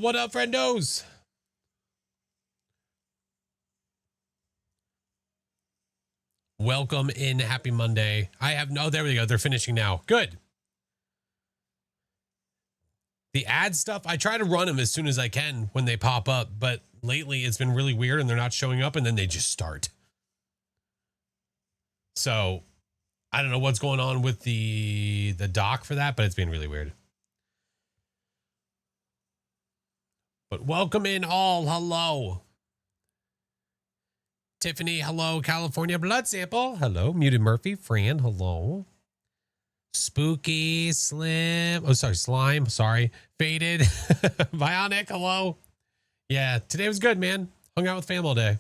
What up, friendos? Welcome in. Happy Monday. I have no, there we go. They're finishing now. Good. The ad stuff, I try to run them as soon as I can when they pop up, but lately it's been really weird and they're not showing up and then they just start. So I don't know what's going on with the doc for that, but it's been really weird. But welcome in all. Hello. Tiffany, hello. California Blood Sample, hello. Muted Murphy, Fran, hello. Spooky, Slim, oh, sorry, Slime, sorry. Faded, Bionic, hello. Yeah, today was good, man. Hung out with fam all day.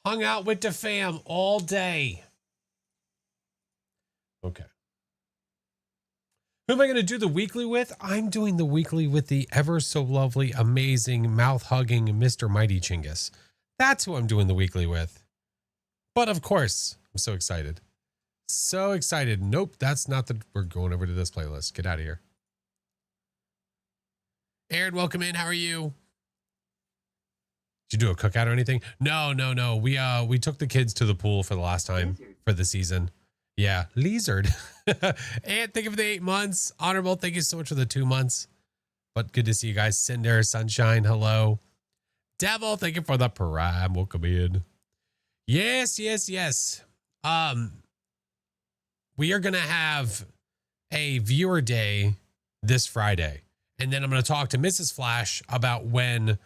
Hung out with the fam all day. Okay. Who am I going to do the weekly with? I'm doing the weekly with the ever so lovely, amazing, mouth-hugging Mr. Mighty Chingus. That's who I'm doing the weekly with. But of course, I'm so excited. So excited. Nope, that's not the... We're going over to this playlist. Get out of here. Aaron, welcome in. How are you? Did you do a cookout or anything? No. We took the kids to the pool for the last time for the season. Yeah, lizard. And thank you for the 8 months. Honorable, thank you so much for the 2 months. But good to see you guys. Cinder, Sunshine, hello. Devil, thank you for the prime. Welcome in. Yes. We are going to have a viewer day this Friday. And then I'm going to talk to Mrs. Flash about when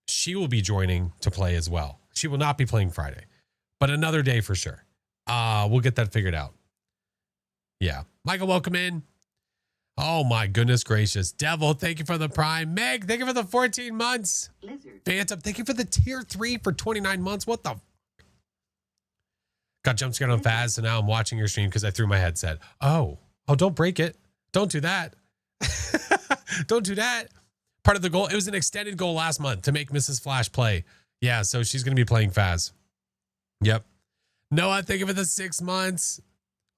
she will be joining to play as well. She will not be playing Friday, but another day for sure. We'll get that figured out. Yeah. Michael, welcome in. Oh my goodness gracious. Devil, thank you for the prime. Meg, thank you for the 14 months. Lizard. Phantom, thank you for the tier 3 for 29 months. What the? Got jump scared on Faz, so now I'm watching your stream because I threw my headset. Oh, don't break it. Don't do that. Don't do that. Part of the goal, it was an extended goal last month to make Mrs. Flash play. Yeah, so she's going to be playing Faz. Yep. Noah, thank you for the 6 months.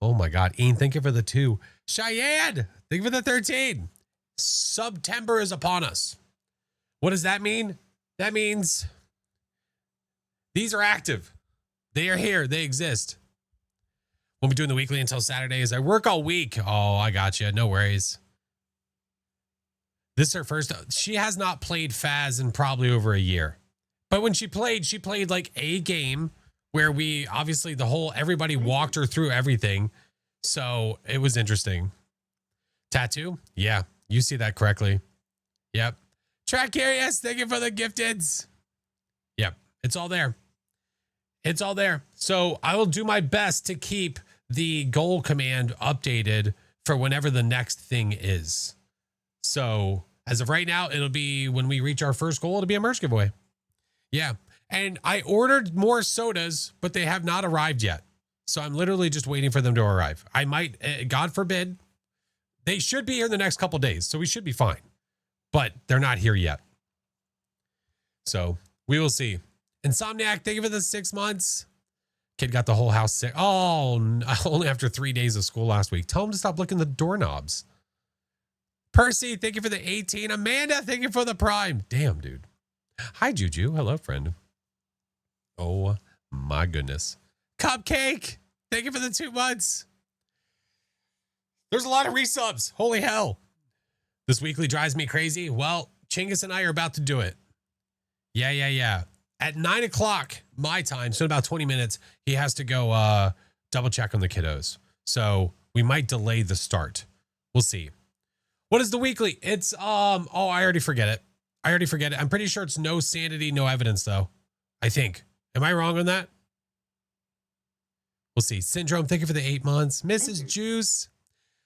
Oh my God. Ian, thank you for the 2. Cheyenne, thank you for the 13. September is upon us. What does that mean? That means these are active. They are here. They exist. We'll be doing the weekly until Saturdays. I work all week. Oh, I got you. No worries. This is her first. She has not played Faz in probably over a year. But when she played like a game where we obviously everybody walked her through everything. So it was interesting. Tattoo? Yeah, you see that correctly. Yep. Track Curious, thank you for the gifteds. Yep, it's all there. It's all there. So I will do my best to keep the goal command updated for whenever the next thing is. So as of right now, it'll be when we reach our first goal, it'll be a merch giveaway. Yeah. And I ordered more sodas, but they have not arrived yet. So I'm literally just waiting for them to arrive. I might, God forbid, they should be here in the next couple days. So we should be fine, but they're not here yet. So we will see. Insomniac, thank you for the 6 months. Kid got the whole house sick. Oh, only after 3 days of school last week. Tell him to stop licking the doorknobs. Percy, thank you for the 18. Amanda, thank you for the prime. Damn, dude. Hi, Juju. Hello, friend. Oh, my goodness. Cupcake, thank you for the 2 months. There's a lot of resubs. Holy hell. This weekly drives me crazy. Well, Chingus and I are about to do it. Yeah. At 9 o'clock my time, so in about 20 minutes, he has to go double check on the kiddos. So we might delay the start. We'll see. What is the weekly? It's, I already forget it. I'm pretty sure it's no sanity, no evidence, though. I think. Am I wrong on that? We'll see. Syndrome, thank you for the 8 months. Mrs. Juice.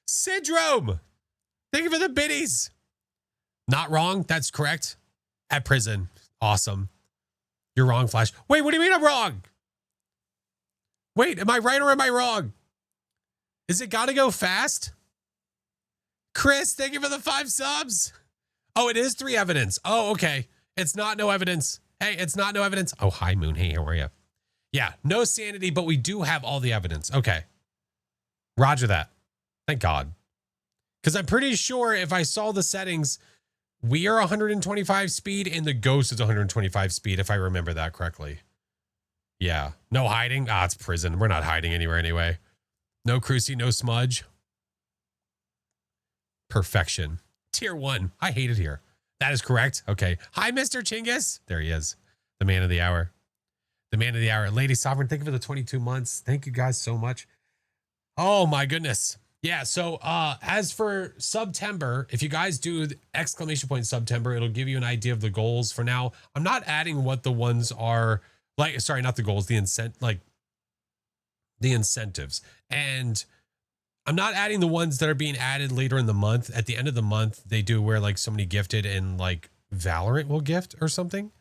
Syndrome, thank you for the biddies. Not wrong. That's correct. At prison. Awesome. You're wrong, Flash. Wait, what do you mean I'm wrong? Wait, am I right or am I wrong? Is it got to go fast? Chris, thank you for the 5 subs. Oh, it is 3 evidence. Oh, okay. It's not no evidence. Hey, it's not no evidence. Oh, hi, Moon. Hey, how are you? Yeah, no sanity, but we do have all the evidence. Okay. Roger that. Thank God. Because I'm pretty sure if I saw the settings, we are 125 speed and the ghost is 125 speed, if I remember that correctly. Yeah. No hiding. Ah, it's prison. We're not hiding anywhere anyway. No cruisy, no smudge. Perfection. Tier 1. I hate it here. That is correct. Okay. Hi, Mr. Chinggis. There he is. The man of the hour. The man of the hour. Lady Sovereign, thank you for the 22 months. Thank you guys so much. Oh, my goodness. Yeah, so as for September, if you guys do the exclamation point September, it'll give you an idea of the goals. For now, I'm not adding what the ones are, like, sorry, not the goals, the incentives. And I'm not adding the ones that are being added later in the month. At the end of the month, they do where like somebody gifted and like Valorant will gift or something.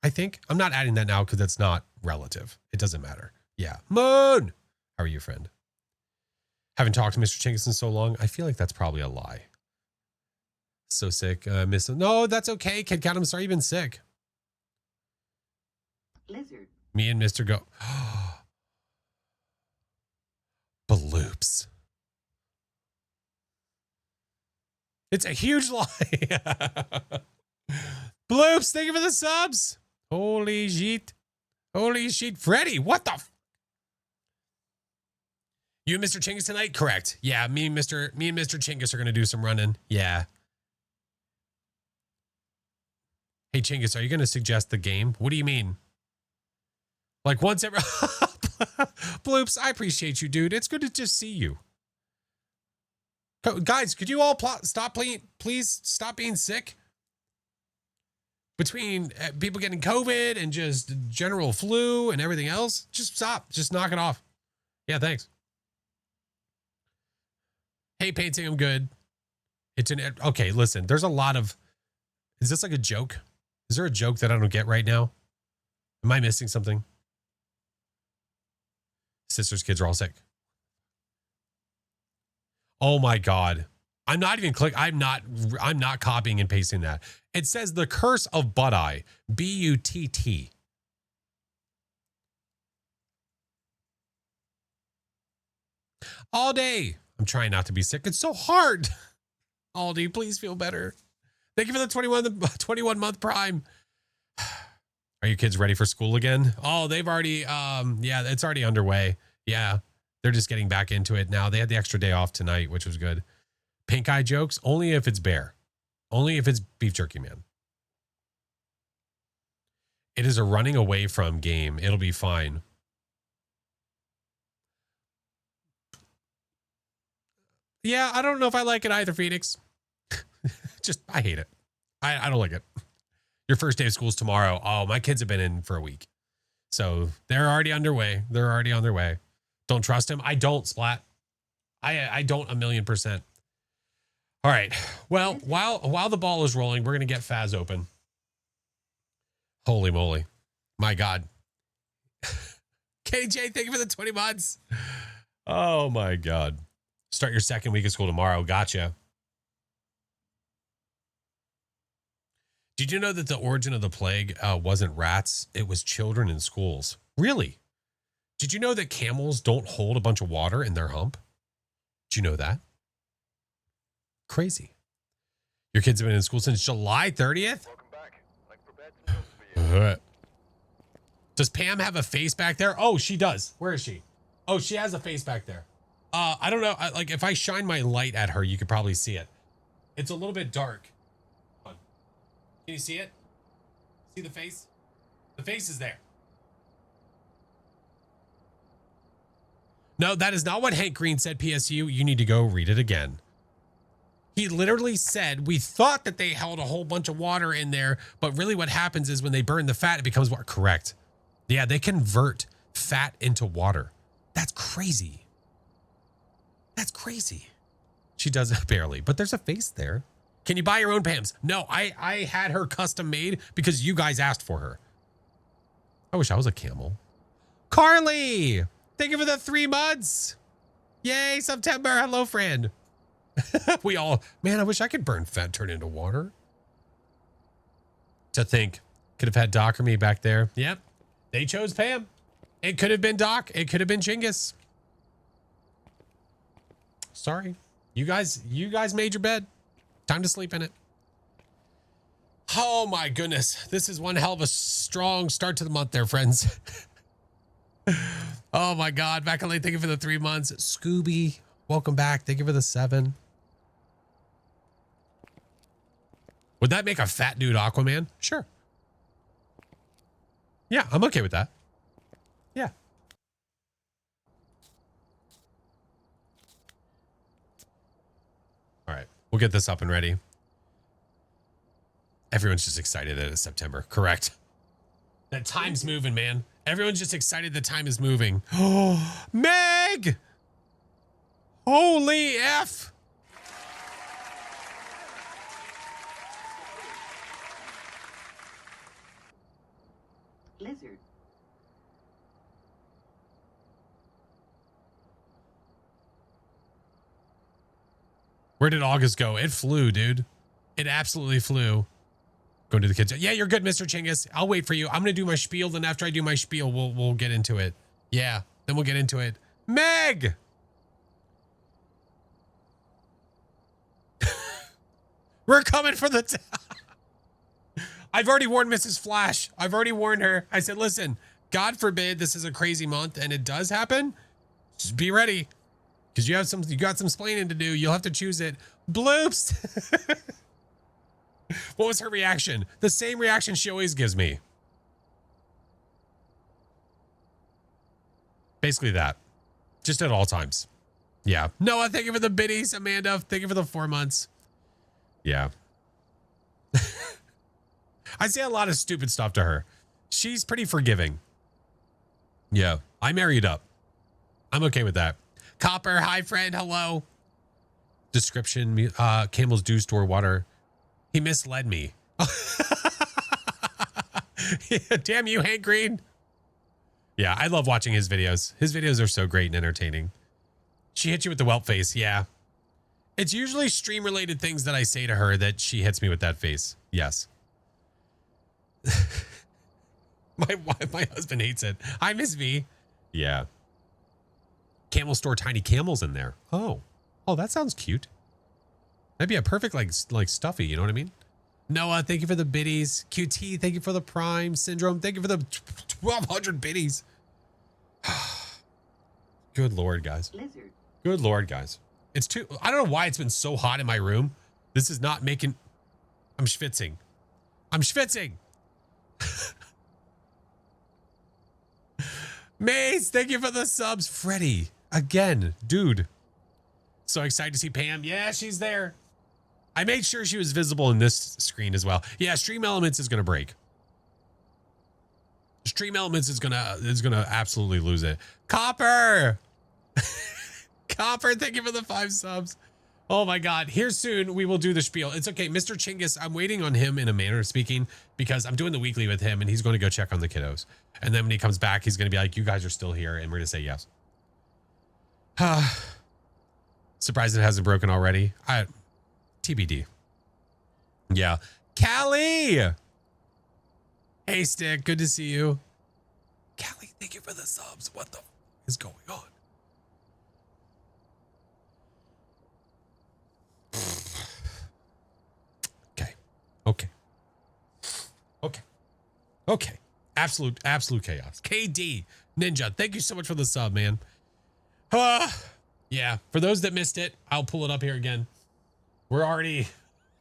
I think I'm not adding that now because that's not relative. It doesn't matter. Yeah. Moon. How are you, friend? Haven't talked to Mr. Chinggis in so long. I feel like that's probably a lie. So sick. Miss him. No, that's okay. Kid Cat, I'm sorry you've been sick. Lizard. Me and Mr. Go. Baloops. It's a huge lie. Bloops, thank you for the subs. Holy shit. Holy shit. Freddy, what the You and Mr. Chinggis tonight? Correct. Yeah, me and Mr. Chinggis are gonna do some running. Yeah. Hey Chinggis, are you gonna suggest the game? What do you mean? Like once every Bloops, I appreciate you, dude. It's good to just see you. Guys, could you all stop playing? Please stop being sick. Between people getting COVID and just general flu and everything else, just stop. Just knock it off. Yeah, thanks. Hey, painting, I'm good. Okay, listen, there's a lot of, is this like a joke? Is there a joke that I don't get right now? Am I missing something? Sister's kids are all sick. Oh my God. I'm not even I'm not copying and pasting that. It says the curse of Butt Eye, B-U-T-T. All day. I'm trying not to be sick. It's so hard. Aldi, please feel better. Thank you for the 21 month prime. Are your kids ready for school again? Oh, they've already, yeah, it's already underway. Yeah. They're just getting back into it now. They had the extra day off tonight, which was good. Pink eye jokes, only if it's bear. Only if it's beef jerky man. It is a running away from game. It'll be fine. Yeah, I don't know if I like it either, Phoenix. Just, I hate it. I don't like it. Your first day of school is tomorrow. Oh, my kids have been in for a week. So they're already underway. They're already on their way. Don't trust him. I don't, Splat. I don't 1,000,000%. All right. Well, while the ball is rolling, we're going to get Phaz open. Holy moly. My God. KJ, thank you for the 20 months. Oh my God. Start your second week of school tomorrow. Gotcha. Did you know that the origin of the plague wasn't rats? It was children in schools. Really? Did you know that camels don't hold a bunch of water in their hump? Did you know that? Crazy. Your kids have been in school since July 30th? Welcome back. Like prepared. Does Pam have a face back there? Oh, she does. Where is she? Oh, she has a face back there. I don't know. Like if I shine my light at her, you could probably see it. It's a little bit dark. Can you see it? See the face? The face is there. No, that is not what Hank Green said, PSU. You need to go read it again. He literally said, we thought that they held a whole bunch of water in there, but really what happens is when they burn the fat, it becomes water. Correct. Yeah, they convert fat into water. That's crazy. That's crazy. She does it barely, but there's a face there. Can you buy your own Pams? No, I had her custom made because you guys asked for her. I wish I was a camel. Carly, thank you for the 3 months. Yay, September. Hello, friend. We all, man, I wish I could burn fat, turn into water. To think, could have had Doc or me back there. Yep, they chose Pam. It could have been Doc. It could have been Chinggis. Sorry. You guys made your bed. Time to sleep in it. Oh my goodness. This is one hell of a strong start to the month there, friends. Oh my God. Back late. Thank you for the 3 months. Scooby, welcome back. Thank you for the 7. Would that make a fat dude Aquaman? Sure. Yeah, I'm okay with that. Yeah. All right. We'll get this up and ready. Everyone's just excited that it's September. Correct. That time's moving, man. Everyone's just excited the time is moving. Oh, Meg! Holy F! Lizard. Where did August go? It flew, dude. It absolutely flew. Go to the kids. Yeah, you're good, Mr. Chingus. I'll wait for you. I'm gonna do my spiel. Then after I do my spiel, we'll get into it. Yeah, then we'll get into it. Meg! We're coming for the I've already warned Mrs. Flash. I've already warned her. I said, listen, God forbid this is a crazy month and it does happen. Just be ready. Because you got some splaining to do. You'll have to choose it. Bloops. What was her reaction? The same reaction she always gives me. Basically that. Just at all times. Yeah. Noah, thank you for the biddies. Amanda, thank you for the 4 months. Yeah. I say a lot of stupid stuff to her. She's pretty forgiving. Yeah. I married up. I'm okay with that. Copper, hi friend, hello. Description, camels do store water. He misled me. Damn you, Hank Green. Yeah, I love watching his videos. His videos are so great and entertaining. She hit you with the whelp face, yeah. It's usually stream-related things that I say to her that she hits me with that face. Yes. My husband hates it. Hi, Miss V. Yeah. Camel store tiny camels in there. Oh, that sounds cute. That'd be a perfect like stuffy. You know what I mean? Noah, thank you for the biddies. QT, thank you for the prime. Syndrome, thank you for the 1,200 biddies. Good Lord, guys. Lizard. Good Lord, guys. It's too. I don't know why it's been so hot in my room. This is not making. I'm schwitzing. I'm schwitzing. Mace, thank you for the subs. Freddie, again, dude. So excited to see Pam. Yeah, she's there. I made sure she was visible in this screen as well. Yeah, Stream Elements is gonna break. Stream Elements is gonna absolutely lose it. Copper, Copper, thank you for the 5 subs. Oh my God. Here soon we will do the spiel. It's okay, Mr. Chingus. I'm waiting on him in a manner of speaking because I'm doing the weekly with him and he's going to go check on the kiddos. And then when he comes back, he's going to be like, "You guys are still here," and we're going to say yes. Surprised it hasn't broken already. TBD. Yeah. Callie! Hey, Stick. Good to see you. Callie, thank you for the subs. What the is going on? Okay. Absolute chaos. KD Ninja, thank you so much for the sub, man. Yeah, for those that missed it, I'll pull it up here again. We're already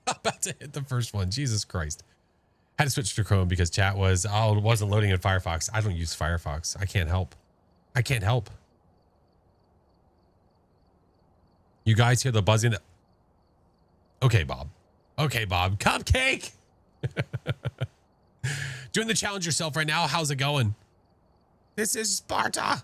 about to hit the first one. Jesus Christ. Had to switch to Chrome because chat wasn't loading in Firefox. I don't use Firefox. I can't help. You guys hear the buzzing? Okay, Bob. Cupcake. Doing the challenge yourself right now. How's it going? This is Sparta.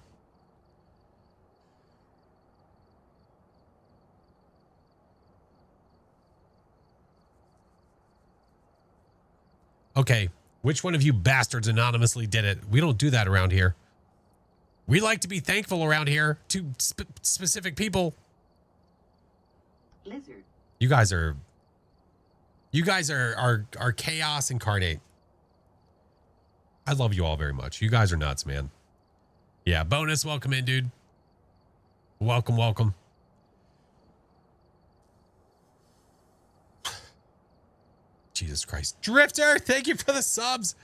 Okay, which one of you bastards anonymously did it? We don't do that around here. We like to be thankful around here to specific people. Lizard. You guys are chaos incarnate. I love you all very much. You guys are nuts, man. Yeah, bonus, welcome in, dude. Welcome. Jesus Christ. Drifter, thank you for the subs.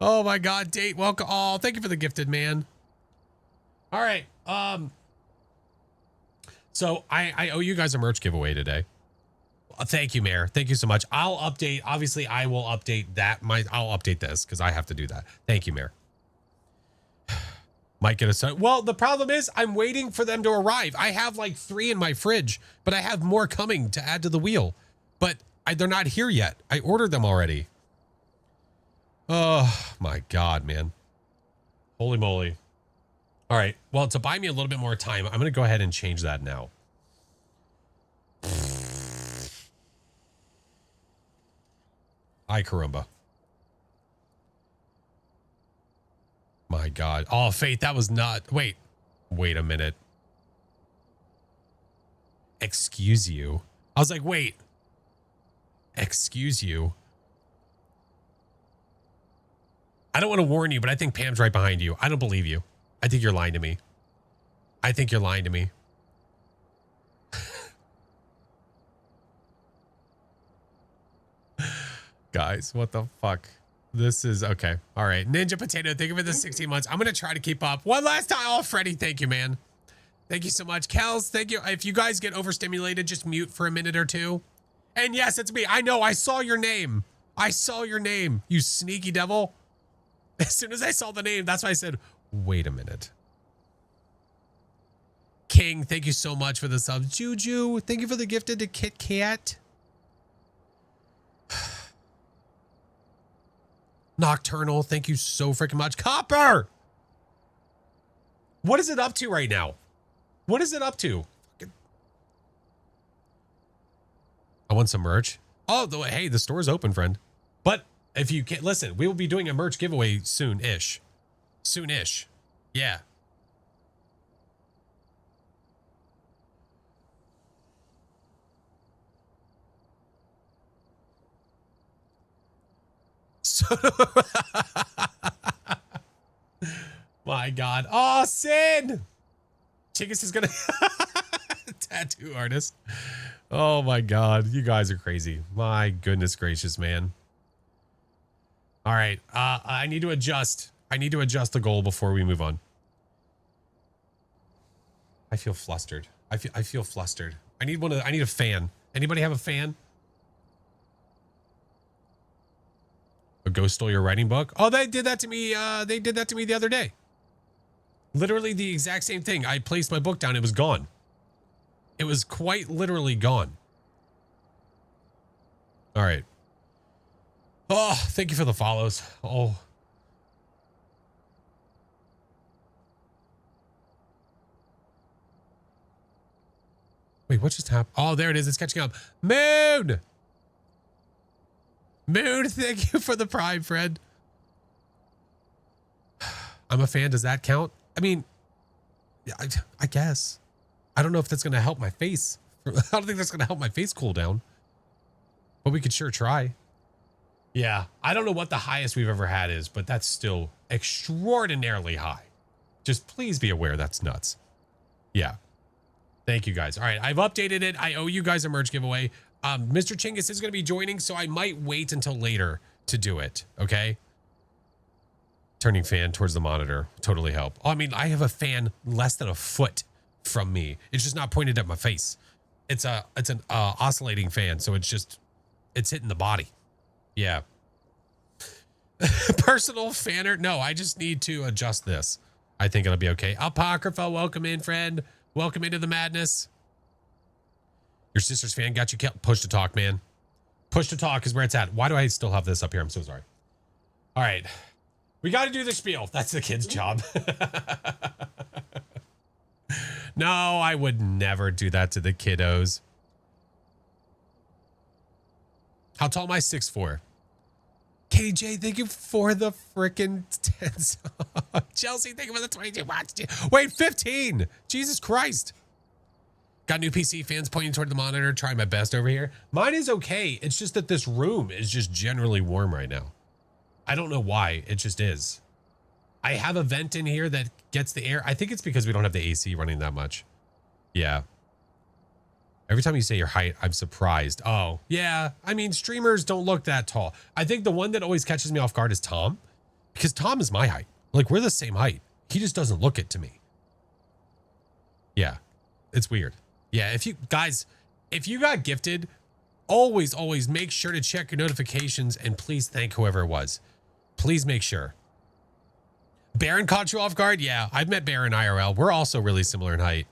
Oh my God, Date, welcome. Oh, thank you for the gifted, man. All right. So I owe you guys a merch giveaway today. Thank you, Mayor. Thank you so much. I'll update. Obviously, I will update that. I'll update this because I have to do that. Thank you, Mayor. Might get a... Well, the problem is I'm waiting for them to arrive. I have like 3 in my fridge, but I have more coming to add to the wheel. But they're not here yet. I ordered them already. Oh, my God, man. Holy moly. All right. Well, to buy me a little bit more time, I'm going to go ahead and change that now. Ay, caramba. My God. Oh, Faith, that was not... Wait a minute. Excuse you. I was like, wait. Excuse you. I don't want to warn you, but I think Pam's right behind you. I don't believe you. I think you're lying to me. I think you're lying to me. Guys, what the fuck? This is okay. All right. Ninja Potato, thank you for the 16 months. I'm going to try to keep up. One last time. Oh, Freddie, thank you, man. Thank you so much. Kels, thank you. If you guys get overstimulated, just mute for a minute or two. And yes, it's me. I know. I saw your name. I saw your name, you sneaky devil. As soon as I saw the name, that's why I said, wait a minute. King, thank you so much for the sub. Juju, thank you for the gifted to Kit Kat. Nocturnal, thank you so freaking much. Copper! What is it up to right now? What is it up to? I want some merch. Oh, hey, the store's open, friend. But if you can't, listen, we will be doing a merch giveaway soon-ish. Soon-ish. Yeah. So my God. Oh, Sin! Chickus is gonna tattoo artist. Oh my God. You guys are crazy. My goodness gracious, man. All right. I need to adjust. I need to adjust the goal before we move on. I feel flustered. I feel flustered. I need a fan. Anybody have a fan? A ghost stole your writing book? Oh, they did that to me. They did that to me the other day. Literally the exact same thing. I placed my book down. It was gone. It was quite literally gone. All right. Oh, thank you for the follows. Oh. Wait, what just happened? Oh, there it is. It's catching up. Moon! Moon, thank you for the prime, friend. I'm a fan. Does that count? I mean, I guess. I don't know if that's going to help my face. I don't think that's going to help my face cool down. But we could sure try. Yeah. I don't know what the highest we've ever had is, but that's still extraordinarily high. Just please be aware that's nuts. Yeah. Thank you, guys. All right. I've updated it. I owe you guys a merch giveaway. Mr. Chingus is going to be joining, so I might wait until later to do it. Okay. Turning fan towards the monitor. Totally help. Oh, I mean, I have a fan less than a foot from me. It's just not pointed at my face. It's an oscillating fan. So it's hitting the body. Yeah. Personal fanner. No, I just need to adjust this. I think it'll be okay. Apocrypha, welcome in, friend. Welcome into the madness. Your sister's fan got you push to talk, man. Push to talk is where it's at. Why do I still have this up here? I'm so sorry. All right. We got to do the spiel. That's the kid's job. No, I would never do that to the kiddos. How tall am I? 6'4". KJ, thank you for the freaking 10s. Chelsea, thank you for the 22 watts. Wait, 15. Jesus Christ. Got new PC, fans pointing toward the monitor. Trying my best over here. Mine is okay. It's just that this room is just generally warm right now. I don't know why. It just is. I have a vent in here that gets the air. I think it's because we don't have the AC running that much. Yeah. Every time you say your height, I'm surprised. Oh, yeah. I mean, streamers don't look that tall. I think the one that always catches me off guard is Tom, because Tom is my height. Like, we're the same height. He just doesn't look it to me. Yeah, it's weird. Yeah, if you guys, if you got gifted, always make sure to check your notifications and please thank whoever it was. Please make sure. Baron caught you off guard? Yeah, I've met Baron IRL. We're also really similar in height,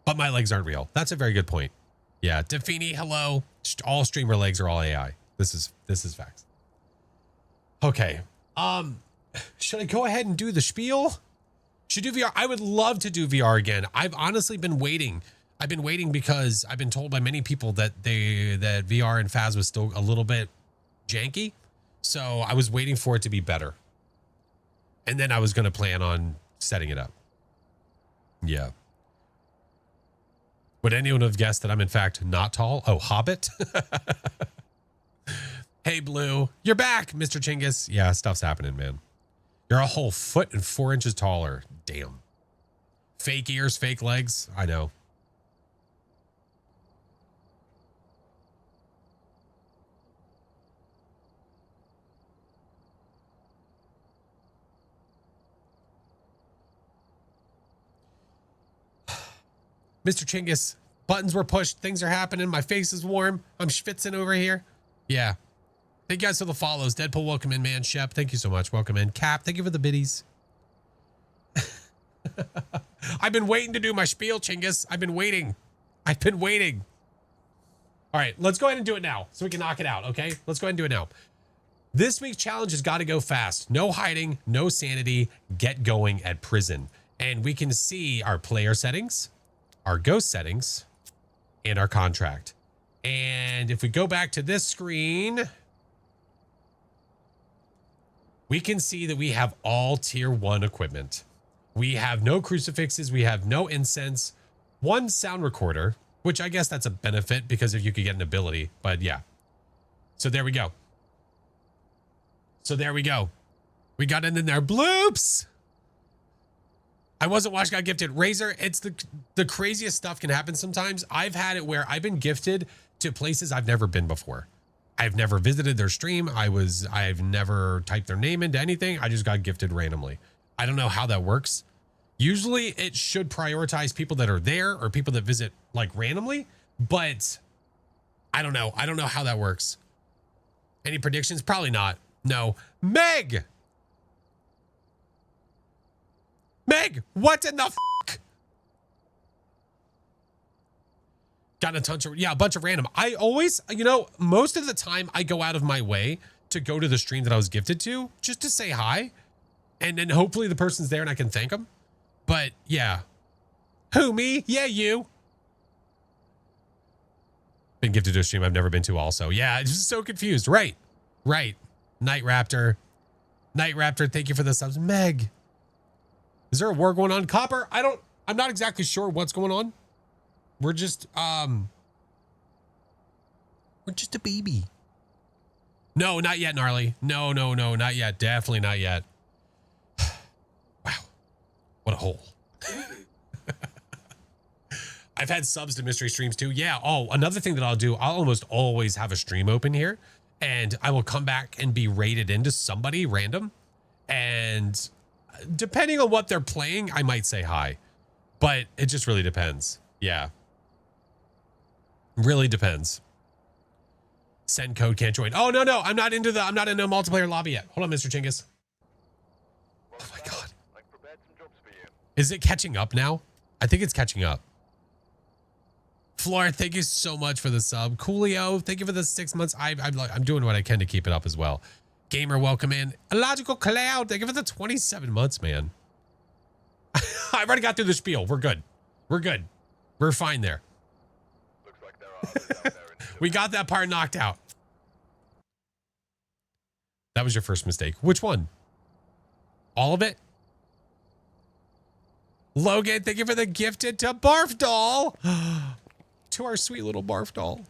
but my legs aren't real. That's a very good point. Yeah, Defini, hello. All streamer legs are all AI. This is facts. Okay. Should I go ahead and do the spiel? Should do VR? I would love to do VR again. I've honestly been waiting. I've been waiting because I've been told by many people that that VR and Phas was still a little bit janky. So I was waiting for it to be better. And then I was going to plan on setting it up. Yeah. Would anyone have guessed that I'm in fact not tall? Oh, Hobbit. Hey, Blue. You're back, Mr. Chinggis. Yeah, stuff's happening, man. You're a whole 1.4 inches taller. Damn. Fake ears, fake legs. I know. Mr. Chinggis, buttons were pushed. Things are happening. My face is warm. I'm schwitzing over here. Yeah. Thank you guys for the follows. Deadpool, welcome in, man. Shep, thank you so much. Welcome in. Cap, thank you for the biddies. I've been waiting to do my spiel, Chinggis. I've been waiting. All right, let's go ahead and do it now so we can knock it out, okay? Let's go ahead and do it now. This week's challenge has got to go fast. No hiding, no sanity. Get going at prison. And we can see our player settings, our ghost settings, and our contract. And if we go back to this screen, we can see that we have all tier 1 equipment. We have no crucifixes. We have no incense. 1 sound recorder, which I guess that's a benefit because if you could get an ability, but yeah. So there we go. We got it in there. Bloops. I wasn't watching, got gifted. Razor, it's the craziest stuff can happen sometimes. I've had it where I've been gifted to places I've never been before. I've never visited their stream. I've never typed their name into anything. I just got gifted randomly. I don't know how that works. Usually it should prioritize people that are there or people that visit like randomly, but I don't know. I don't know how that works. Any predictions? Probably not. No. Meg, what in the fuck? Got a bunch of random. I always, most of the time I go out of my way to go to the stream that I was gifted to just to say hi. And then hopefully the person's there and I can thank them. But yeah. Who, me? Yeah, you. Been gifted to a stream I've never been to also. Yeah, I'm just so confused. Right. Night Raptor, thank you for the subs. Meg. Is there a war going on? Copper, I'm not exactly sure what's going on. We're just a baby. No, not yet, Gnarly. No, not yet. Definitely not yet. Wow. What a hole. I've had subs to mystery streams too. Yeah. Oh, another thing that I'll do, I'll almost always have a stream open here and I will come back and be raided into somebody random. And depending on what they're playing, I might say hi, but it just really depends. Yeah. Really depends. Send code, can't join. Oh, no. I'm not into a multiplayer lobby yet. Hold on, Mr. Chinggis. Oh my God. Is it catching up now? I think it's catching up. Floor, thank you so much for the sub. Coolio, thank you for the 6 months. I'm doing what I can to keep it up as well. Gamer, welcome in. Illogical Cloud, thank you for the 27 months, man. I've already got through the spiel. We're good. We're fine there. Looks like there are others out there in We got that part knocked out. That was your first mistake. Which one? All of it? Logan, thank you for the gifted to Barf Doll. To our sweet little Barf Doll.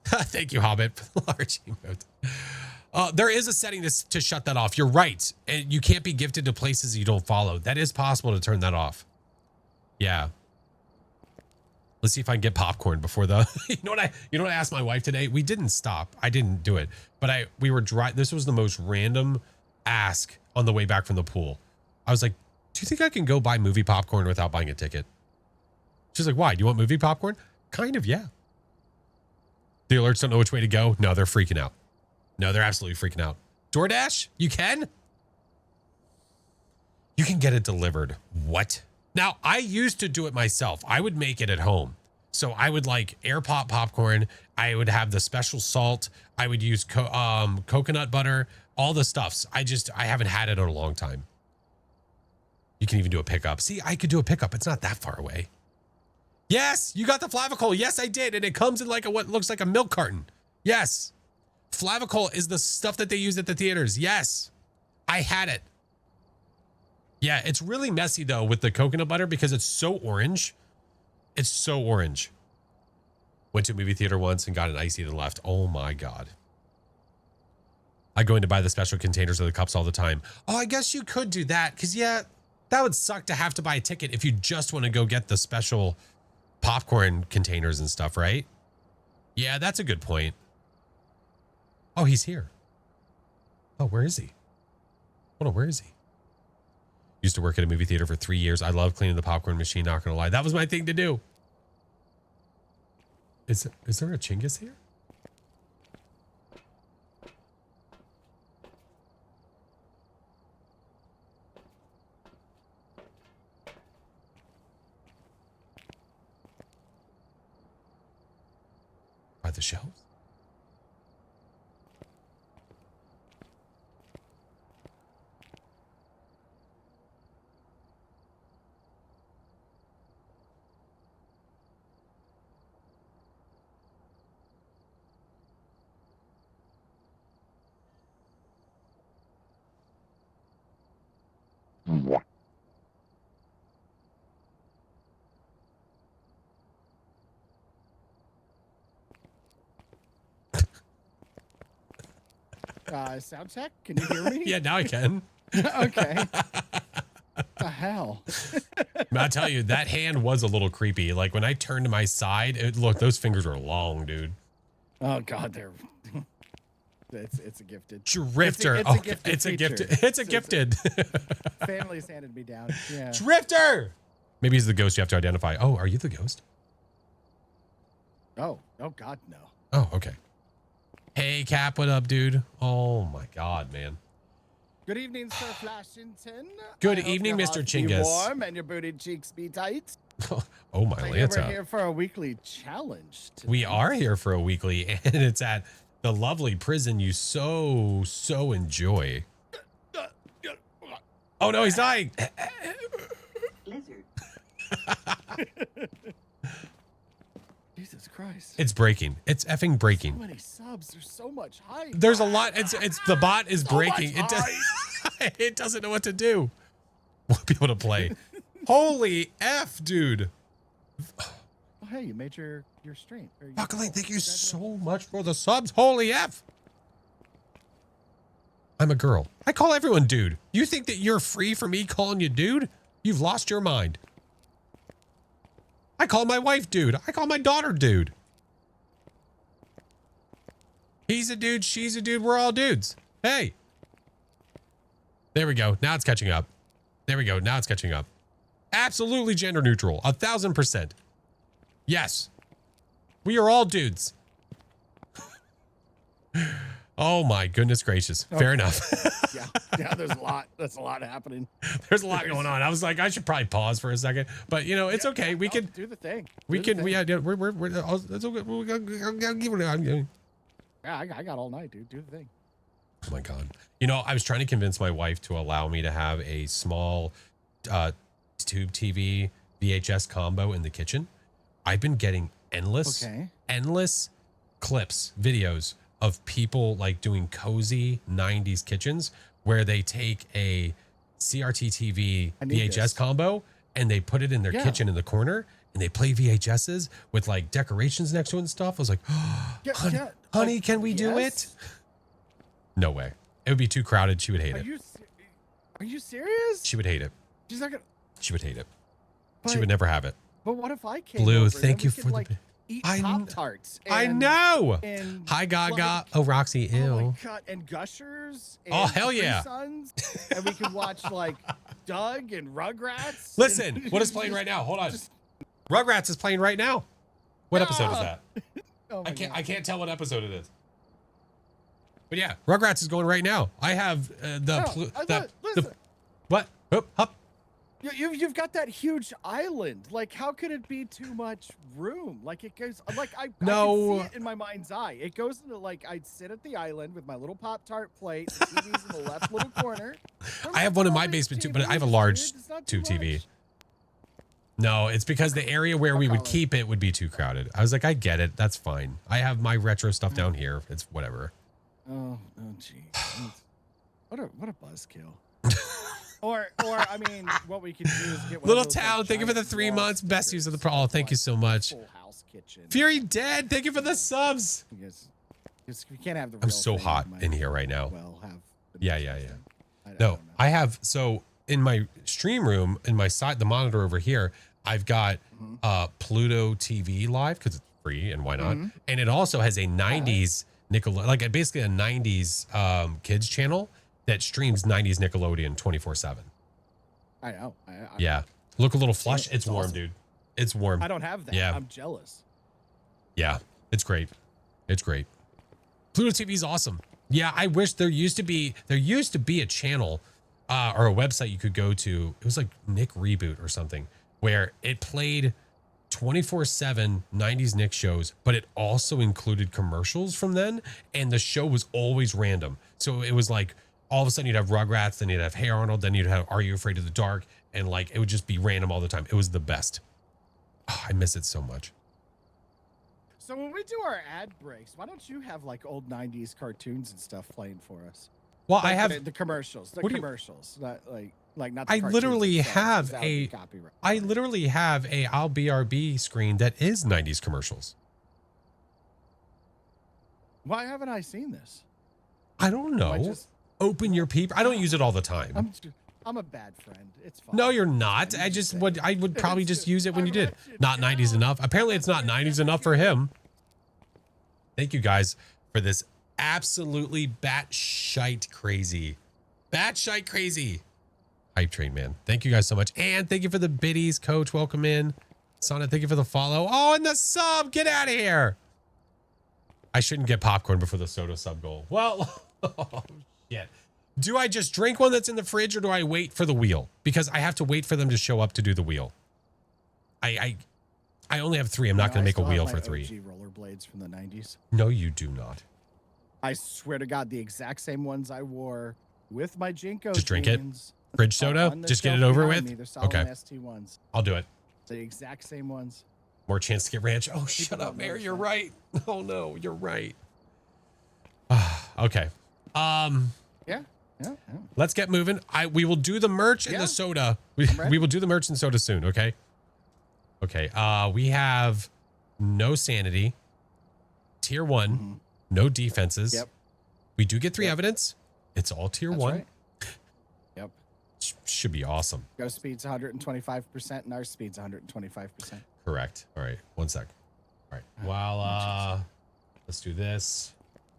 Thank you, Hobbit, for the large emote. There is a setting to shut that off. You're right. And you can't be gifted to places you don't follow. That is possible to turn that off. Yeah. Let's see if I can get popcorn before the, you know what I asked my wife today? We didn't stop. I didn't do it, but we were dry. This was the most random ask on the way back from the pool. I was like, do you think I can go buy movie popcorn without buying a ticket? She's like, why? Do you want movie popcorn? Kind of, yeah. The alerts don't know which way to go. No, they're freaking out. No, they're absolutely freaking out. DoorDash? You can? You can get it delivered. What? Now, I used to do it myself. I would make it at home. So I would like air pop popcorn. I would have the special salt. I would use coconut butter, all the stuffs. I haven't had it in a long time. You can even do a pickup. See, I could do a pickup. It's not that far away. Yes, you got the Flavicol. Yes, I did. And it comes in like what looks like a milk carton. Yes. Flavicol is the stuff that they use at the theaters. Yes, I had it. Yeah, it's really messy though with the coconut butter because it's so orange. It's so orange. Went to a movie theater once and got an icy to the left. Oh my God. I go in to buy the special containers of the cups all the time. Oh, I guess you could do that because yeah, that would suck to have to buy a ticket if you just want to go get the special popcorn containers and stuff, right? Yeah, that's a good point. Oh, he's here. Oh, where is he? Hold on, where is he? Used to work at a movie theater for 3 years. I love cleaning the popcorn machine, not gonna lie. That was my thing to do. Is there a Chingus here? By the shelves? Sound check? Can you hear me? Yeah, now I can. Okay. The hell? I'll tell you, that hand was a little creepy. Like when I turned to my side, look, those fingers are long, dude. Oh God, they're. It's a gifted. Drifter. It's a gifted. Family's handed me down. Yeah. Drifter. Maybe he's the ghost you have to identify. Oh, are you the ghost? Oh God, no. Oh, okay. Hey, Cap, what up, dude? Oh my God, man. Good evening, Sir Flashington. Good evening, Mr. Chingus. Be warm and your booty cheeks be tight. Oh my Lanta. We're here for a weekly challenge tonight. We are here for a weekly, and it's at the lovely prison you so enjoy. Oh no, he's dying. Lizard. Jesus Christ. It's breaking. It's effing breaking. So many subs. There's so much hype. There's a lot. It's the bot is So breaking. much It doesn't know what to do. We'll be able to play. Holy F, dude. Oh, hey, you made your stream. Buckling, thank you so much for the subs. Holy F. I'm a girl. I call everyone dude. You think that you're free for me calling you dude? You've lost your mind. I call my wife dude. I call my daughter dude. He's a dude. She's a dude. We're all dudes. Hey. There we go. Now it's catching up. There we go. Now it's catching up. Absolutely gender neutral. 1000%. Yes. We are all dudes. Oh my goodness gracious. Okay. Fair enough. Yeah, there's a lot. That's a lot happening. There's a lot going on. I was like, I should probably pause for a second, but you know, it's okay. We can do the thing. We're it's okay. Yeah, I got all night, dude. Do the thing. Oh my God. You know, I was trying to convince my wife to allow me to have a small tube TV VHS combo in the kitchen. I've been getting endless clips, videos of people like doing cozy 90s kitchens where they take a CRT TV VHS combo and they put it in their kitchen in the corner and they play VHSs with like decorations next to it and stuff. I was like, oh, honey, can we do it? No way. It would be too crowded. She would hate it. Are you serious? She would hate it. She's not gonna. She would hate it. She would never have it. But what if I came Blue, over, thank then you we could, for like, the. eat I kn- Pop-Tarts. I and- know. and, Hi Gaga. like, Oh Roxy, oh ew. my God, and Gushers. And Oh, hell Capri yeah. Suns, and we could watch like Doug and Rugrats. Listen, and what is playing right now? Hold on. Rugrats is playing right now. What episode is that? Oh my I God. can't tell what episode it is. But yeah, Rugrats is going right now. I have Listen, what? Oh, up. You've got that huge island. Like, how could it be too much room? Like, it goes, like, I can see it in my mind's eye. It goes into, like, I'd sit at the island with my little Pop-Tart plate, the TV's in the left little corner. I have one in my basement too, but I have a large tube TV. No, it's because the area where we would keep it would be too crowded. I was like, I get it. That's fine. I have my retro stuff down here. It's whatever. Oh, gee. What a buzzkill. Or I mean, what we could do is get one Little of those, Town, like, thank you for the giant 3 wall months. Best use of the stickers, pro. Oh, thank you so much. Full house kitchen. Fury Dead, thank you for the subs. Because we can't have the. I'm real so thing. hot Might in here right now. Well, have. Yeah. I No, don't know. I have, so in my stream room, in my side, the monitor over here, I've got Pluto TV live because it's free and why not? And it also has a 90s Nickelodeon, like basically a 90s kids channel that streams 90s Nickelodeon 24/7. I know. Yeah. Look a little flush. It's It's warm, awesome. dude. It's warm. I don't have that. Yeah. I'm jealous. Yeah. It's great. It's great. Pluto TV is awesome. Yeah. I wish there used to be a channel or a website you could go to. It was like Nick Reboot or something where it played 24/7 90s Nick shows, but it also included commercials from then. And the show was always random. So it was like, all of a sudden you'd have Rugrats, then you'd have Hey Arnold, then you'd have Are You Afraid of the Dark? And like, it would just be random all the time. It was the best. Oh, I miss it so much. So when we do our ad breaks, why don't you have like old 90s cartoons and stuff playing for us? Well, Like I have, the commercials. The What do you- commercials. Not not the I cartoons literally themselves, 'cause have that would be a, copyright. I literally have a I'll BRB screen that is 90s commercials. Why haven't I seen this? I don't know. Open your peep. I don't use it all the time. I'm a bad friend. It's fine. No, you're not. I would probably just use it when you did. Not 90s enough. Apparently it's not 90s enough for him. Thank you guys for this absolutely batshite crazy hype train, man. Thank you guys so much. And thank you for the biddies, coach. Welcome in. Sana, thank you for the follow. Oh, and the sub. Get out of here. I shouldn't get popcorn before the soda sub goal. Well, oh, shit. Do I just drink one that's in the fridge or do I wait for the wheel? Because I have to wait for them to show up to do the wheel. I only have 3. I'm not going to make a wheel for 3. OG rollerblades from the 90s. No, you do not. I swear to God, the exact same ones I wore with my Jinko. Just drink it? jeans Fridge are soda? on the Just get shelf it over behind with? me. They're solid Okay. ST ones. I'll do it. The exact same ones. More chance to get ranch. Oh, shut don't up, Mayor. notice You're that. right. Oh, no, you're right. Okay. Yeah. Let's get moving. We will do the merch and Yeah. the soda. We ready. will do the merch and soda soon, okay? Okay. We have no sanity. Tier 1. No defenses. Yep. We do get 3 evidence. It's all tier That's 1. right. Yep. Should be awesome. Go speed's 125% and our speed's 125%. Correct. All right. 1 sec. All right. Well, let's do this.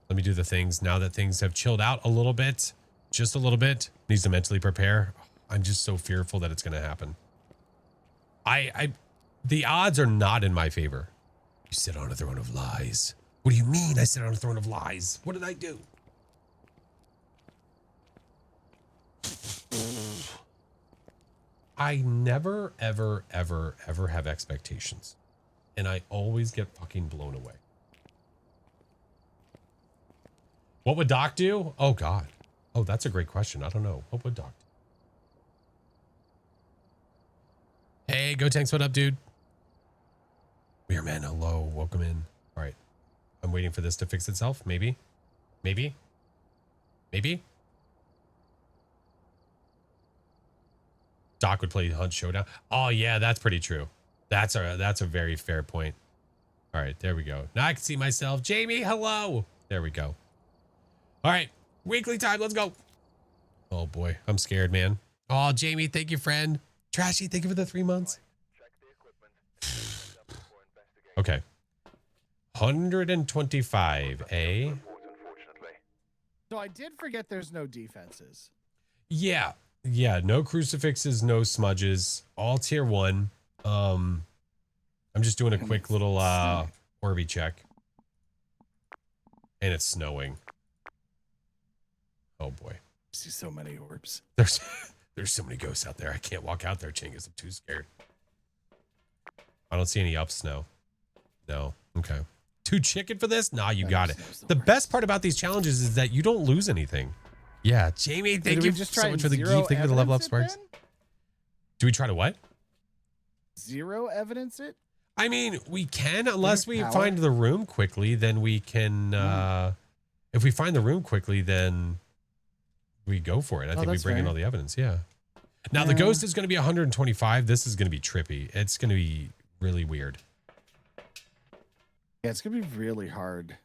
Let me do the things now that things have chilled out a little bit. Just a little bit. Needs to mentally prepare. I'm just so fearful that it's going to happen. The odds are not in my favor. You sit on a throne of lies. What do you mean I sit on a throne of lies? What did I do? I never, ever, ever, ever have expectations. And I always get fucking blown away. What would Doc do? Oh, God. Oh, that's a great question. I don't know. What would Doc do? Hey, Go Tanks, what up, dude? Weird man, hello. Welcome in. All right. I'm waiting for this to fix itself. Maybe. Maybe. Maybe. Doc would play Hunt Showdown. Oh, yeah, that's pretty true. That's a very fair point. All right, there we go. Now I can see myself. Jamie, hello. There we go. All right, weekly time. Let's go. Oh, boy. I'm scared, man. Oh, Jamie, thank you, friend. Trashy, thank you for the 3 months. Okay. 125, eh? Unfortunately. So I did forget there's no defenses. Yeah. Yeah, no crucifixes, no smudges. All tier 1. I'm just doing a quick little Orby check. And it's snowing. Oh boy. I see so many orbs. There's so many ghosts out there. I can't walk out there, Chingus. I'm too scared. I don't see any up snow. No. Okay. Too chicken for this? Nah, you got it. The best part about these challenges is that you don't lose anything. Yeah, Jamie, thank you so much for the gift. Thank you for the level up, Sparks. Do we try to what? Zero evidence it? I mean, we can, unless we find the room quickly, then we can, if we find the room quickly, then we go for it. I think we bring in all the evidence. Yeah. Now the ghost is going to be 125. This is going to be trippy. It's going to be really weird. Yeah, it's going to be really hard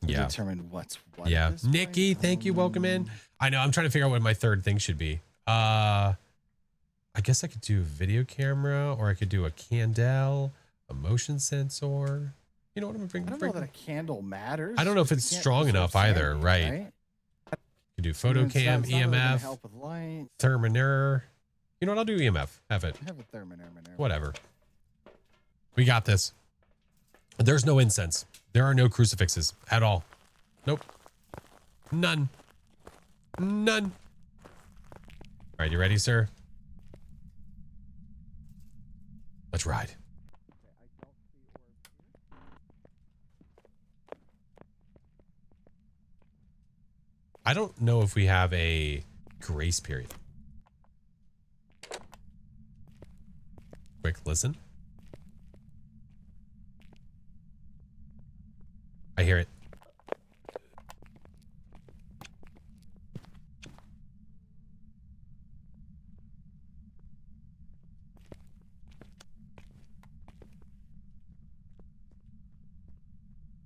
to determine what's what. Yeah. Nikki, thank you. Welcome in. I know. I'm trying to figure out what my third thing should be. I guess I could do a video camera, or I could do a candle, a motion sensor. You know what I'm going to bring? I don't know that a candle matters. I don't know if it's strong enough either, right? You could do photo cam, EMF, help with light. Thermometer. You know what? I'll do EMF. Have it. Have a thermometer. Whatever. We got this. There's no incense. There are no crucifixes at all. Nope. None. None. All right, you ready, sir? Let's ride. I don't know if we have a grace period. Quick listen. I hear it.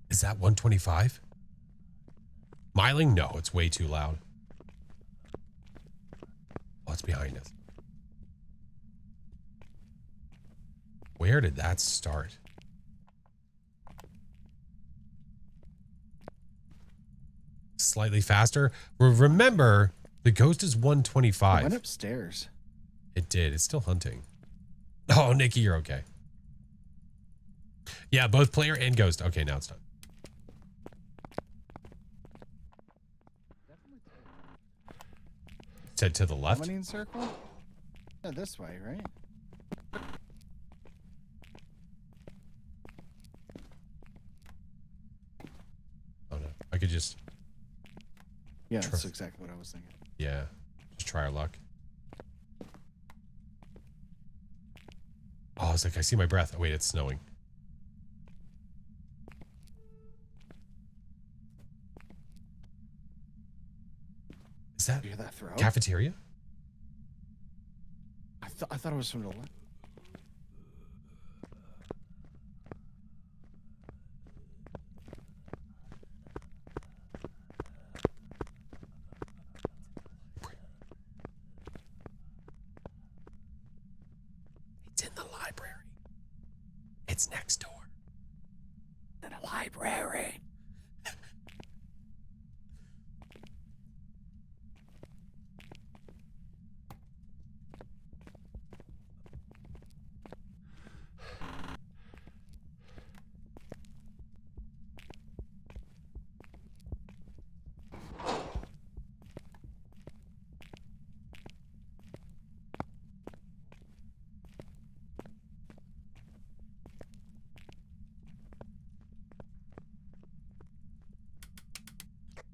Is that 125? Miling? No, it's way too loud. Oh, it's behind us. Where did that start? Slightly faster. Remember, the ghost is 125. It went upstairs. It did. It's still hunting. Oh, Nikki, you're okay. Yeah, both player and ghost. Okay, now it's done. Said to the left. Summoning circle? Yeah, this way, right? Oh no, I could just. Yeah, that's exactly what I was thinking. Yeah, just try our luck. Oh, I was like, I see my breath. Oh wait, it's snowing. Is that, you hear that throw? Cafeteria? I thought it was from the left. It's in the library. It's next door. In a library.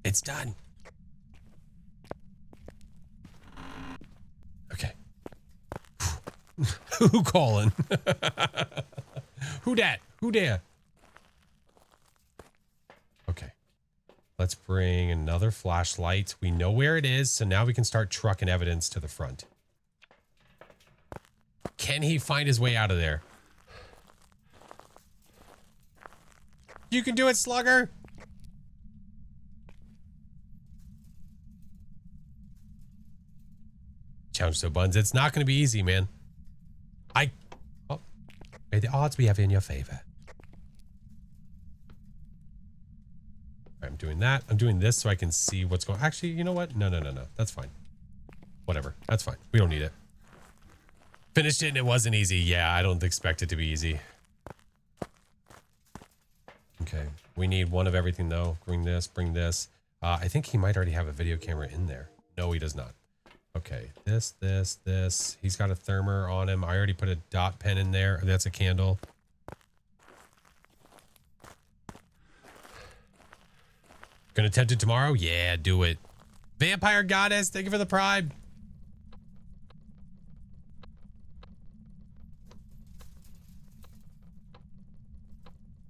It's done. Okay. Who calling? Who dat? Who dare? Okay. Let's bring another flashlight. We know where it is, so now we can start trucking evidence to the front. Can he find his way out of there? You can do it, Slugger. Challenge so buns. It's not going to be easy, man. Oh. May the odds be ever in your favor. I'm doing that. I'm doing this so I can see what's going. Actually, you know what? No. That's fine. Whatever. That's fine. We don't need it. Finished it and it wasn't easy. Yeah, I don't expect it to be easy. Okay. We need one of everything though. Bring this. I think he might already have a video camera in there. No, he does not. Okay. This. He's got a thermer on him. I already put a dot pen in there. That's a candle. Gonna attempt it tomorrow? Yeah, do it. Vampire Goddess, thank you for the prime.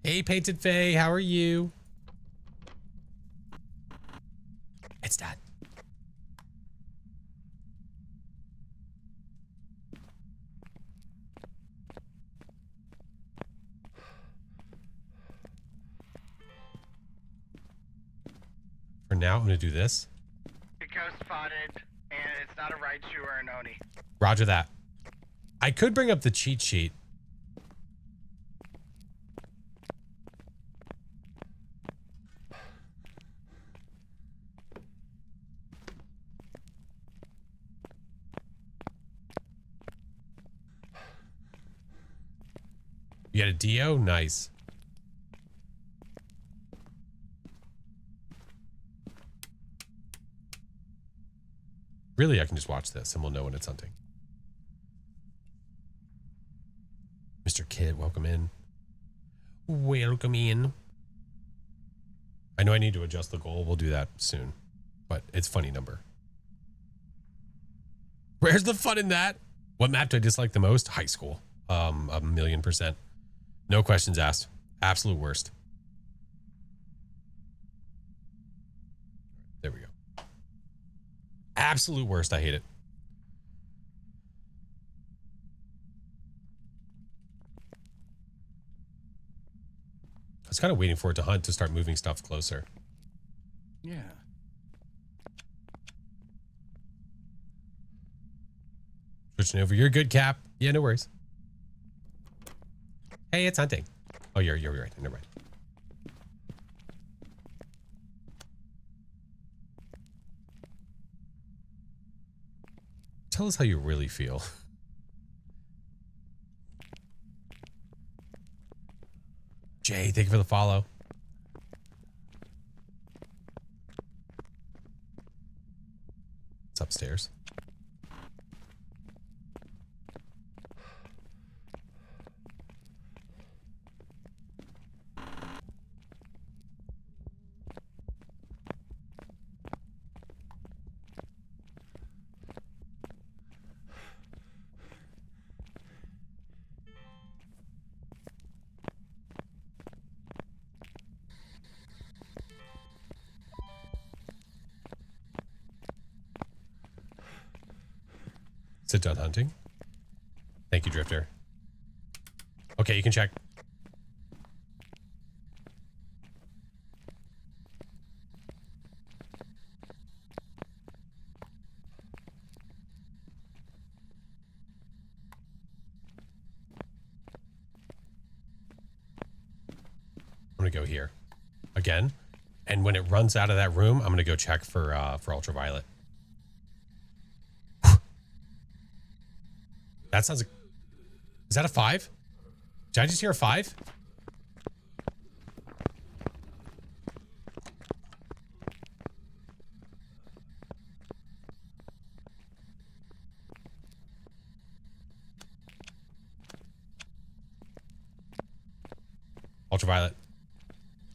Hey, Painted Faye, how are you? It's done. For now, I'm gonna do this. Ghost spotted, and it's not a Raichu or an Oni. Roger that. I could bring up the cheat sheet. You got a Dio? Nice. Really, I can just watch this and we'll know when it's hunting. Mr. Kid, welcome in. Welcome in. I know I need to adjust the goal. We'll do that soon. But it's funny number. Where's the fun in that? What map do I dislike the most? High school. 1,000,000%. No questions asked. Absolute worst. There we go. Absolute worst. I hate it. I was kind of waiting for it to hunt to start moving stuff closer. Yeah. Switching over. You're good, Cap. Yeah, no worries. Hey, it's hunting. Oh, you're right. Never mind. Tell us how you really feel. Jay, thank you for the follow. It's upstairs. Is it done hunting? Thank you, Drifter. Okay, you can check. I'm gonna go here again, and when it runs out of that room, I'm gonna go check for ultraviolet. That sounds like... Is that a 5? Did I just hear a 5? Ultraviolet.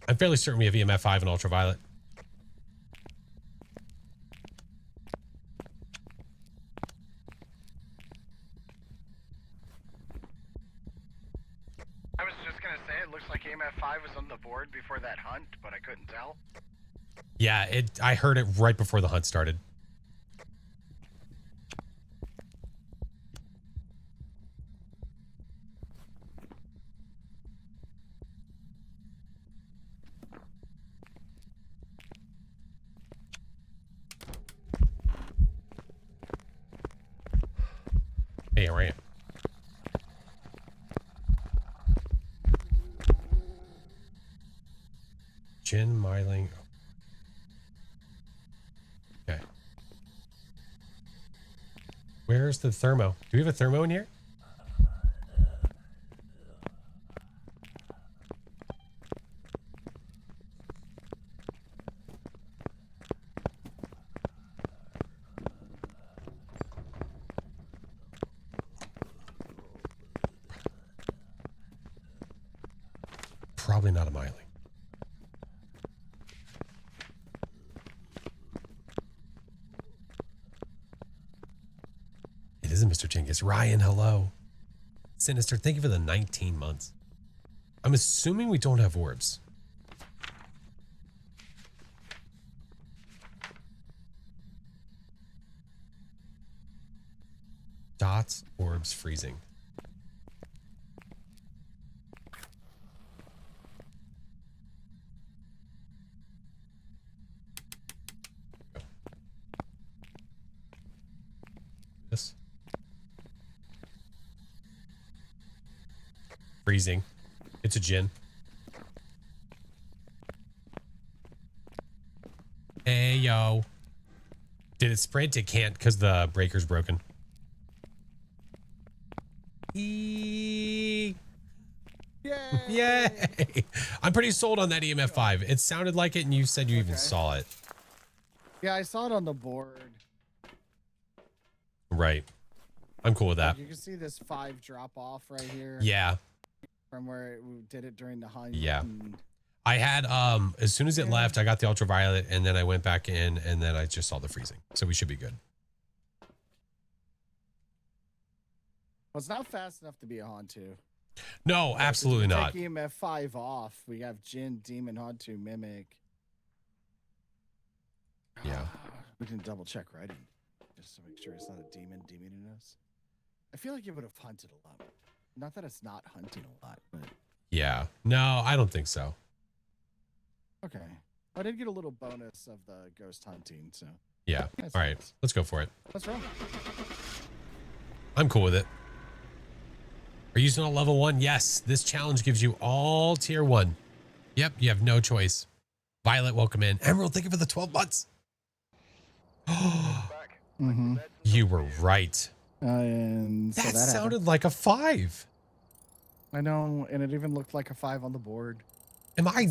I'm fairly certain we have EMF 5 and ultraviolet. I was just gonna say, it looks like EMF 5 was on the board before that hunt, but I couldn't tell. Yeah, I heard it right before the hunt started. Hey, how are you? Gin, Myling. Okay. Where's the thermo? Do we have a thermo in here? Probably not a Myling. It isn't Mr. Jingus. Ryan, hello. Sinister, thank you for the 19 months. I'm assuming we don't have orbs. Dots, orbs, freezing. This. Freezing. It's a gin. Hey, yo. Did it sprint? It can't because the breaker's broken. Yay! Yay! I'm pretty sold on that EMF 5. It sounded like it, and you said you even saw it. Yeah, I saw it on the board. Right. I'm cool with that. You can see this 5 drop off right here. Yeah. From where we did it during the hunt. Yeah. And I had, as soon as it left, I got the ultraviolet, and then I went back in, and then I just saw the freezing. So we should be good. well, it's not fast enough to be a Hantu. No, absolutely not. Take EMF 5 off. We have Jin, Demon, Hantu, Mimic. Yeah. We can double check writing just to make sure it's not a demon demoning us. I feel like it would have hunted a lot. Not that it's not hunting a lot, but Yeah. No, I don't think so. okay. I did get a little bonus of the ghost hunting, so Yeah. That's All right. nice. Let's go for it. what's wrong? I'm cool with it. Are you using all level 1? Yes. This challenge gives you all tier 1. Yep. You have no choice. Violet, welcome in. Emerald, thank you for the 12 months. Mm-hmm. You were right. And so That that sounded like a 5. I know, and it even looked like a 5 on the board. Am I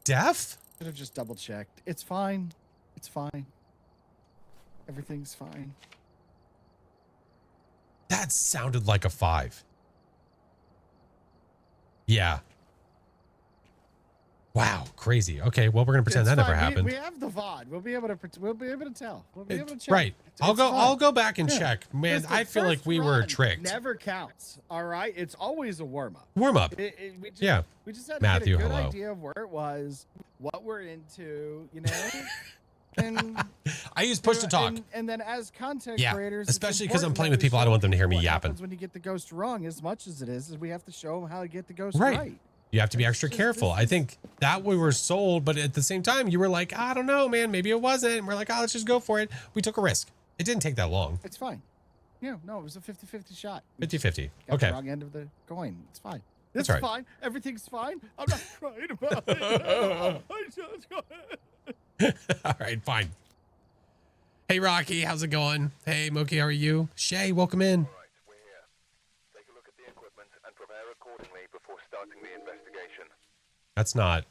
deaf? Should have just double checked. It's fine. It's fine. Everything's fine. That sounded like a 5. Yeah. Wow, crazy. Okay, well, we're gonna pretend It's that never fine. happened. We have the VOD. We'll be able to tell. We'll be able to check. Right. I'll go back and Yeah. check. Man, Listen, I feel like first we were run tricked. Never counts. All right. It's always a warm up. Warm up. We just, Yeah. We just had to Matthew, get a good hello. idea of where it was, what we're into, you know. And I use push to talk. and then as content Yeah, creators, especially it's 'cause I'm important playing that with we people, I don't show want them to hear me what yapping. happens when you get the ghost wrong, as much as it is we have to show them how to get the ghost Right. right. You have to be It's extra just- careful. this I is- think that we were sold, but at the same time, you were like, I don't know, man. Maybe it wasn't. And we're like, oh, let's just go for it. We took a risk. It didn't take that long. It's fine. Yeah, no, it was a 50-50 shot. 50-50. Got Okay. the wrong end of the coin. It's fine. That's It's right. fine. Everything's fine. I'm not crying about it. I just All right, fine. Hey, Rocky, how's it going? Hey, Moki, how are you? Shay, welcome in. Right, we're here. Take a look at the equipment and prepare accordingly before starting the investigation. That's not.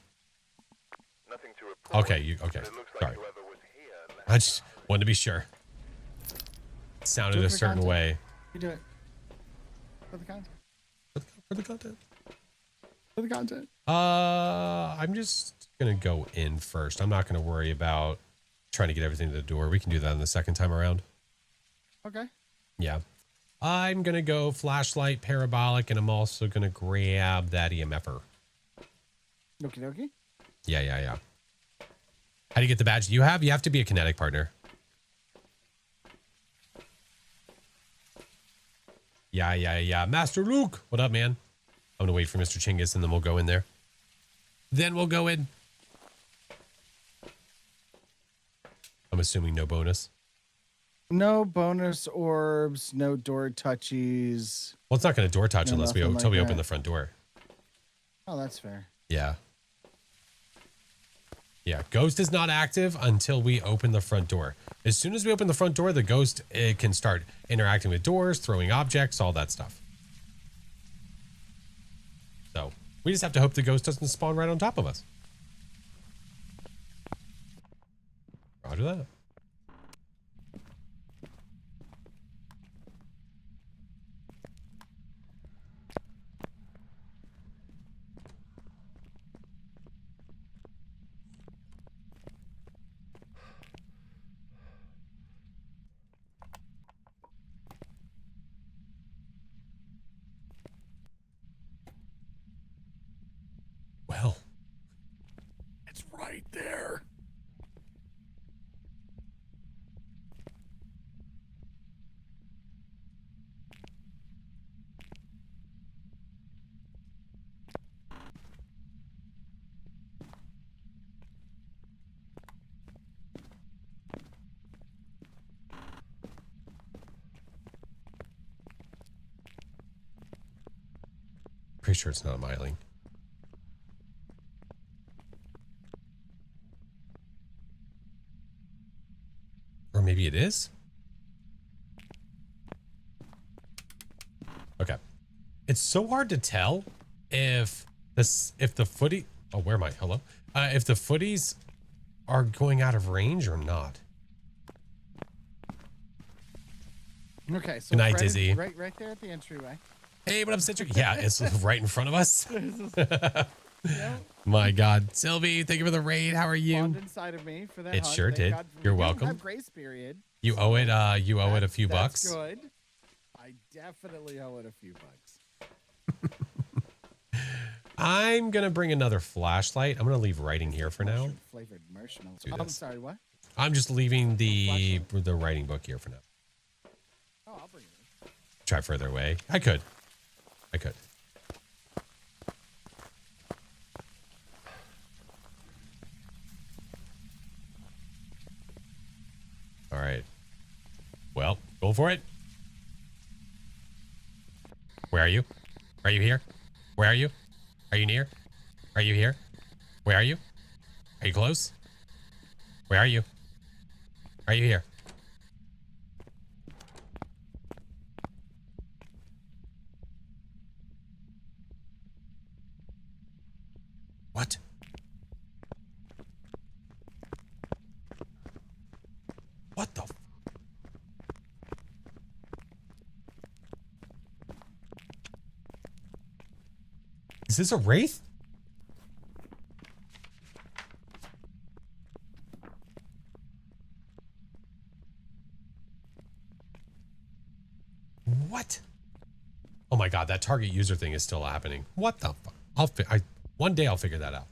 Nothing to report. Okay, okay. But it looks like Sorry. whoever was here left I just wanted to be sure. It sounded Do it a for certain content. way. You do it. For the content. For the content. For the content. I'm just gonna go in first. I'm not gonna worry about trying to get everything to the door. We can do that in the second time around. Okay. Yeah. I'm gonna go flashlight, parabolic, and I'm also gonna grab that EMFer. Okie dokie. Yeah. How do you get the badge you have? You have to be a kinetic partner. Yeah. Master Luke, what up, man? I'm gonna wait for Mr. Chingus and then we'll go in there. Then we'll go in. I'm assuming no bonus. No bonus orbs, no door touchies. Well, it's not gonna door touch No, unless we nothing until like we open that. the front door. Oh, that's fair. Yeah. Yeah, ghost is not active until we open the front door. As soon as we open the front door, the ghost can start interacting with doors, throwing objects, all that stuff. So we just have to hope the ghost doesn't spawn right on top of us. Roger that. Well, It's right there. pretty sure it's not a myling. Or maybe it is? Okay. It's so hard to tell if the footy, oh, where am I? Hello? If the footies are going out of range or not. Okay, so Good night, right Dizzy. Right there at the entryway. Hey, what up, Citric? Yeah, it's right in front of us. Yep. My God. Sylvie, thank you for the raid. How are you? Spawned inside of me for that It hunt. sure Thank did. God. You're We don't welcome. have grace period. You so owe it a few bucks. That's good. I definitely owe it a few bucks. I'm gonna bring another flashlight. I'm gonna leave writing here for now. Flavored marshmallows. Do I'm this. sorry, what? I'm just leaving the writing book here for now. Oh, I'll bring it. Try further away. I could. All right. Well, go for it. Where are you? Are you here? Where are you? Are you near? Are you here? Where are you? Are you close? Where are you? Are you here? What? What the? Is this a wraith? What? Oh my God, that target user thing is still happening. What the fuck? One day I'll figure that out.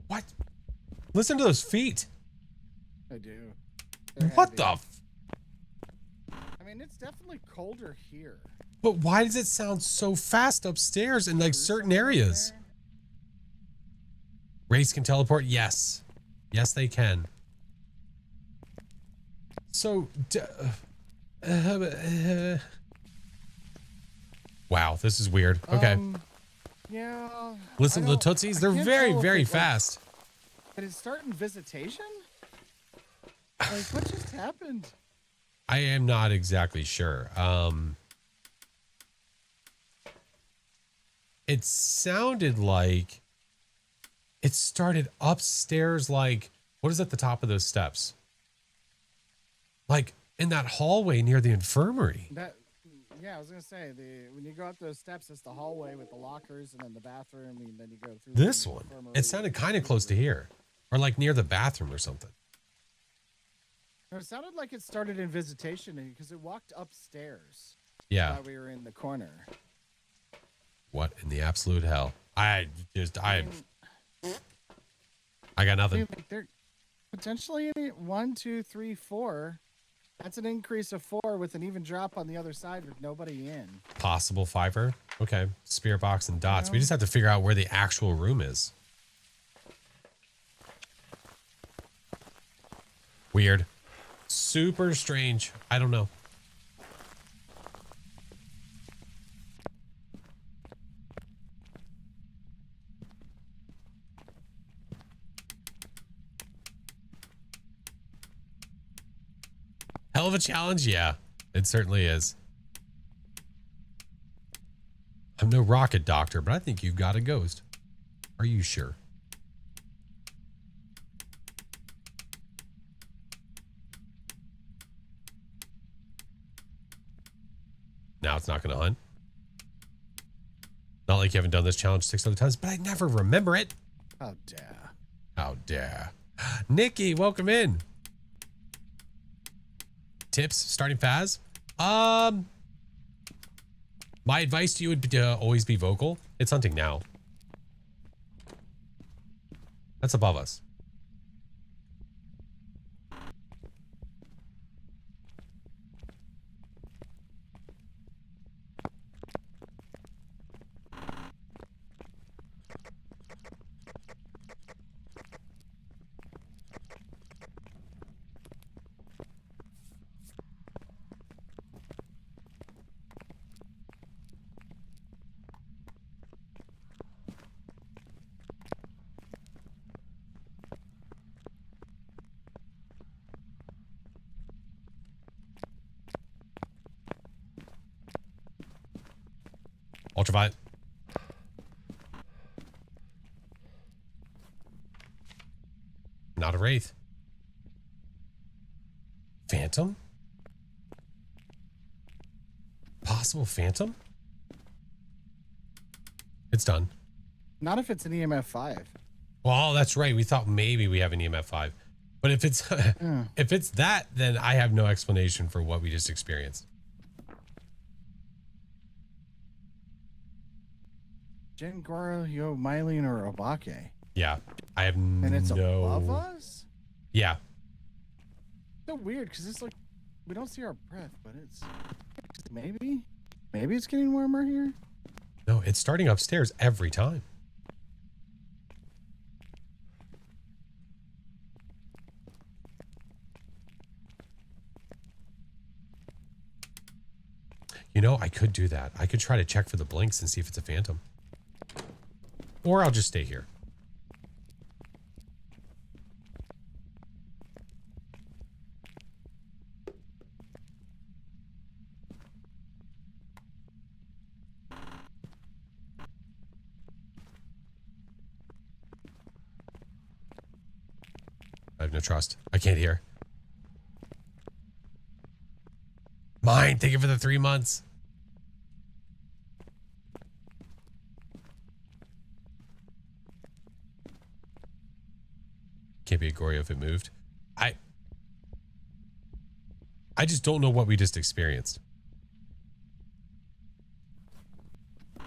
What? Listen to those feet. I do. They're What heavy. the? I mean, it's definitely colder here. But why does it sound so fast upstairs in like certain areas? Wraiths can teleport? Yes. Yes, they can. So, wow, this is weird. Okay. Yeah. Listen I to the don't- Tootsies. I They're can't very, tell if very it's, like, fast. Did it start in visitation? Like, what just happened? I am not exactly sure. It sounded like it started upstairs, like, what is at the top of those steps? Like in that hallway near the infirmary. Yeah, I was gonna say when you go up those steps, it's the hallway with the lockers and then the bathroom, and then you go through This the one. infirmary. It sounded kind of close to here. Or like near the bathroom or something. No, it sounded like it started in visitation because it walked upstairs. Yeah. While we were in the corner. What in the absolute hell? I got I nothing. mean, like they're potentially 1, 2, 3, 4. That's an increase of 4 with an even drop on the other side with nobody in. Possible fiver. Okay. Spirit box and dots. We just have to figure out where the actual room is. Weird. Super strange. I don't know. Hell of a challenge. Yeah, it certainly is. I'm no rocket doctor, but I think you've got a ghost. Are you sure? Now it's not going to hunt. Not like you haven't done this challenge 6 other times, but I never remember it. How dare. How dare. Nikki, welcome in. Tips starting Phas? My advice to you would be to always be vocal. It's hunting now. That's above us. Ultraviolet. Not a wraith. Phantom? Possible phantom? It's done. Not if it's an EMF 5. Well, that's right. We thought maybe we have an EMF 5. But if it's if it's that, then I have no explanation for what we just experienced. Jengoro, Yo, Mylene, or Obake. Yeah. I have And it's no... above us? Yeah. So weird, because it's like, we don't see our breath, but it's... Maybe it's getting warmer here? No, it's starting upstairs every time. You know, I could do that. I could try to check for the blinks and see if it's a phantom. Or I'll just stay here. I have no trust. I can't hear. Mine, thank you for the 3 months. Can't be a Gory if it moved. I just don't know what we just experienced. I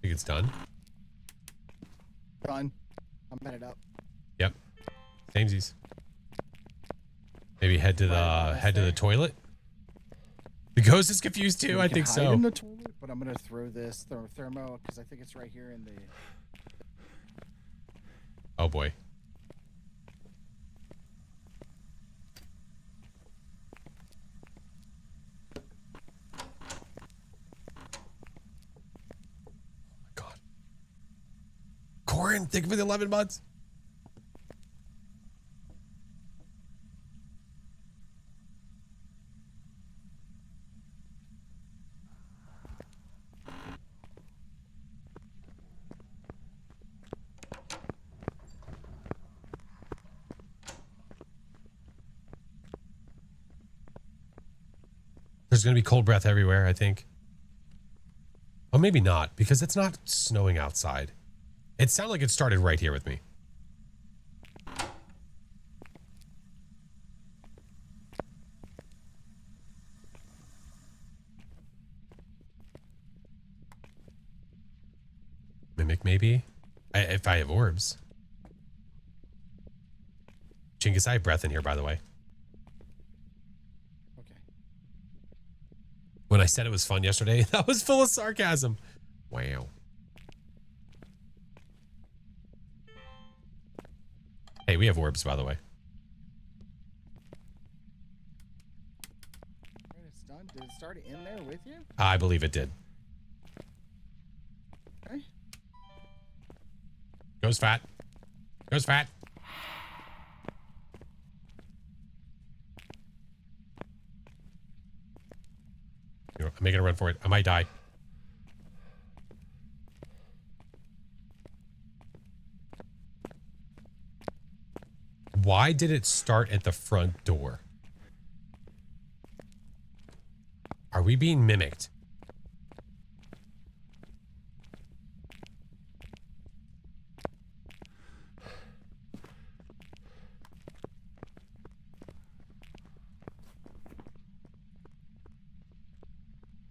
think it's done. Done. I'm headed up. Yep. Samesies. Maybe head to the toilet. The ghost is confused too. We I can think hide so. in the toilet, but I'm gonna throw this thermo because I think it's right here in the. Oh boy. God. Corin, thank you for the 11 months. There's going to be cold breath everywhere, I think. Oh, maybe not, because it's not snowing outside. It sounded like it started right here with me. Mimic, maybe? If I have orbs. Chingus, I have breath in here, by the way. Okay. When I said it was fun yesterday, that was full of sarcasm. Wow. we have orbs, by the way. It's done. Did it start in there with you? I believe it did. Okay. Goes fat. Goes fat. You know, I'm making a run for it. I might die. Why did it start at the front door? Are we being mimicked?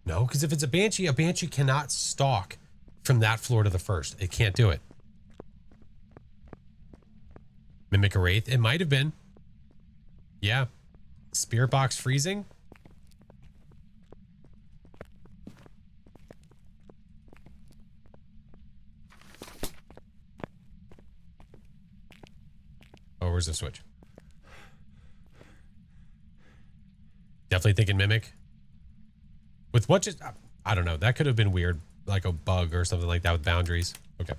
No, because if it's a banshee cannot stalk from that floor to the first. It can't do it. Mimic a wraith? It might have been. Yeah. Spirit box freezing? Oh, where's the switch? Definitely thinking mimic. With what just... I don't know. That could have been weird. Like a bug or something like that with boundaries. Okay.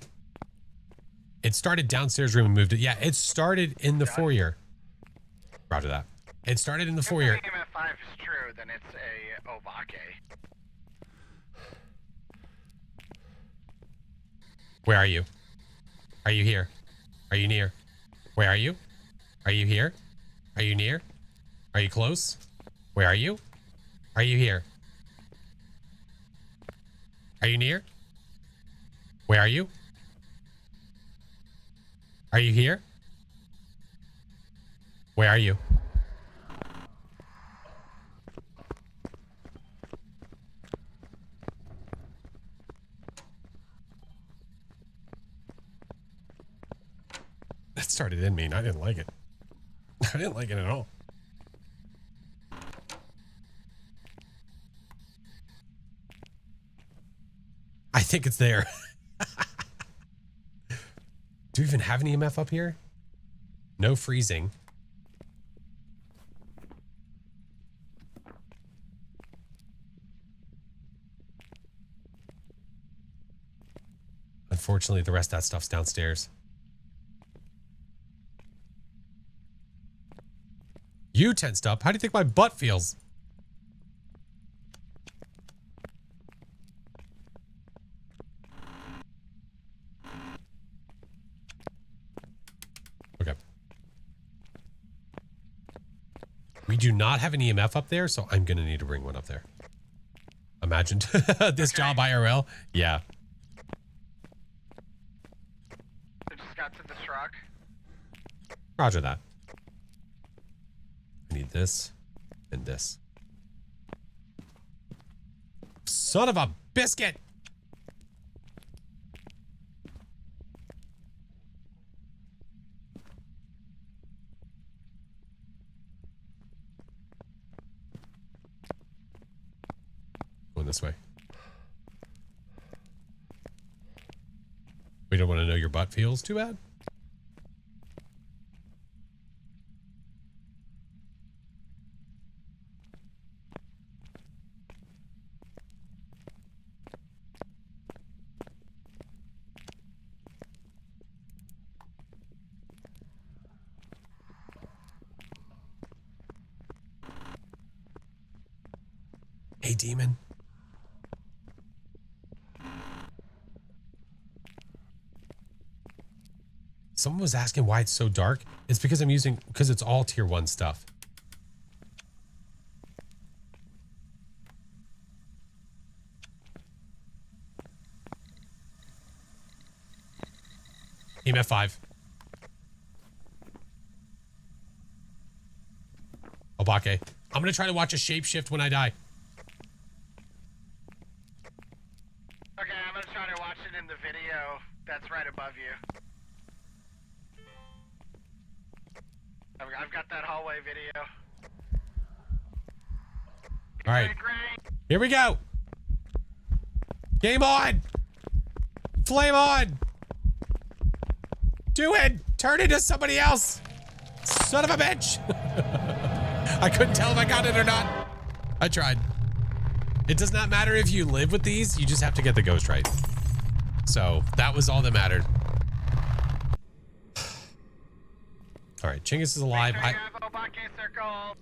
It started downstairs room and moved it. Yeah, it started in the foyer. Roger that. It started in the foyer. If EMF5 is true, then it's a Obake. Where are you? Are you here? Are you near? Where are you? Are you here? Are you near? Are you close? Where are you? Are you here? Are you near? Where are you? Are you here? Where are you? That started in me and I didn't like it. I didn't like it at all. I think it's there. Do we even have an EMF up here? No freezing. Unfortunately, the rest of that stuff's downstairs. You tensed up. How do you think my butt feels? Okay. We do not have an EMF up there, so I'm going to need to bring one up there. Imagine this job IRL. Yeah. I just got to the truck. Roger that. I need this and this. Son of a biscuit! Going this way. We don't want to know your butt feels too bad. Hey, demon. Someone was asking why it's so dark. It's because because it's all tier 1 stuff. EMF 5. Obake. I'm gonna try to watch a shapeshift when I die. Okay, I'm gonna try to watch it in the video that's right above you. I've got that hallway video. All right. Here we go. Game on. Flame on. Do it. Turn into somebody else. Son of a bitch. I couldn't tell if I got it or not. I tried. It does not matter if you live with these. You just have to get the ghost right. So that was all that mattered. All right, Chinggis is alive.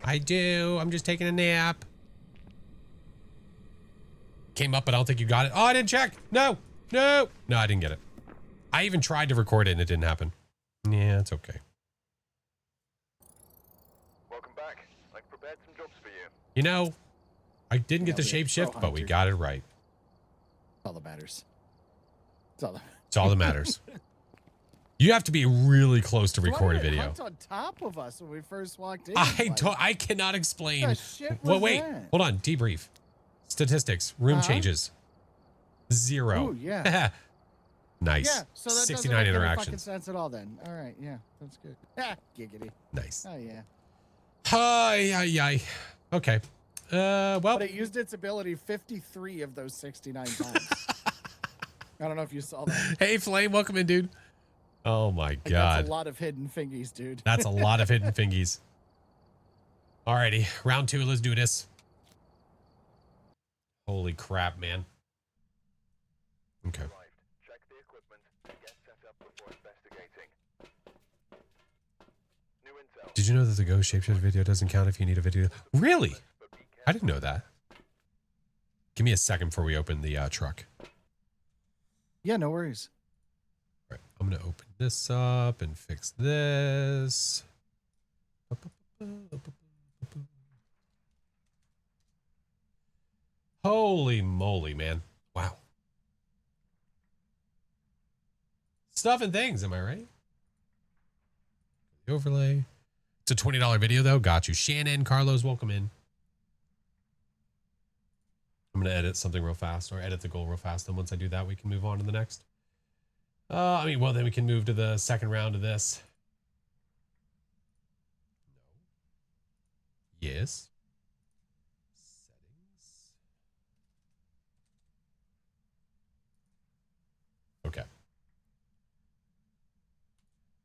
I do. I'm just taking a nap. Came up, but I don't think you got it. Oh, I didn't check. No, no, no, I didn't get it. I even tried to record it and it didn't happen. Yeah, it's okay. Welcome back. I've prepared some jobs for you. You know, I didn't get the shapeshift, but we got it right. All that matters. It's all that matters. It's all that matters. You have to be really close to record a video. On top of us when we first walked in. I cannot explain. Well, wait, hold on. Debrief. Statistics. Room changes. 0. Oh yeah. Nice. Yeah. So that 69 doesn't make interactions. any fucking sense at all. Then. All right. Yeah. That's good. Ah, giggity. Nice. Oh yeah. Hi. Okay. Well. But it used its ability 53 of those 69 times. I don't know if you saw that. Hey, Flame. Welcome in, dude. Oh my God. That's a lot of hidden fingies, dude. That's a lot of hidden fingies. Alrighty, round 2. Let's do this. Holy crap, man. Okay. Check the equipment and get set up before investigating. New intel. Did you know that the ghost shapeshift video doesn't count if you need a video? Really? I didn't know that. Give me a second before we open the truck. Yeah, no worries. All right, I'm going to open this up and fix this. Holy moly, man. Wow. Stuff and things, am I right? The overlay. It's a $20 video, though. Got you. Shannon, Carlos, welcome in. I'm going to edit something real fast, or edit the goal real fast. And once I do that, we can move on to the next. Well, then we can move to the second round of this. No. Yes. Settings. Okay.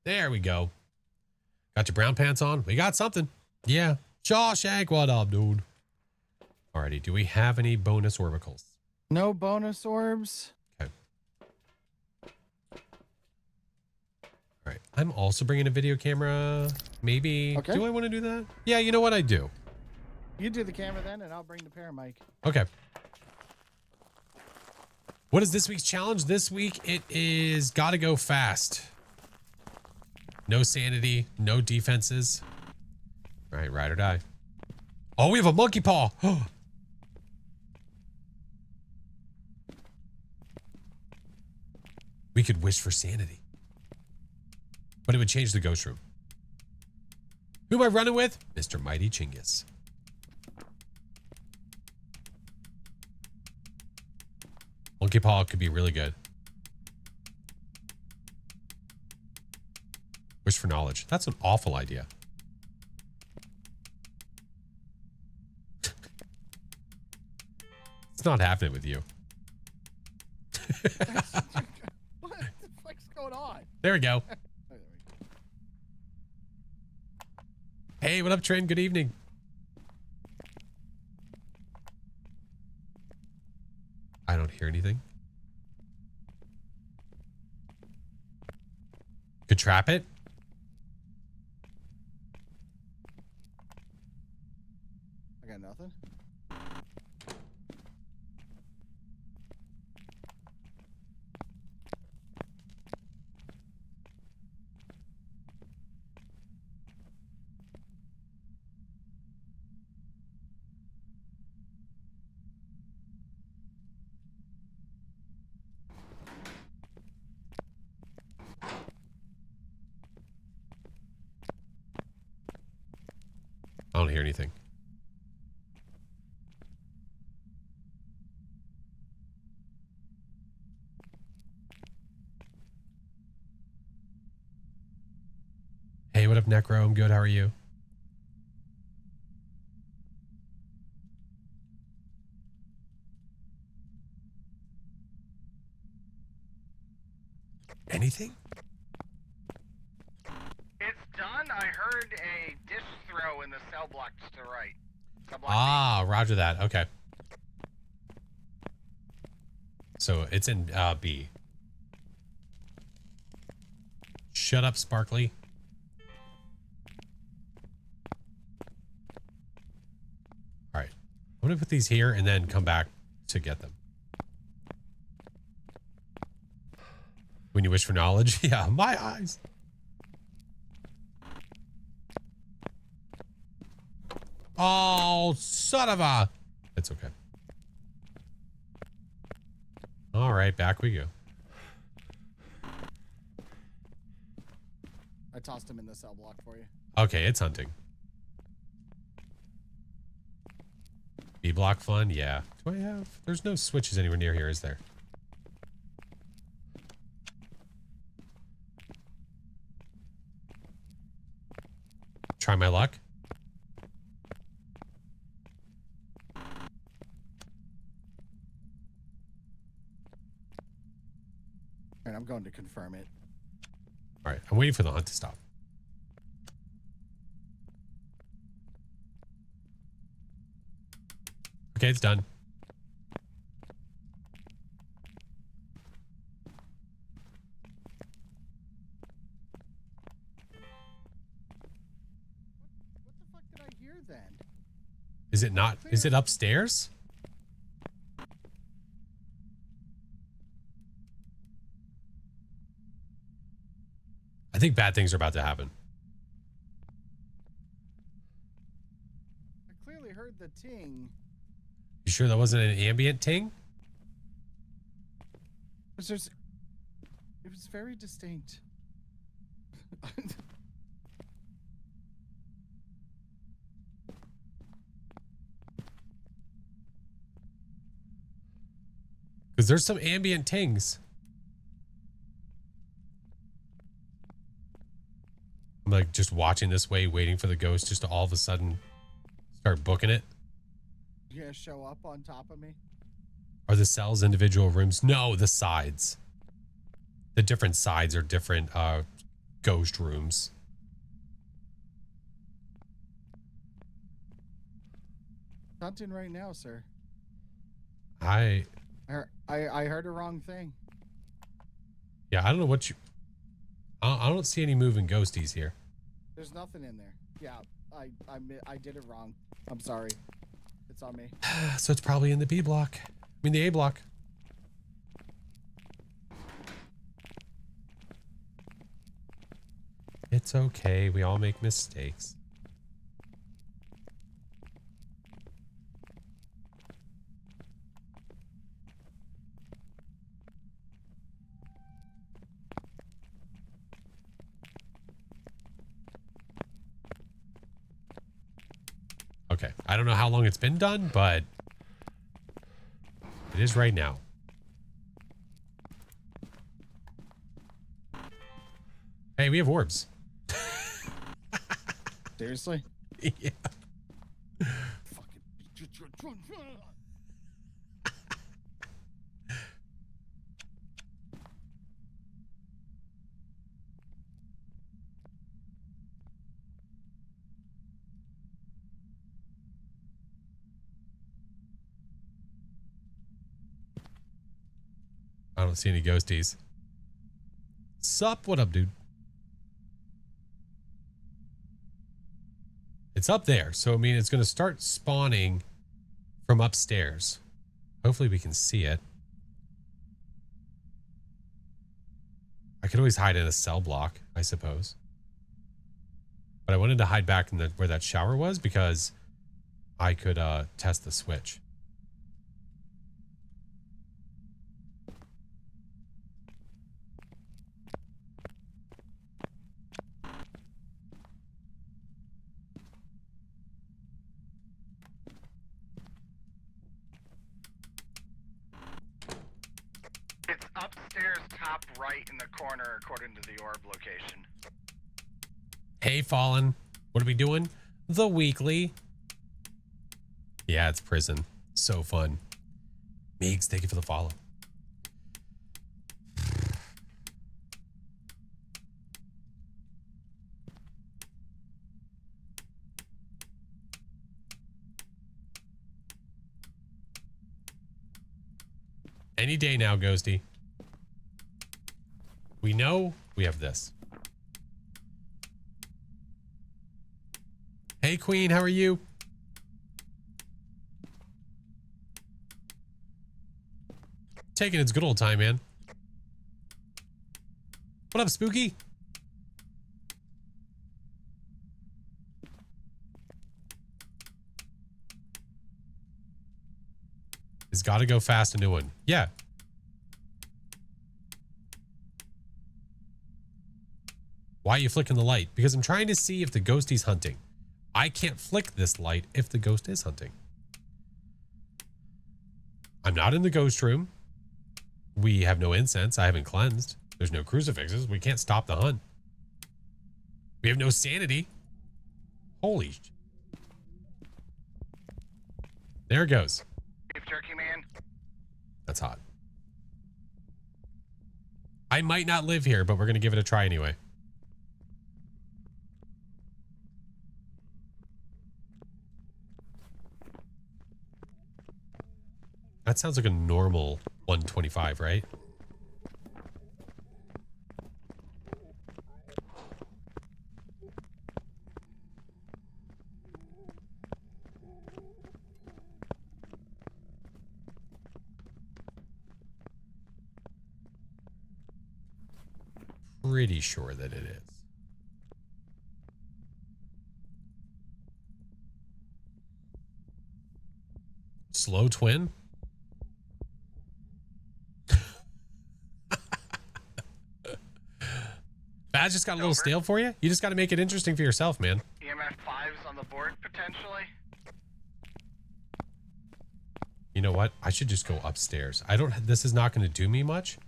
There we go. Got your brown pants on? We got something. Yeah. Shawshank, what up, dude? Alrighty, do we have any bonus orbicals? No bonus orbs. Okay. All right. I'm also bringing a video camera. Maybe. Okay. Do I want to do that? Yeah, you know what? I do. You do the camera then, and I'll bring the paramic. Okay. What is this week's challenge? This week it is gotta go fast. No sanity, no defenses. All right, ride or die. Oh, we have a monkey paw. We could wish for sanity. But it would change the ghost room. Who am I running with? Mr. Mighty Chinggis. Monkey paw could be really good. Wish for knowledge. That's an awful idea. It's not happening with you. What the fuck's going on? There we go. Hey, what up, Trent? Good evening. I don't hear anything. Could trap it. I got nothing. I don't hear anything. Hey, what up, Necro? I'm good. How are you? Anything? one, I heard a dish throw in the cell block to the right. Cell block Ah, roger that. Okay. So it's in B. Shut up, Sparkly. All right. I'm going to put these here and then come back to get them. When you wish for knowledge? Yeah, my eyes. Oh, son of a... It's okay. All right, back we go. I tossed him in the cell block for you. Okay, it's hunting. B block fun? Yeah. Do I have... There's no switches anywhere near here, is there? Try my luck. All right, I'm going to confirm it. All right, I'm waiting for the hunt to stop. Okay, it's done. What the fuck did I hear then? Is it not? Is it upstairs? I think bad things are about to happen. I clearly heard the ting. You sure that wasn't an ambient ting? It was very distinct. Because there's some ambient tings. I'm like just watching this way, waiting for the ghost just to all of a sudden start booking it. You gonna show up on top of me? Are the cells individual rooms? No, the sides. The different sides are different ghost rooms. Hunting right now, sir. I heard a wrong thing. Yeah, I don't know what you... I don't see any moving ghosties here. There's nothing in there. Yeah, I did it wrong. I'm sorry. It's on me. So it's probably in the B block. I mean the A block. It's okay. We all make mistakes. Okay, I don't know how long it's been done, but it is right now. Hey, we have orbs. Seriously? Yeah. Fucking. I don't see any ghosties. Sup? What up, dude? It's up there. So, I mean, it's going to start spawning from upstairs. Hopefully we can see it. I could always hide in a cell block, I suppose. But I wanted to hide back in where that shower was because I could test the switch. It's upstairs, top right in the corner, according to the orb location. Hey, Fallen. What are we doing? The weekly. Yeah, it's prison. So fun. Meeks, thank you for the follow. Any day now, Ghosty. We know we have this. Hey, Queen, how are you? Taking its good old time, man. What up, Spooky? It's got to go fast, a new one. Yeah. Why are you flicking the light? Because I'm trying to see if the ghost is hunting. I can't flick this light if the ghost is hunting. I'm not in the ghost room. We have no incense. I haven't cleansed. There's no crucifixes. We can't stop the hunt. We have no sanity. Holy. There it goes. Beef jerky man. That's hot. I might not live here, but we're going to give it a try anyway. That sounds like a normal 125, right? Pretty sure that it is. Slow twin? Baz just got a little stale for you? You just got to make it interesting for yourself, man. EMF 5s on the board, potentially. You know what? I should just go upstairs. This is not going to do me much.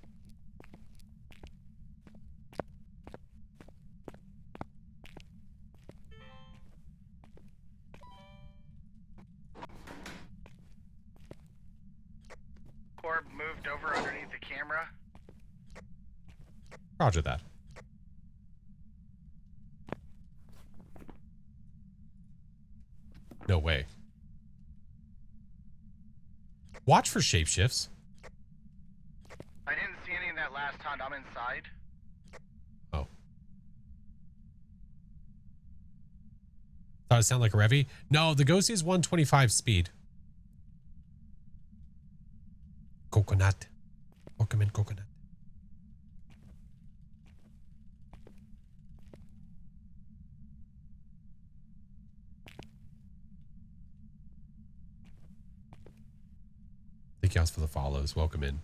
Orb moved over underneath the camera. Roger that. No way. Watch for shapeshifts. I didn't see any in that last hunt. I'm inside. Oh. Thought it sounded like a Revy. No, the Ghosty is 125 speed. Coconut. Pokemon coconut. Thank you guys for the follows. Welcome in.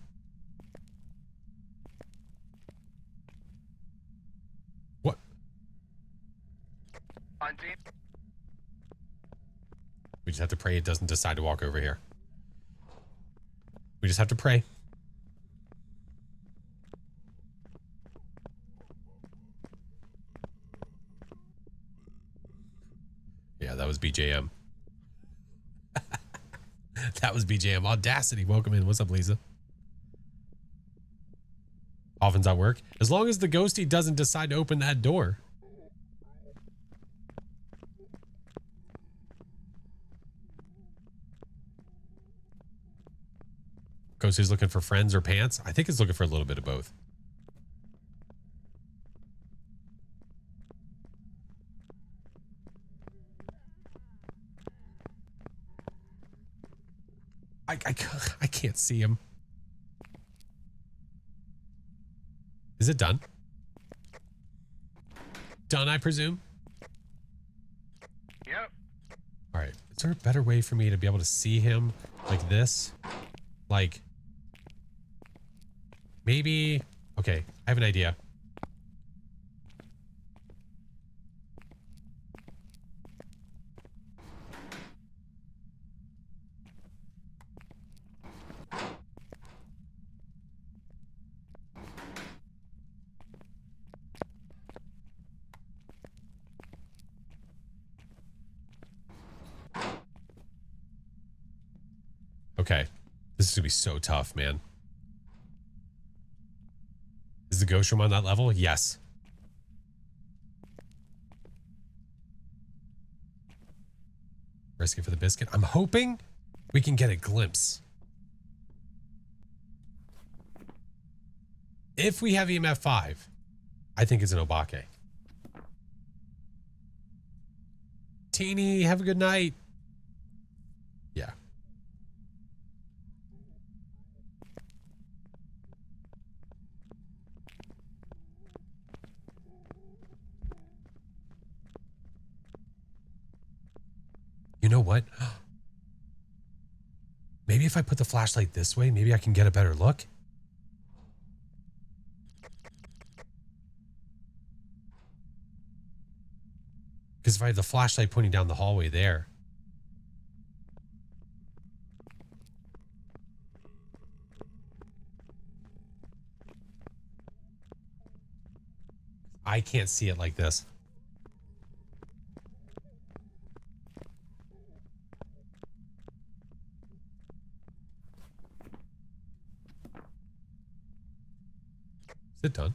What? Hunting. We just have to pray it doesn't decide to walk over here. We just have to pray. Yeah, that was BJM. That was BJM. Audacity. Welcome in. What's up, Lisa? Often's at work. As long as the ghosty doesn't decide to open that door. Ghosty's looking for friends or pants. I think it's looking for a little bit of both. I can't see him. Is it done? Done, I presume? Yep. All right. Is there a better way for me to be able to see him like this? Like, maybe... Okay, I have an idea. Okay. This is going to be so tough, man. Is the ghost room on that level? Yes. Risking for the biscuit. I'm hoping we can get a glimpse. If we have EMF 5, I think it's an Obake. Teeny, have a good night. Yeah. You know what? Maybe if I put the flashlight this way, maybe I can get a better look. Because if I have the flashlight pointing down the hallway there. I can't see it like this. Is it done?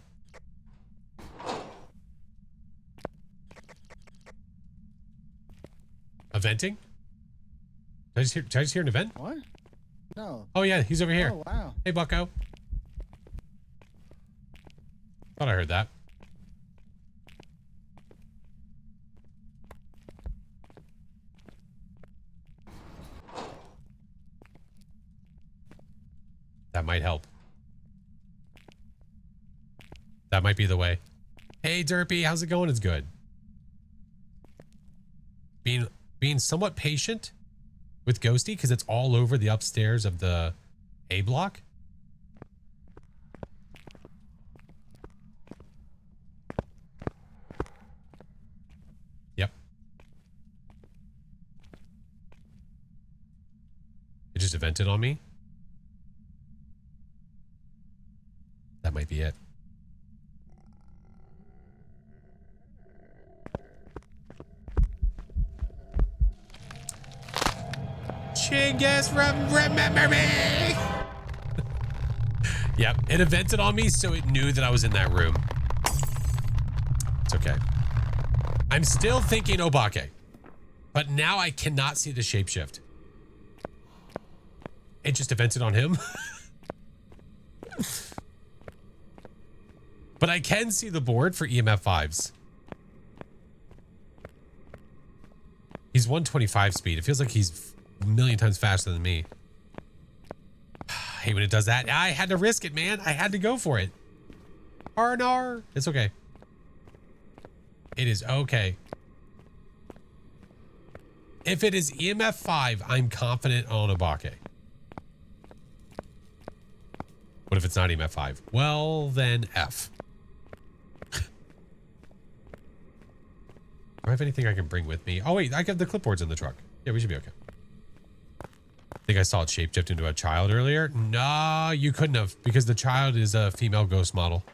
A venting? Did I just hear an event? What? No. Oh yeah, he's over here. Oh, wow. Hey, Bucko. Thought I heard that. That might help. That might be the way. Hey, Derpy, how's it going? It's good. Being somewhat patient with Ghosty because it's all over the upstairs of the A block. Yep. It just evented on me. That might be it. Chingus, remember me! Yep, it evented on me, so it knew that I was in that room. It's okay. I'm still thinking Obake, but now I cannot see the shapeshift. It just evented on him. But I can see the board for EMF 5s. He's 125 speed. It feels like he's a million times faster than me. I hate when it does that. I had to risk it, man. I had to go for it. R&R. It's okay. It is okay. If it is EMF 5, I'm confident on Obake. What if it's not EMF 5? Well, then F. Do I have anything I can bring with me? Oh, wait, I got the clipboards in the truck. Yeah, we should be okay. I think I saw it shapeshift into a child earlier. No, you couldn't have, because the child is a female ghost model.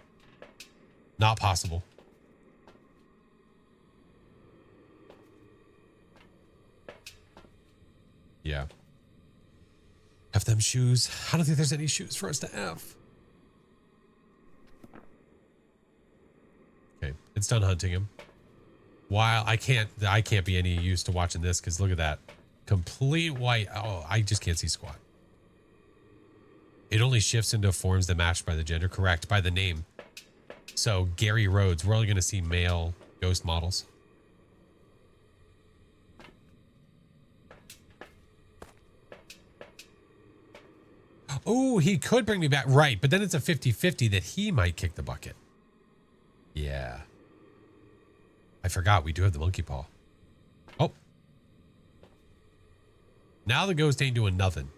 Not possible. Yeah. F them shoes. I don't think there's any shoes for us to F. Okay, it's done hunting him. While I can't be any use to watching this because look at that. Complete white. Oh, I just can't see squat. It only shifts into forms that match by the gender. Correct, by the name. So Gary Rhodes, we're only going to see male ghost models. Oh, he could bring me back. Right, but then it's a 50-50 that he might kick the bucket. Yeah. I forgot we do have the monkey paw. Oh. Now the ghost ain't doing nothing.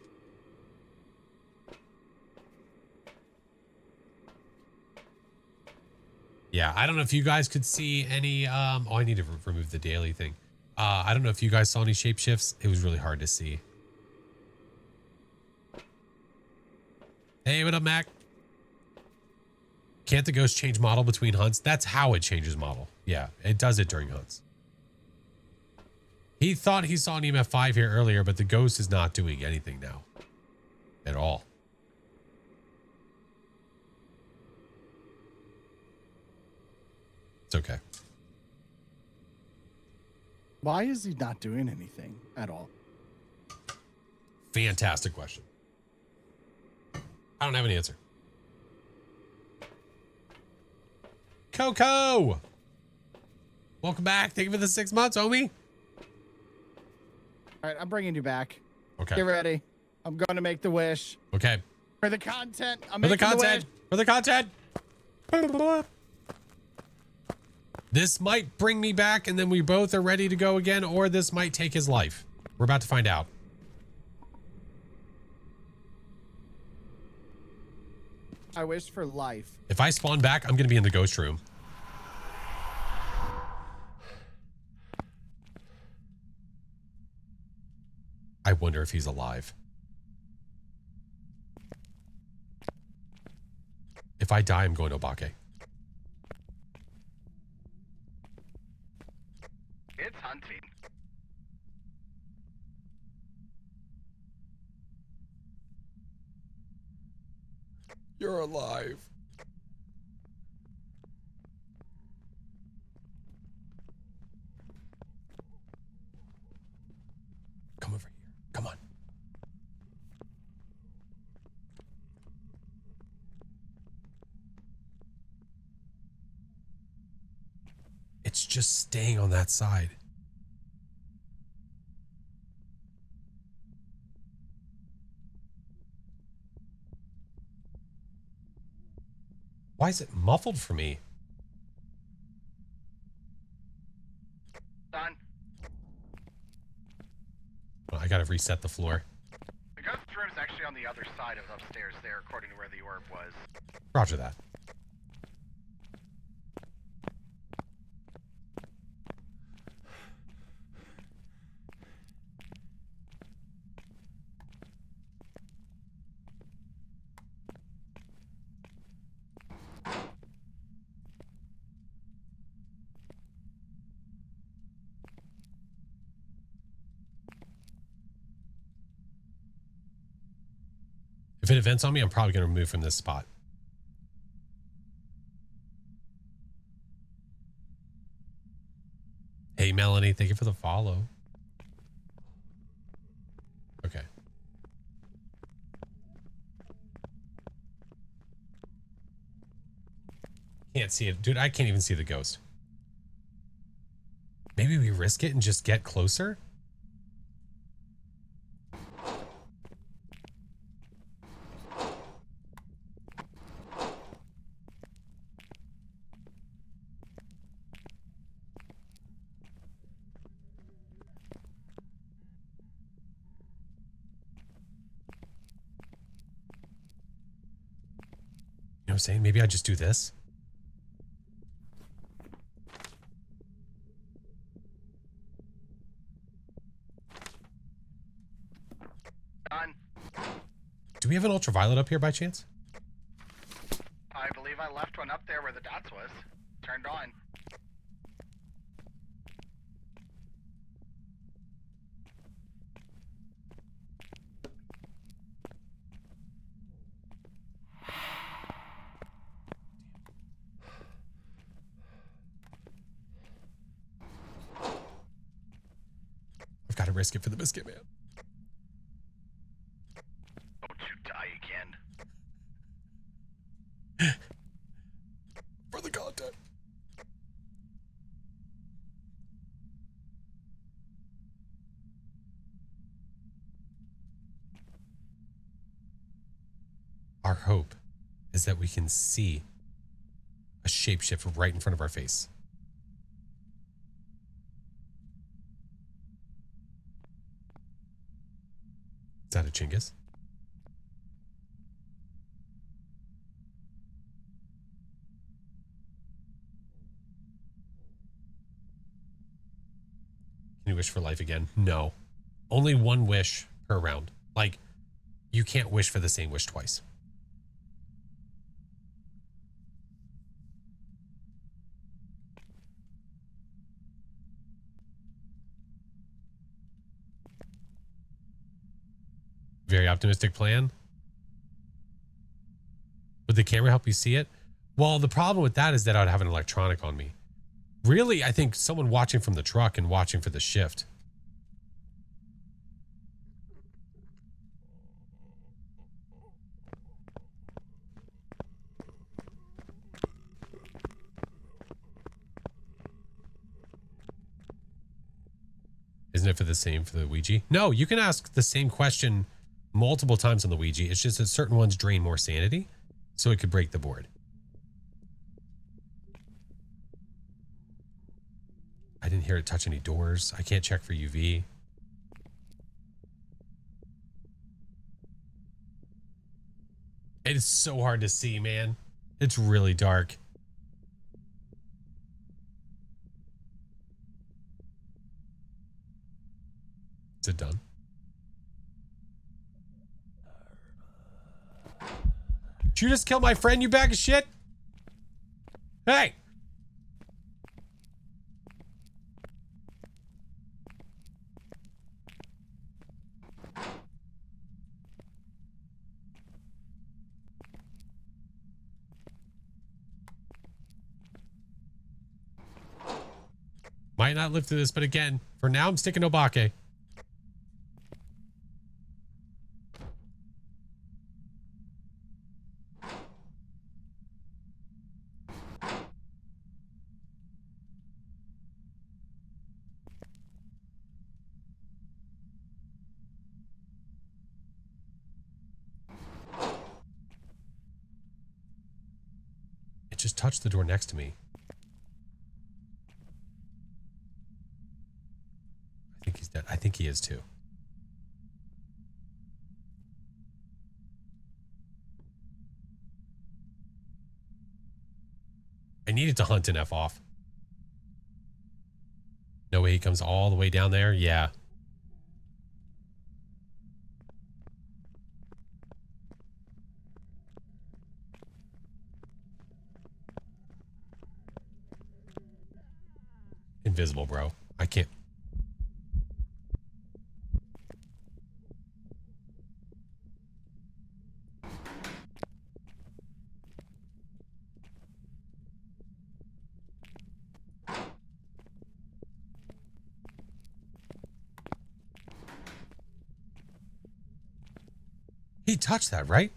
Yeah, I don't know if you guys could see any oh, I need to remove the daily thing. I don't know if you guys saw any shapeshifts. It was really hard to see. Hey, what up, Mac? Can't the ghost change model between hunts? That's how it changes model. Yeah, it does it during hunts. He thought he saw an EMF 5 here earlier, but the ghost is not doing anything now. At all. It's okay. Why is he not doing anything at all? Fantastic question. I don't have an answer. Coco. Welcome back. Thank you for the 6 months, homie. All right, I'm bringing you back. Okay. Get ready. I'm going to make the wish. Okay. For the content. I'm For the making content. For the content. This might bring me back and then we both are ready to go again, or this might take his life. We're about to find out. I wish for life. If I spawn back, I'm going to be in the ghost room. I wonder if he's alive. If I die, I'm going to Obake. It's hunting. You're alive. Come over here. Come on. It's just staying on that side. Why is it muffled for me? Done. Well, I gotta reset the floor. The ghost room's actually on the other side of upstairs there, according to where the orb was. Roger that. If it events on me, I'm probably going to remove from this spot. Hey, Melanie, thank you for the follow. Okay. Can't see it. Dude, I can't even see the ghost. Maybe we risk it and just get closer? You know what I'm saying? Maybe I just do this. Done. Do we have an ultraviolet up here by chance? I believe I left one up there where the dots was. Turned on. I've got to risk it for the biscuit, man. Don't you die again. For the content. Our hope is that we can see a shapeshift right in front of our face. Is that a Chinggis? Can you wish for life again? No. Only one wish per round. Like, you can't wish for the same wish twice. Very optimistic plan. Would the camera help you see it? Well, the problem with that is that I'd have an electronic on me. Really, I think someone watching from the truck and watching for the shift. Isn't it for the Ouija? No, you can ask the same question multiple times on the Ouija. It's just that certain ones drain more sanity, so it could break the board. I didn't hear it touch any doors. I can't check for UV. It is so hard to see, man. It's really dark. Is it done? Did you just kill my friend, you bag of shit? Hey! Might not live through this, but again, for now I'm sticking Obake. It just touched the door next to me. I think he's dead. I think he is too. I needed to hunt an F off. No way he comes all the way down there. Yeah. Invisible, bro. I can't. He touched that, right?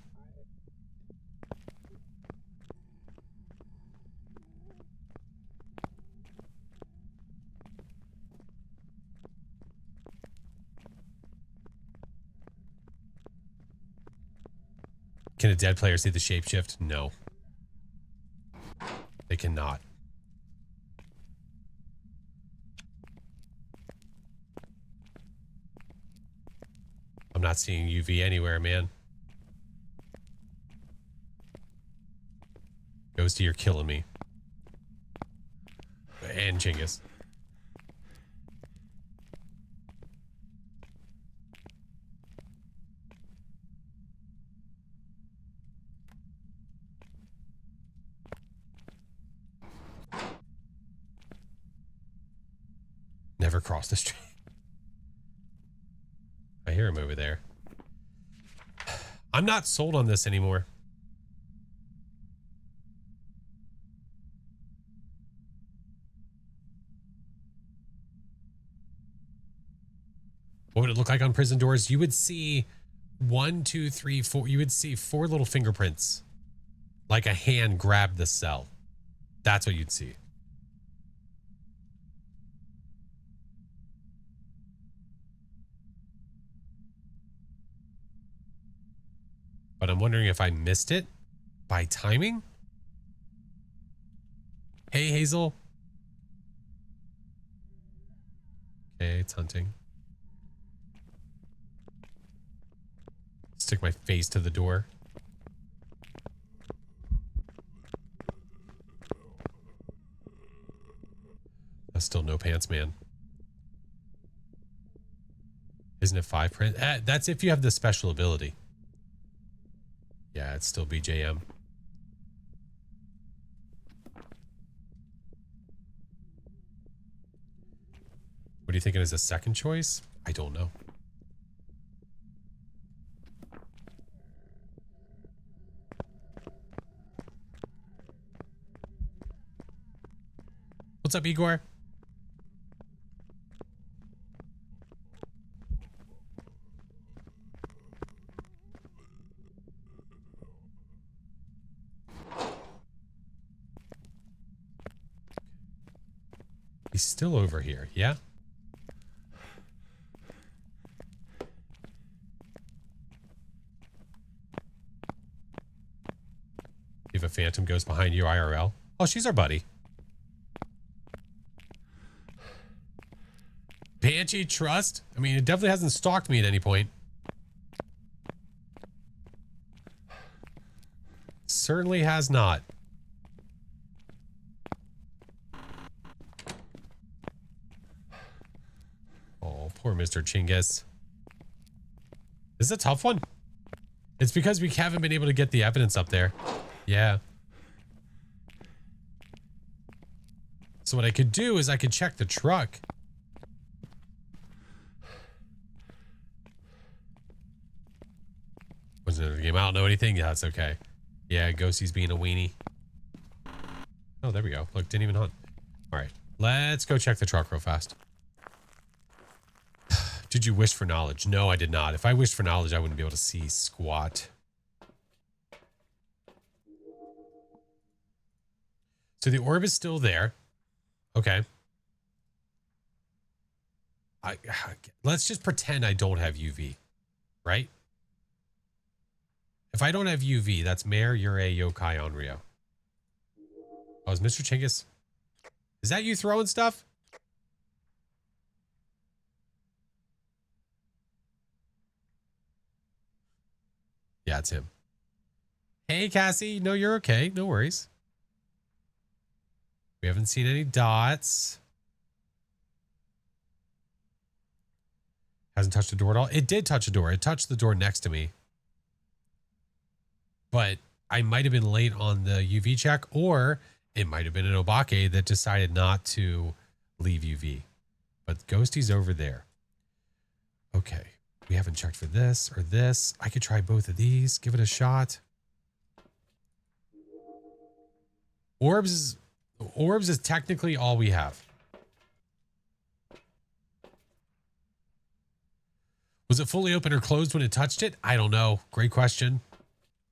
Can a dead player see the shapeshift? No. They cannot. I'm not seeing UV anywhere, man. Ghosty, you're killing me. And Chinggis. Never crossed the street. I hear him over there. I'm not sold on this anymore. What would it look like on prison doors? You would see 1, 2, 3, 4. You would see 4 little fingerprints. Like a hand grabbed the cell. That's what you'd see. But I'm wondering if I missed it by timing. Hey, Hazel. Okay, it's hunting. Stick my face to the door. That's still no pants, man. Isn't it 5 print? That's if you have the special ability. Yeah, it's still BJM. What are you thinking is a second choice? I don't know. What's up, Igor? He's still over here, yeah? a phantom ghost behind you IRL. Oh, she's our buddy. Banshee trust? I mean, it definitely hasn't stalked me at any point. Certainly has not. Oh, poor Mr. Chinggis. This is a tough one. It's because we haven't been able to get the evidence up there. Yeah. So what I could do is I could check the truck. Was it a game? I don't know anything. Yeah, that's okay. Yeah, Ghostie's being a weenie. Oh, there we go. Look, didn't even hunt. All right, let's go check the truck real fast. Did you wish for knowledge? No, I did not. If I wished for knowledge, I wouldn't be able to see squat. So the orb is still there. Okay. Let's just pretend I don't have UV, right? If I don't have UV, that's Mare, Yurei, Yokai, Onryo. Oh, is Mr. Chinggis? Is that you throwing stuff? Yeah, it's him. Hey, Cassie. No, you're okay. No worries. We haven't seen any dots. Hasn't touched the door at all. It did touch a door. It touched the door next to me. But I might have been late on the UV check, or it might have been an Obake that decided not to leave UV. But Ghostie's over there. Okay. We haven't checked for this or this. I could try both of these. Give it a shot. Orbs is technically all we have. Was it fully open or closed when it touched it? I don't know. Great question.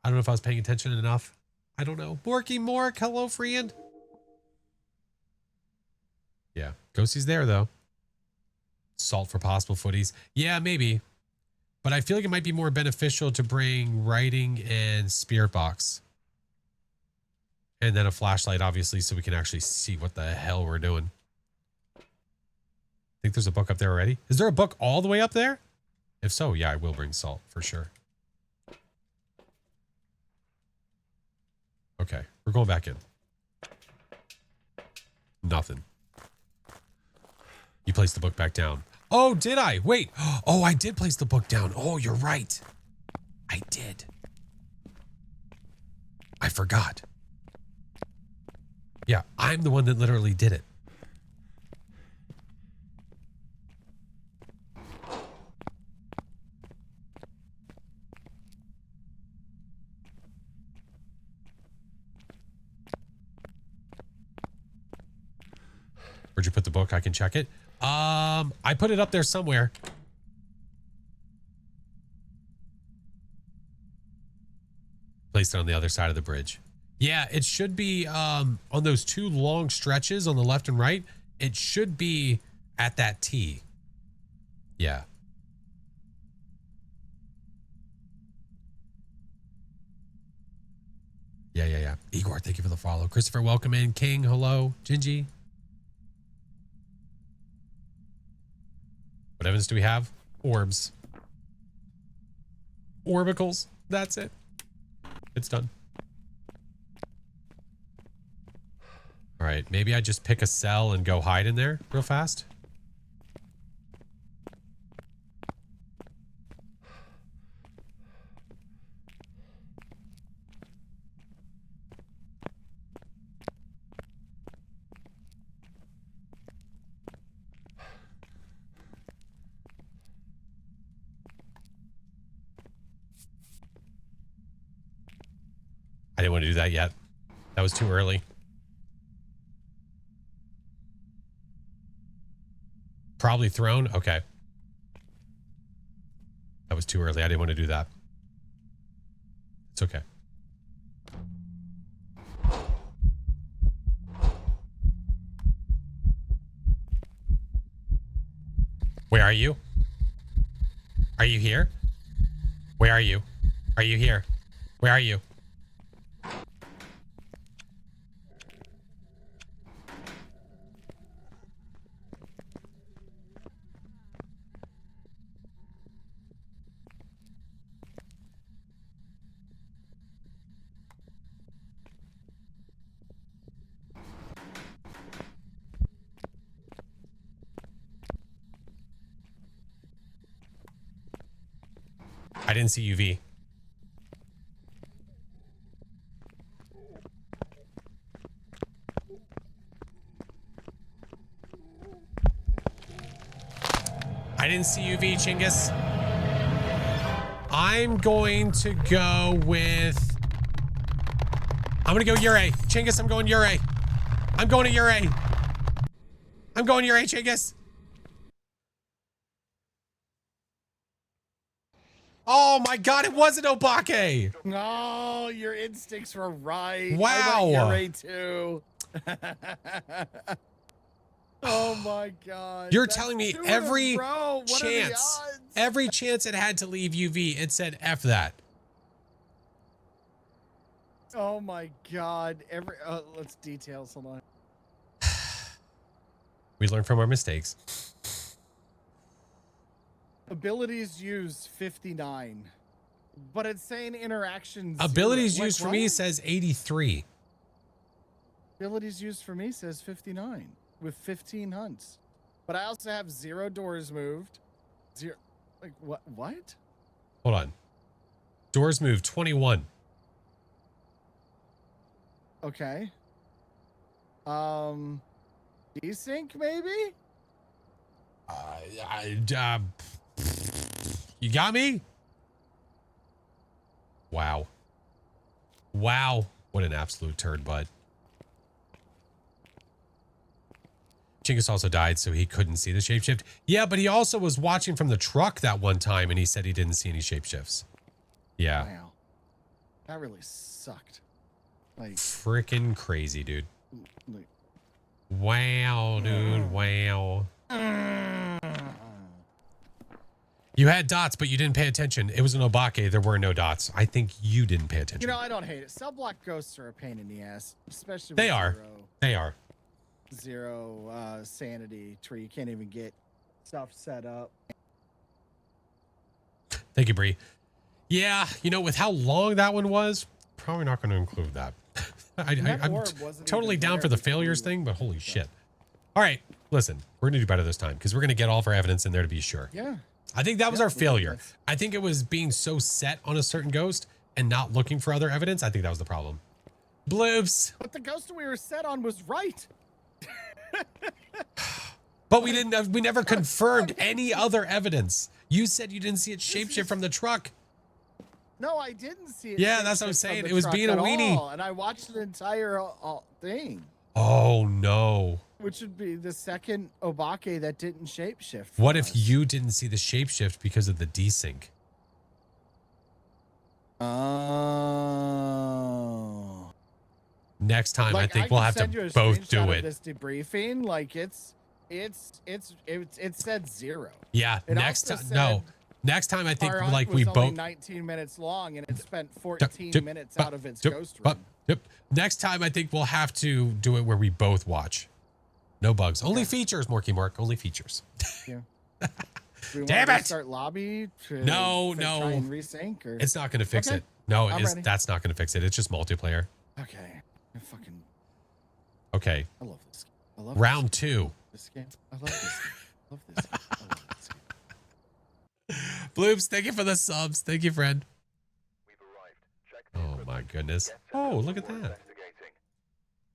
I don't know if I was paying attention enough. I don't know. Morky Mork. Hello, friend. Yeah. Ghostie's there, though. Salt for possible footies. Yeah, maybe. But I feel like it might be more beneficial to bring writing and spirit box. And then a flashlight, obviously, so we can actually see what the hell we're doing. Think there's a book up there already? Is there a book all the way up there? If so, yeah, I will bring salt for sure. Okay, we're going back in. Nothing. You placed the book back down. Oh, did I? Wait. Oh, I did place the book down. Oh, you're right. I did. I forgot. Yeah, I'm the one that literally did it. Where'd you put the book? I can check it. I put it up there somewhere. Placed it on the other side of the bridge. Yeah, it should be on those two long stretches on the left and right. It should be at that T. Yeah. Yeah. Igor, thank you for the follow. Christopher, welcome in. King, hello. Gingy. What evidence do we have? Orbs. Orbicles. That's it. It's done. All right, maybe I just pick a cell and go hide in there real fast. I didn't want to do that yet. That was too early. Probably thrown. Okay. That was too early. I didn't want to do that. It's okay. Where are you? Are you here? Where are you? Are you here? Where are you? I didn't see UV. I didn't see UV, Chingus. I'm going to go with... I'm going to go Ure. Chingus, I'm going Ure. I'm going to Ure. I'm going Ure, Chingus. Oh my God, it wasn't Obake. No, your instincts were right. Wow. I went Ure too. Oh my God. You're That's telling me 2 in a every row. What are the chance, odds? every chance it had to leave UV, it said F that. Oh my God. Let's details. Hold on. We learn from our mistakes. Abilities used 59, but it's saying interactions. Abilities 0. used for me says 83. Abilities used for me says 59 with 15 hunts, but I also have 0 doors moved. 0, like what? What? Hold on. Doors moved 21. Okay. Desync maybe? You got me? Wow. Wow. What an absolute turd, bud. Chingus also died, so he couldn't see the shapeshift. Yeah, but he also was watching from the truck that one time, and he said he didn't see any shapeshifts. Yeah. Wow. That really sucked. Like, Freaking crazy, dude. like Wow, dude. Wow. You had dots, but you didn't pay attention. It was an Obake. There were no dots. I think you didn't pay attention. you know, I don't hate it. Cell block ghosts are a pain in the ass, especially with They are. They are. zero sanity to where you can't even get stuff set up. Thank you, Bree. Yeah, you know, with how long that one was, probably not going to include that. I'm totally down for the failures thing, but holy shit. All right, listen, we're going to do better this time because we're going to get all of our evidence in there to be sure. Yeah. I think that was our failure. I think it was being so set on a certain ghost and not looking for other evidence. I think that was the problem. Bloops. But the ghost we were set on was right. But we didn't. We never confirmed any other evidence. You said you didn't see it shapeshift from the truck. No, I didn't see it. Yeah, that's what I'm saying. It was being a weenie. And I watched the entire thing. Oh no. Which would be the second Obake that didn't shapeshift. What if you didn't see the shapeshift because of the desync? Oh. Next time, Like, I think we'll have to both do it. This debriefing, like it said 0. Yeah. It Next also time, said no. Next time, I think our hunt like was we only both. 19 minutes long, and it spent 14 minutes out of its ghost room. Yep. Next time, I think we'll have to do it where we both watch. No bugs. Only features, Morky Mark. Only features. Yeah. Do we Damn want to it! Start lobby. To No. Try and resync, or? It's not going to fix Okay. it. No, I'm ready. that's not going to fix it. It's just multiplayer. Okay. I fucking. Okay. I love this game. I love Round 2. this game. I love this game. I love this game. I love this game. Bloops, thank you for the subs. Thank you, friend. We've arrived. Check the Oh my goodness. Get set Oh, up look at for that. investigating.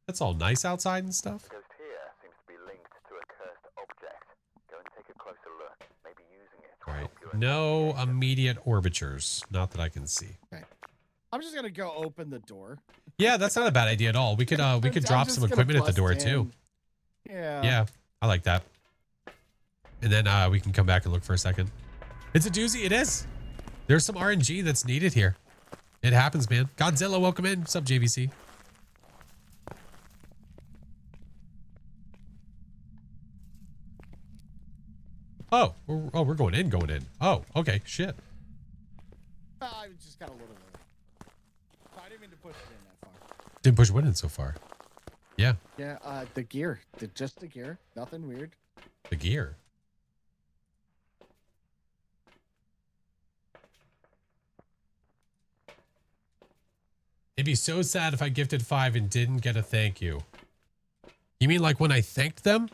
That's all nice outside and stuff. Ghost here seems to be linked to a cursed object. Go and take a closer look. Maybe using it. All right. No immediate orbitures. Not that I can see. I'm just gonna go open the door. Yeah, that's not a bad idea at all. We could I'm drop just some gonna equipment at the bust door in. too. Yeah. Yeah, I like that. And then we can come back and look for a second. It's a doozy. It is. There's some RNG that's needed here. It happens, man. Godzilla, welcome in. What's up, JVC? Oh, we're going in. Oh, okay. Shit. I just got a little bit. I didn't mean to push it in that far. Didn't push one in so far. Yeah, Yeah. The gear. Just the gear. Nothing weird. the gear. It'd be so sad if I gifted 5 and didn't get a thank you. You mean like when I thanked them?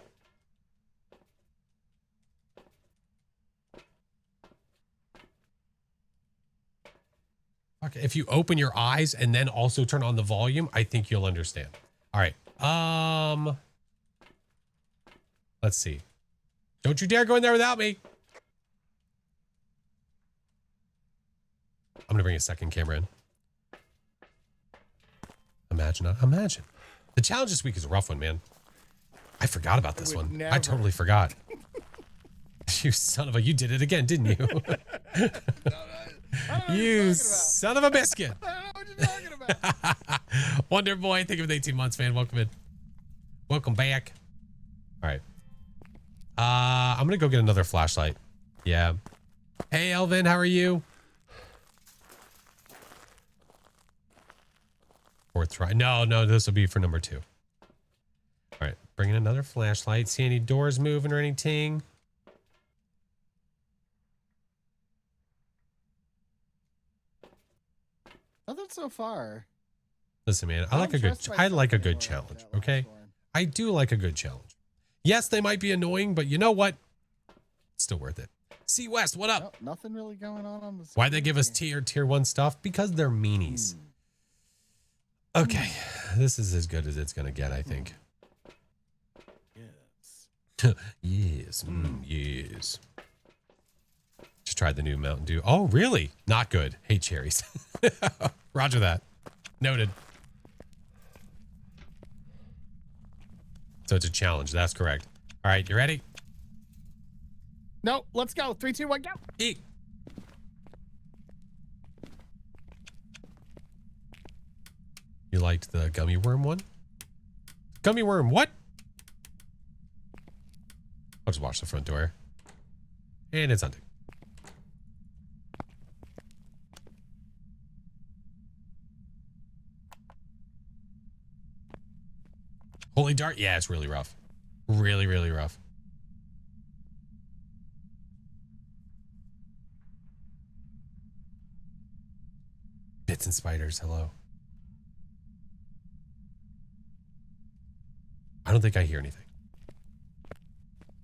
Okay, if you open your eyes and then also turn on the volume, I think you'll understand. All right. Let's see. Don't you dare go in there without me. I'm gonna bring a second camera in. Imagine. The challenge this week is a rough one, man. I forgot about this one. Never. I totally forgot. You son of a, you did it again, didn't you? You son of a biscuit. I don't know what you're talking about. Wonder Boy, thank you for the 18 months, man. Welcome in. Welcome back. All right. I'm gonna go get another flashlight. Yeah. Hey, Elvin, how are you? Fourth try. No, this will be for number 2. All right, bringing another flashlight. See any doors moving or anything? Nothing so far. Listen, man, I like a good challenge. Okay, I do like a good challenge. Yes, they might be annoying, but you know what? It's still worth it. C West, what up? No, nothing really going on the. Why'd they give us tier 1 stuff? Because they're meanies. Okay, this is as good as it's gonna get, I think. Yes. Yes, yes. Just tried the new Mountain Dew. Oh, really? Not good. Hate cherries. Roger that. Noted. So it's a challenge. That's correct. All right, you ready? No, let's go. 3, 2, 1, go. Eat. You liked the gummy worm one? Gummy worm, what? I'll just watch the front door. And it's hunting. Holy dart? Yeah, it's really rough. Really, really rough. Bits and spiders, hello. I don't think I hear anything.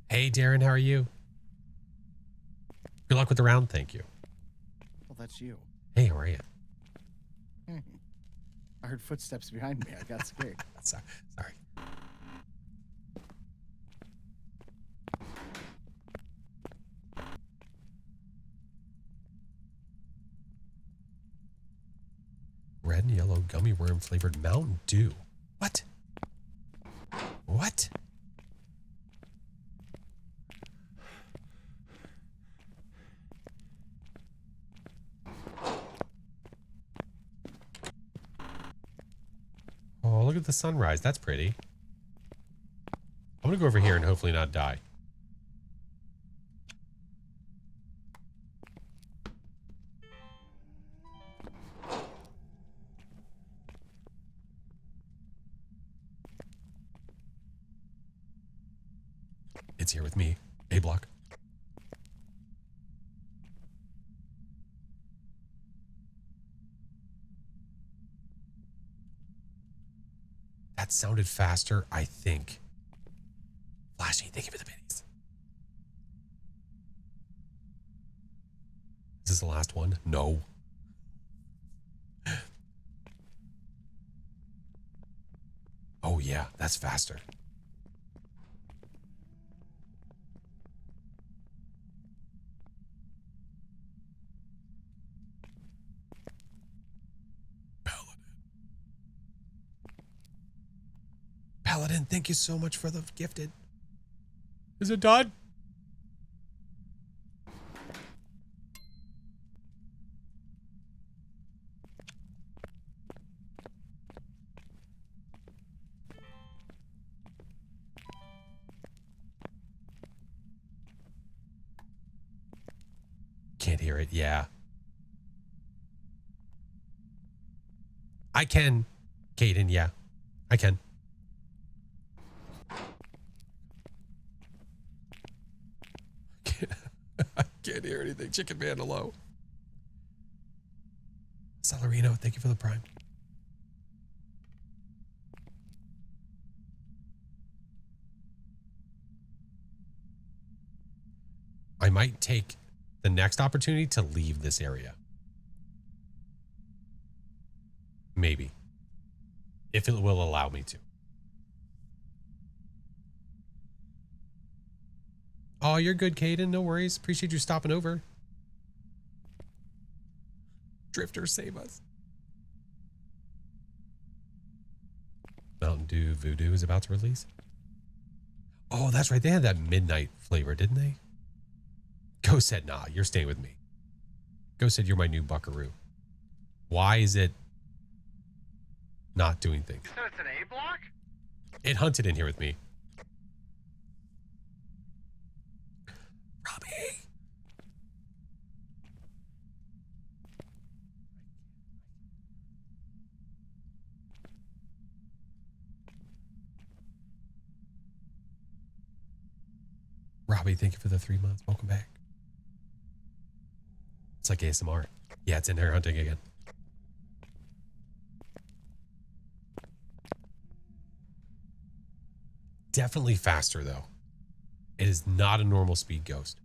Hey, Darren, how are you? Good luck with the round. Thank you. Well, that's you. Hey, how are you? I heard footsteps behind me. I got scared. Sorry. Red and yellow gummy worm flavored Mountain Dew. What? What? Oh, look at the sunrise. That's pretty. I'm gonna go over here and hopefully not die. It's here with me. A block. That sounded faster, I think. Flashy, thank you for the pennies. Is this the last one? No. Oh yeah, that's faster. Paladin, thank you so much for the gifted. Is it done? Can't hear it. Yeah. I can, Caden. Yeah, I can. I can't hear anything. Chicken Man, hello. Celerino, thank you for the prime. I might take the next opportunity to leave this area. Maybe. If it will allow me to. Oh, you're good, Caden. No worries. Appreciate you stopping over. Drifter, save us. Mountain Dew Voodoo is about to release. Oh, that's right. They had that midnight flavor, didn't they? Ghost said, nah, you're staying with me. Ghost said, you're my new buckaroo. Why is it not doing things? So it's an A block? It hunted in here with me. Robbie! Robbie, thank you for the 3 months. Welcome back. It's like ASMR. Yeah, it's in there hunting again. Definitely faster, though. It is not a normal speed ghost.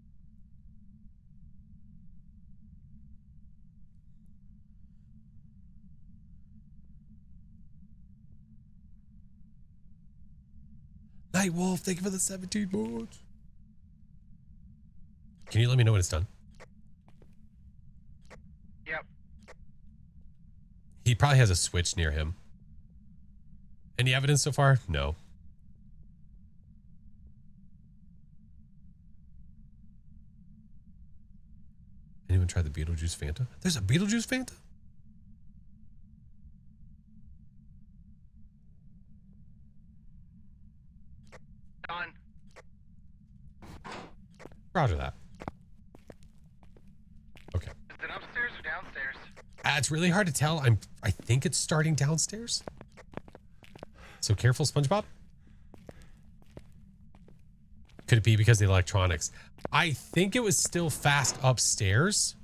Night Wolf, thank you for the 17 months. Can you let me know when it's done? Yep. He probably has a switch near him. Any evidence so far? No. Anyone try the Beetlejuice Fanta? There's a Beetlejuice Fanta? Done. Roger that. Okay. Is it upstairs or downstairs? It's really hard to tell. I think it's starting downstairs. So careful, SpongeBob. Could it be because of the electronics? I think it was still fast upstairs.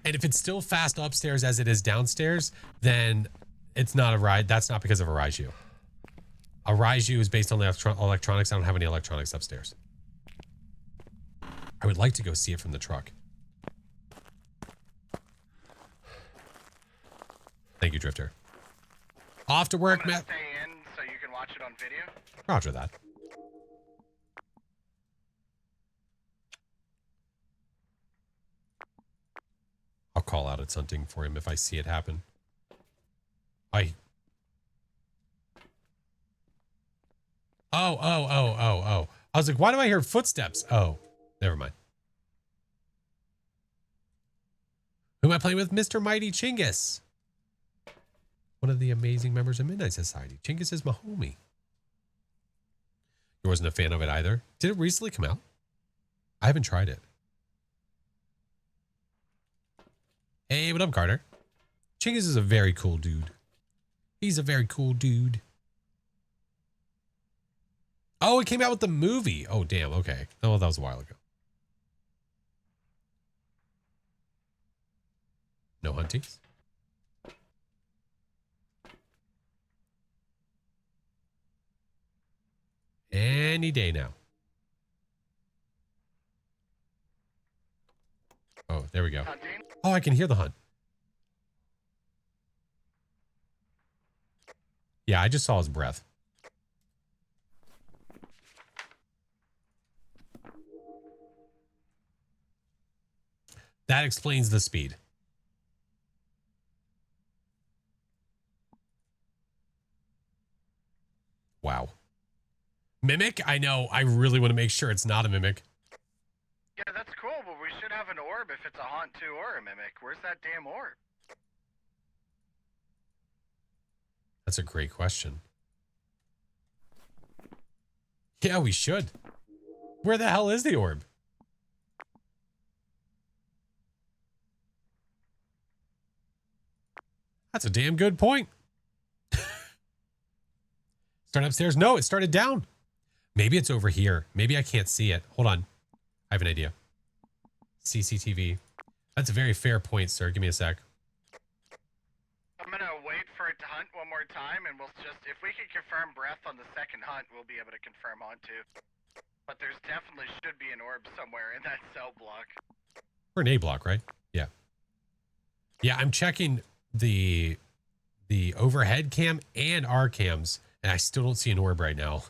And if it's still fast upstairs as it is downstairs, then it's not a ride. That's not because of a Raiju. A Raiju is based on the electronics. I don't have any electronics upstairs. I would like to go see it from the truck. Thank you, Drifter. Off to work, Matt. Stay in so you can watch it on video. Roger that. I'll call out it's hunting for him if I see it happen. Oh. I was like, why do I hear footsteps? Oh, never mind. Who am I playing with? Mr. Mighty Chinggis. One of the amazing members of Midnight Society. Chinggis is my homie. You wasn't a fan of it either. Did it recently come out? I haven't tried it. Hey, what up, Carter? Chinggis is a very cool dude. He's a very cool dude. Oh, it came out with the movie. Oh, damn. Okay. Oh, that was a while ago. No huntings? Any day now. Oh, there we go. Hunting? Oh, I can hear the hunt. Yeah, I just saw his breath. That explains the speed. Wow. Mimic? I know. I really want to make sure it's not a mimic. Yeah, that's cool, but we should have an orb if it's a haunt too or a mimic. Where's that damn orb? That's a great question. Yeah, we should. Where the hell is the orb? That's a damn good point. Start upstairs? No, it started down. Maybe it's over here. Maybe I can't see it. Hold on. I have an idea. CCTV. That's a very fair point, sir. Give me a sec. I'm gonna wait for it to hunt one more time, and we'll just, if we can confirm breath on the second hunt, we'll be able to confirm hunt too. But there's definitely should be an orb somewhere in that cell block. Or an A block, right? Yeah. Yeah, I'm checking the overhead cam and our cams, and I still don't see an orb right now.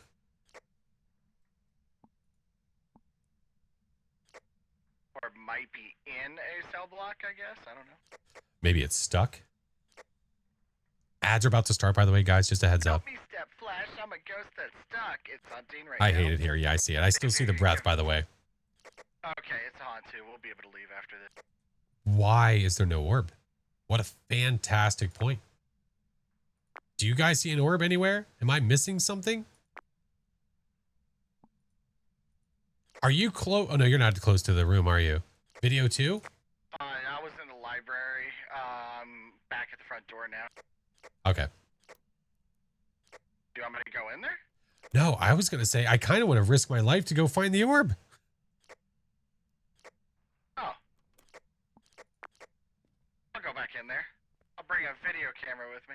Or might be in a cell block, I guess. I don't know. Maybe it's stuck. Ads are about to start, by the way, guys. Just a heads up. Help me, Step Flash. I'm a ghost that's stuck. It's hunting right I now. hate it here. Yeah, I see it. I still see the breath, by the way. Okay, it's a haunt too. We'll be able to leave after this. Why is there no orb? What a fantastic point. Do you guys see an orb anywhere? Am I missing something? Are you close? Oh, no, you're not close to the room, are you? Video 2? I was in the library, back at the front door now. Okay. Do you want me to go in there? No, I was going to say, I kind of want to risk my life to go find the orb. Oh. I'll go back in there. I'll bring a video camera with me.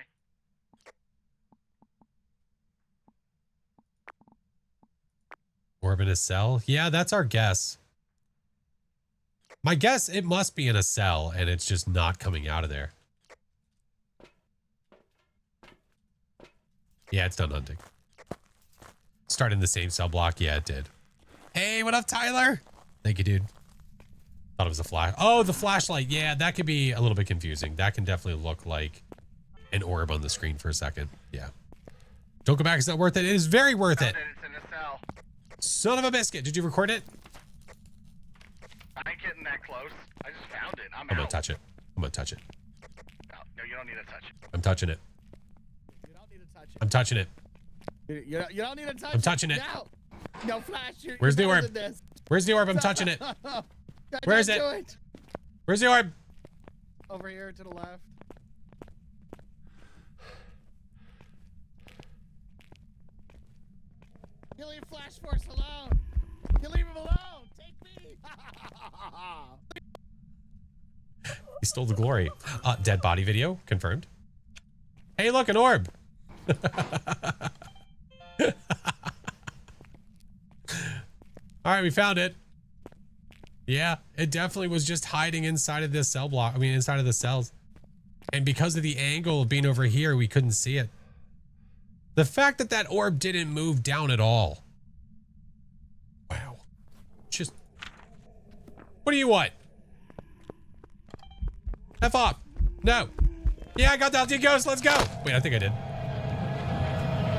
Orb in a cell? Yeah, that's our guess. My guess, it must be in a cell, and it's just not coming out of there. Yeah, it's done hunting. Start in the same cell block. Yeah, it did. Hey, what up, Tyler? Thank you, dude. Thought it was a flash. Oh, the flashlight. Yeah, that could be a little bit confusing. That can definitely look like an orb on the screen for a second. Yeah. Don't go back. It's not worth it. It is very worth it. It's in a cell. Son of a biscuit. Did you record it? I ain't getting that close. I just found it. I'm gonna out. touch it. I'm gonna touch it. No, you don't need to touch it. I'm touching it. You don't need to touch it. I'm touching it. You don't need to touch it. I'm touching it. No, Flash. Where's the you're better orb? than this. Where's the orb? I'm touching it. Where is it? Do it? Where's the orb? Over here to the left. You leave FlashForce alone. You leave him alone. Take me. He stole the glory. Dead body video confirmed. Hey, look, an orb. All right, we found it. Yeah, it definitely was just hiding inside of this cell block. I mean, inside of the cells. And because of the angle of being over here, we couldn't see it. The fact that that orb didn't move down at all. Wow. Just... What do you want? F off. No. Yeah, I got the LT Ghost. Let's go. Wait, I think I did.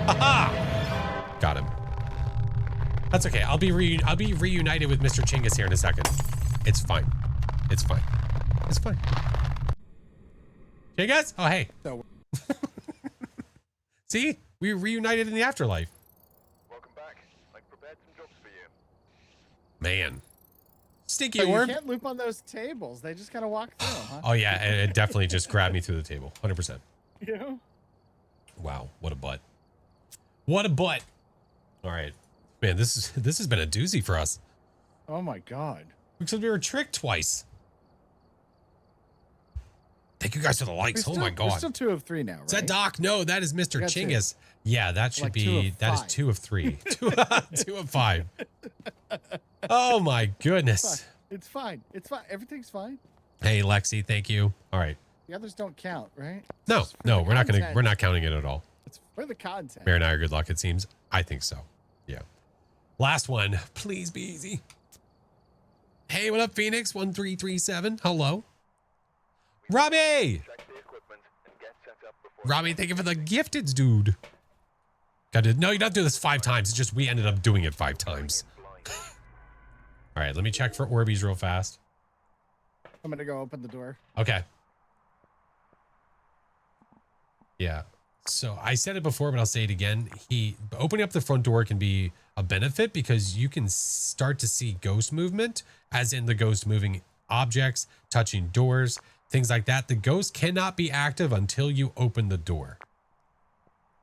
Haha. Got him. That's okay. I'll be reunited with Mr. Chingus here in a second. It's fine. It's fine. It's fine. Chingus? Oh, hey. So, See? We reunited in the afterlife. Welcome back. I've prepared some jobs for you. Man. Stinky you orb. can't loop on those tables. They just gotta walk through, huh? Oh, yeah. It definitely just grabbed me through the table. 100%. Yeah. Wow. What a butt. What a butt. All right. Man, this has been a doozy for us. Oh my God. Because we were tricked twice. Thank you guys for the likes. Oh my God. We're still 2 of 3 now, right? Is that Doc? No, that is Mr. got Chingus. Yeah, that should Like be, 2 of that is 5. 2 of 3. 2 of 5. Oh my goodness. It's fine. It's fine. Everything's fine. Hey, Lexi, thank you. All right. The others don't count, right? No, It's for no, the we're not content. we're not counting it at all. It's for the content. Mary and I are good luck, it seems. I think so. Yeah. Last one. Please be easy. Hey, what up, Phoenix? 1337. Hello. Robbie! Check the equipment and get set up before... Robbie, thank you for the gifteds, dude. No, you don't do this 5 times. It's just we ended up doing it 5 times. All right, let me check for Orbeez real fast. I'm gonna go open the door. Okay. Yeah. So I said it before, but I'll say it again. Opening up the front door can be a benefit because you can start to see ghost movement, as in the ghost moving objects, touching doors, things like that. The ghost cannot be active until you open the door.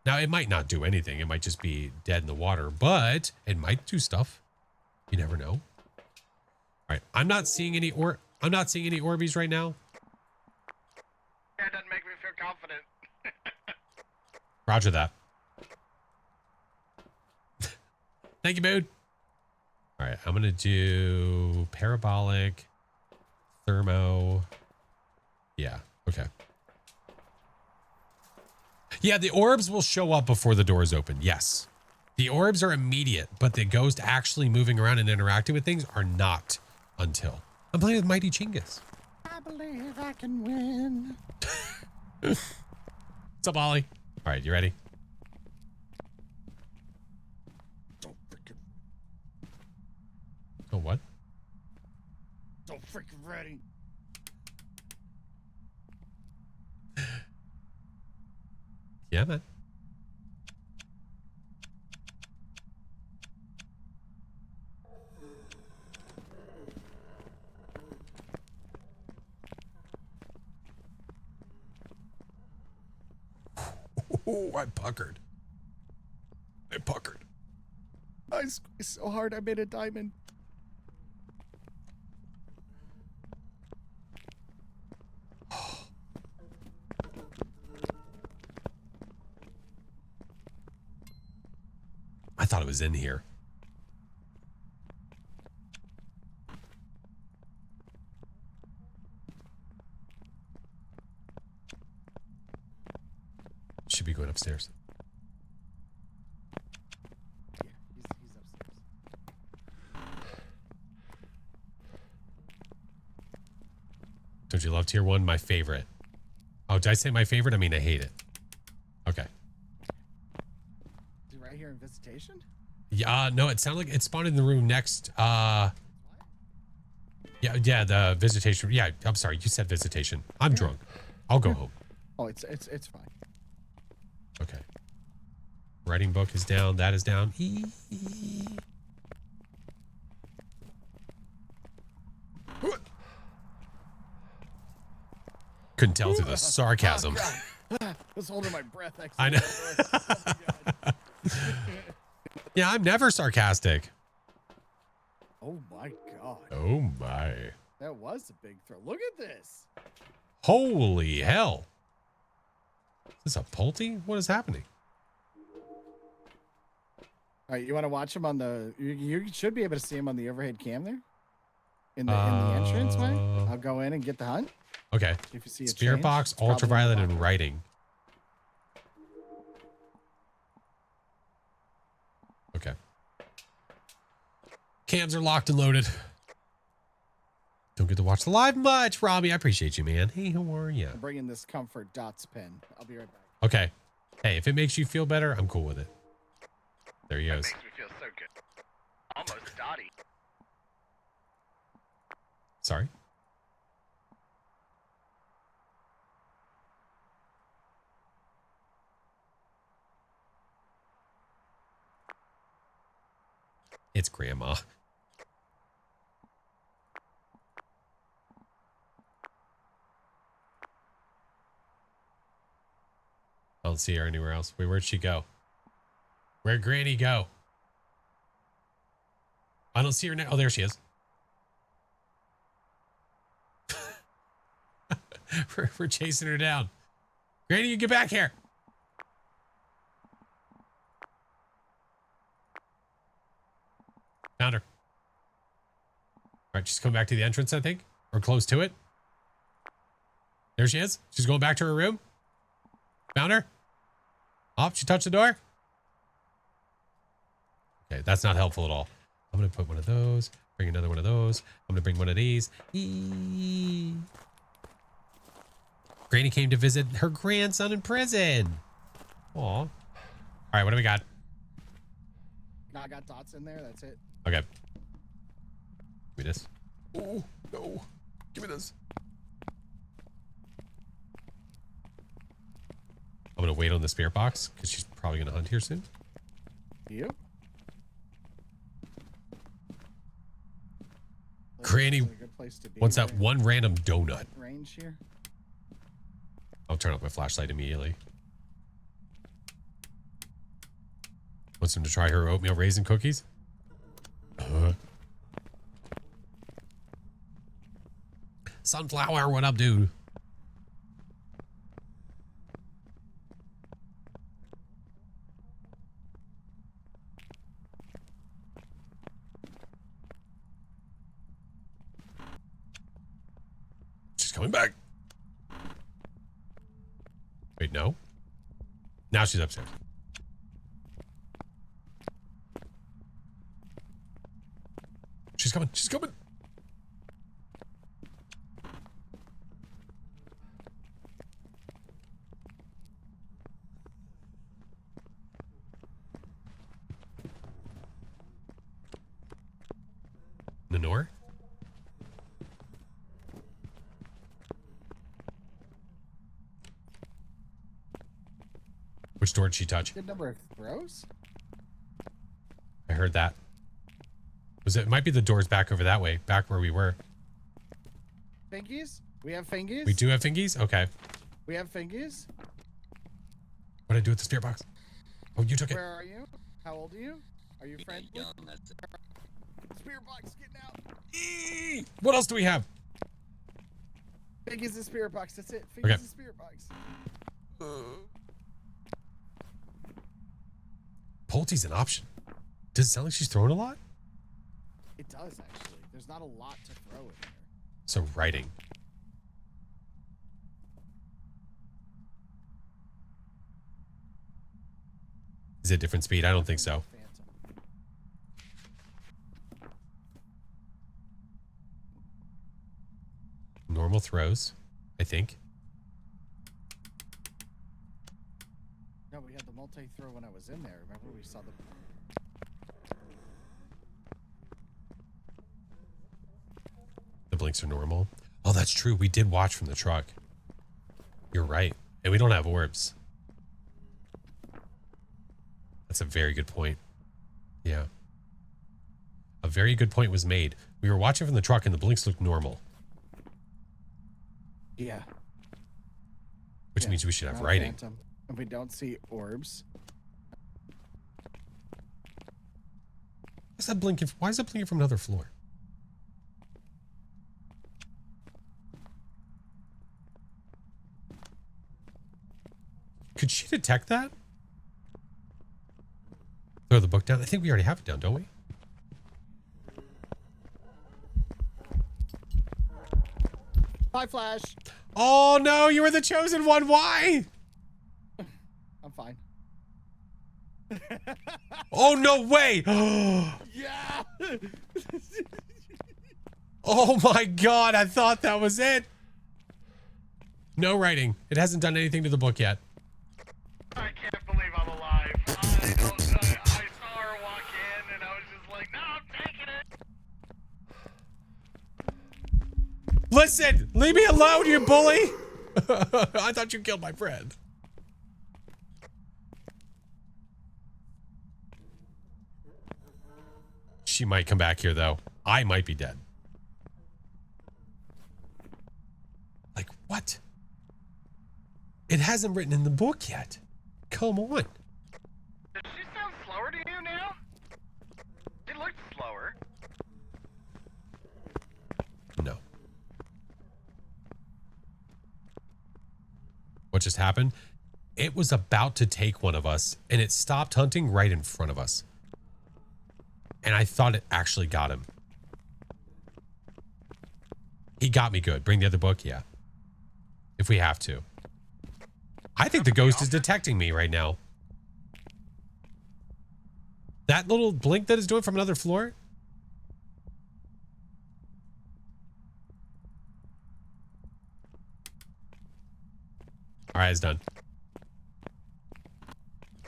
Now, it might not do anything. It might just be dead in the water, but it might do stuff. You never know. All right. I'm not seeing any Orbeez right now. Yeah, it doesn't make me feel confident. Roger that. Thank you, Mood. All right, I'm going to do parabolic, thermo. Yeah, Okay. Yeah, the orbs will show up before the doors open. Yes. The orbs are immediate, but the ghost actually moving around and interacting with things are not until. I'm playing with Mighty Chingus. I believe I can win. What's up, Ollie? All right, you ready? Don't freaking. Oh, what? Don't freaking ready. Yeah, man. Oh, I puckered. I puckered. I squeezed so hard I made a diamond. I thought it was in here. Should be going upstairs. Yeah, he's upstairs. Don't you love tier 1? My favorite. Oh, did I say my favorite? I mean, I hate it. Okay. Is he right here in visitation? Yeah, no, it sounded like it spawned in the room next. Yeah, the visitation. Yeah, I'm sorry. You said visitation. I'm drunk. I'll go home. Oh, it's fine. Okay. Writing book is down. That is down. Couldn't tell through the sarcasm. Oh, I was holding my breath. I know. Yeah, I'm never sarcastic. Oh my god. Oh my. That was a big throw. Look at this. Holy hell. Is this a Pulte? What is happening? All right, you want to watch him on the? You should be able to see him on the overhead cam there, in the entrance way. I'll go in and get the hunt. Okay. If you see a Spirit change, box, it's probably ultraviolet, the and bottom. writing. Okay. Cams are locked and loaded. Don't get to watch the live much, Robbie. I appreciate you, man. Hey, how are you? I'm bringing this comfort dots pen. I'll be right back. Okay. Hey, if it makes you feel better, I'm cool with it. There he That goes. makes me feel so good. Almost Dottie. Sorry. It's Grandma. I don't see her anywhere else. Wait, where'd she go? Where'd Granny go? I don't see her now. Oh, there she is. We're chasing her down. Granny, you get back here. Found her. All right, she's coming back to the entrance, I think, or close to it. There she is. She's going back to her room. Found her. Oh, she touched the door. Okay, that's not helpful at all. I'm going to put one of those, bring another one of those. I'm going to bring one of these. Granny came to visit her grandson in prison. Aw. All right, what do we got? I got dots in there. That's it. Okay. Give me this. Oh, no. Give me this. I'm going to wait on the spirit box because she's probably going to hunt here soon. You? Granny This is a good place to be wants that right one random donut. range here. I'll turn off my flashlight immediately. Wants him to try her oatmeal raisin cookies? Sunflower, what up, dude? She's coming back. Wait, no. Now she's upstairs. She's coming. She's coming. Lenore? Which door did she touch? Good number of throws? I heard that. Was it might be the doors back over that way, back where we were. Fingies? We have fingies? We do have fingies? Okay. We have fingies? What did I do with the spirit box? Oh, you took it. Where are you? How old are you? Are you friendly? Spirit box getting out. What else do we have? Fingies and spirit box. That's it. Fingies Okay. and spirit box. Pulte's an option. Does it sound like she's throwing a lot? It does, actually. There's not a lot to throw in there. So writing. Is it different speed? I don't think so. Phantom. Normal throws, I think. No, we had the multi-throw when I was in there. Remember we saw the... The blinks are normal. Oh, that's true. We did watch from the truck. You're right. And we don't have orbs. That's a very good point. Yeah. A very good point was made. We were watching from the truck and the blinks looked normal. Yeah. Which means we should have not a writing. phantom. And we don't see orbs. Why is that blinking from another floor? Could she detect that? Throw the book down? I think we already have it down, don't we? Bye, Flash. Oh no, you were the chosen one. Why? I'm fine. Oh no way. Yeah. Oh my god, I thought that was it. No writing. It hasn't done anything to the book yet. I can't believe I'm alive. I saw her walk in and I was just like, no, I'm taking it. Listen, leave me alone, you bully. I thought you killed my friend. She might come back here though. I might be dead. Like what? It hasn't written in the book yet. Come on. Does she sound slower to you now? She looked slower. No. What just happened? It was about to take one of us and it stopped hunting right in front of us. And I thought it actually got him. He got me good. Bring the other book? Yeah. If we have to. I think the ghost is detecting me right now. That little blink that is doing from another floor? All right, it's done.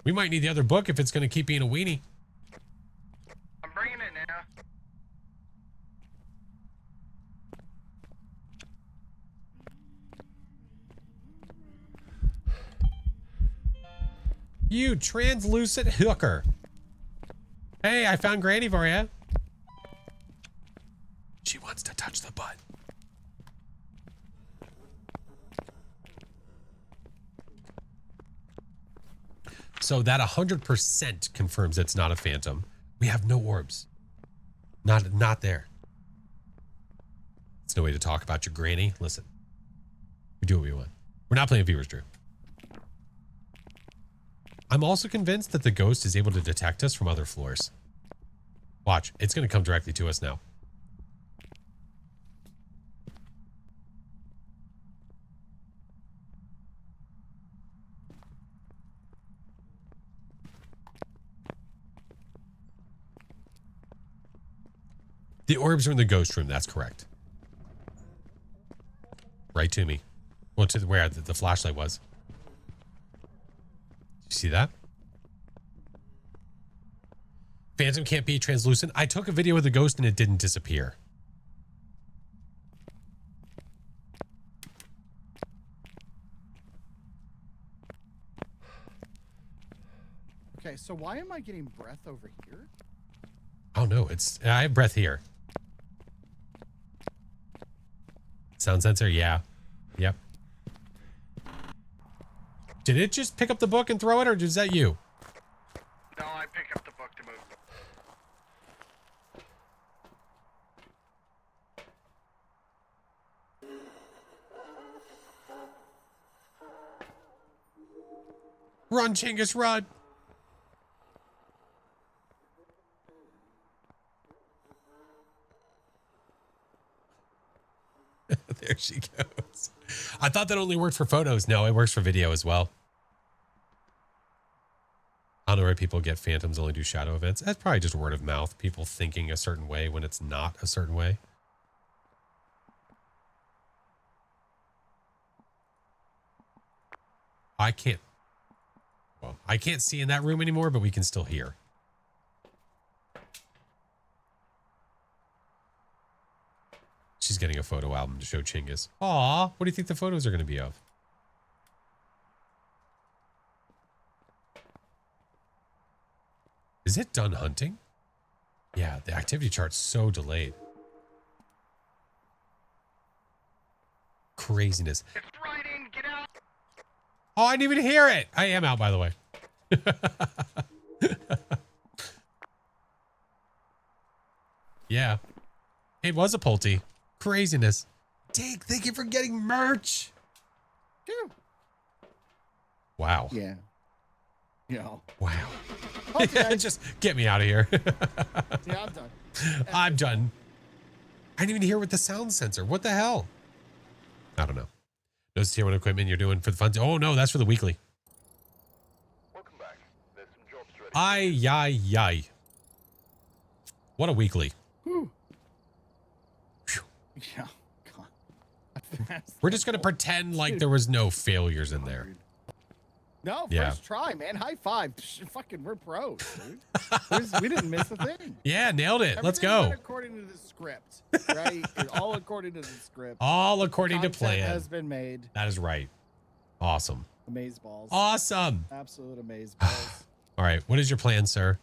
We might need the other book if it's going to keep being a weenie. I'm bringing it now. You translucent hooker. Hey, I found Granny for you. She wants to touch the butt. So that 100% confirms it's not a phantom. We have no orbs. Not there. It's no way to talk about your granny. Listen, we do what we want. We're not playing Viewers Drew. I'm also convinced that the ghost is able to detect us from other floors. Watch, it's going to come directly to us now. The orbs are in the ghost room. That's correct. Right to me. Well, to where the flashlight was. You see that? Phantom can't be translucent. I took a video of the ghost and it didn't disappear. Okay, so why am I getting breath over here? Oh no, I have breath here. Sound sensor, yeah. Yep. Did it just pick up the book and throw it, or is that you? No, I pick up the book to move. Run, Chingus, run! There she goes. I thought that only worked for photos. No, it works for video as well. I don't know where people get phantoms only do shadow events. That's probably just word of mouth. People thinking a certain way when it's not a certain way. I can't see in that room anymore, but we can still hear. She's getting a photo album to show Chingus. Aw, what do you think the photos are going to be of? Is it done hunting? Yeah, the activity chart's so delayed. Craziness. It's riding, get out! Oh, I didn't even hear it. I am out, by the way. Yeah. It was a Pulte. Craziness. Dang, thank you for getting merch. Yeah. Wow. Yeah. Yeah. Wow. Okay. Just get me out of here. Yeah, I'm done. I'm done. I didn't even hear with the sound sensor. What the hell? I don't know. Notice tier 1 equipment you're doing for the fun. Oh, no, that's for the weekly. Welcome back. There's some jobs ready. Ay. What a weekly. Whew. Yeah. God. We're just going to pretend like there was no failures in there. No, Yeah. first try, man. High five. Fucking, we're pros, dude. We didn't miss a thing. Yeah, nailed it. Let's Everything go. went according to the script, right? All according to the script. All according to Content plan. has been made. That is right. Awesome. Amazeballs. Awesome. Absolute amazeballs. All right. What is your plan, sir?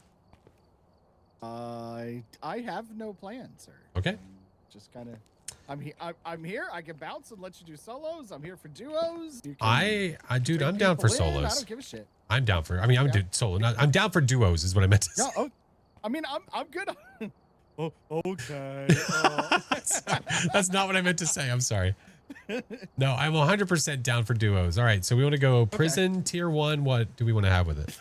I have no plan, sir. Okay. Just kind of. I'm here. I can bounce and let you do solos. I'm here for duos. You can Dude, bring I'm down for people in. solos. I don't give a shit. I'm down for. I mean, I'm doing solo. I'm down for duos. Is what I meant to say. Yeah. Oh, I mean, I'm good. Oh, okay. That's not what I meant to say. I'm sorry. No, I'm 100% down for duos. All right, so we want to go prison tier 1. What do we want to have with it?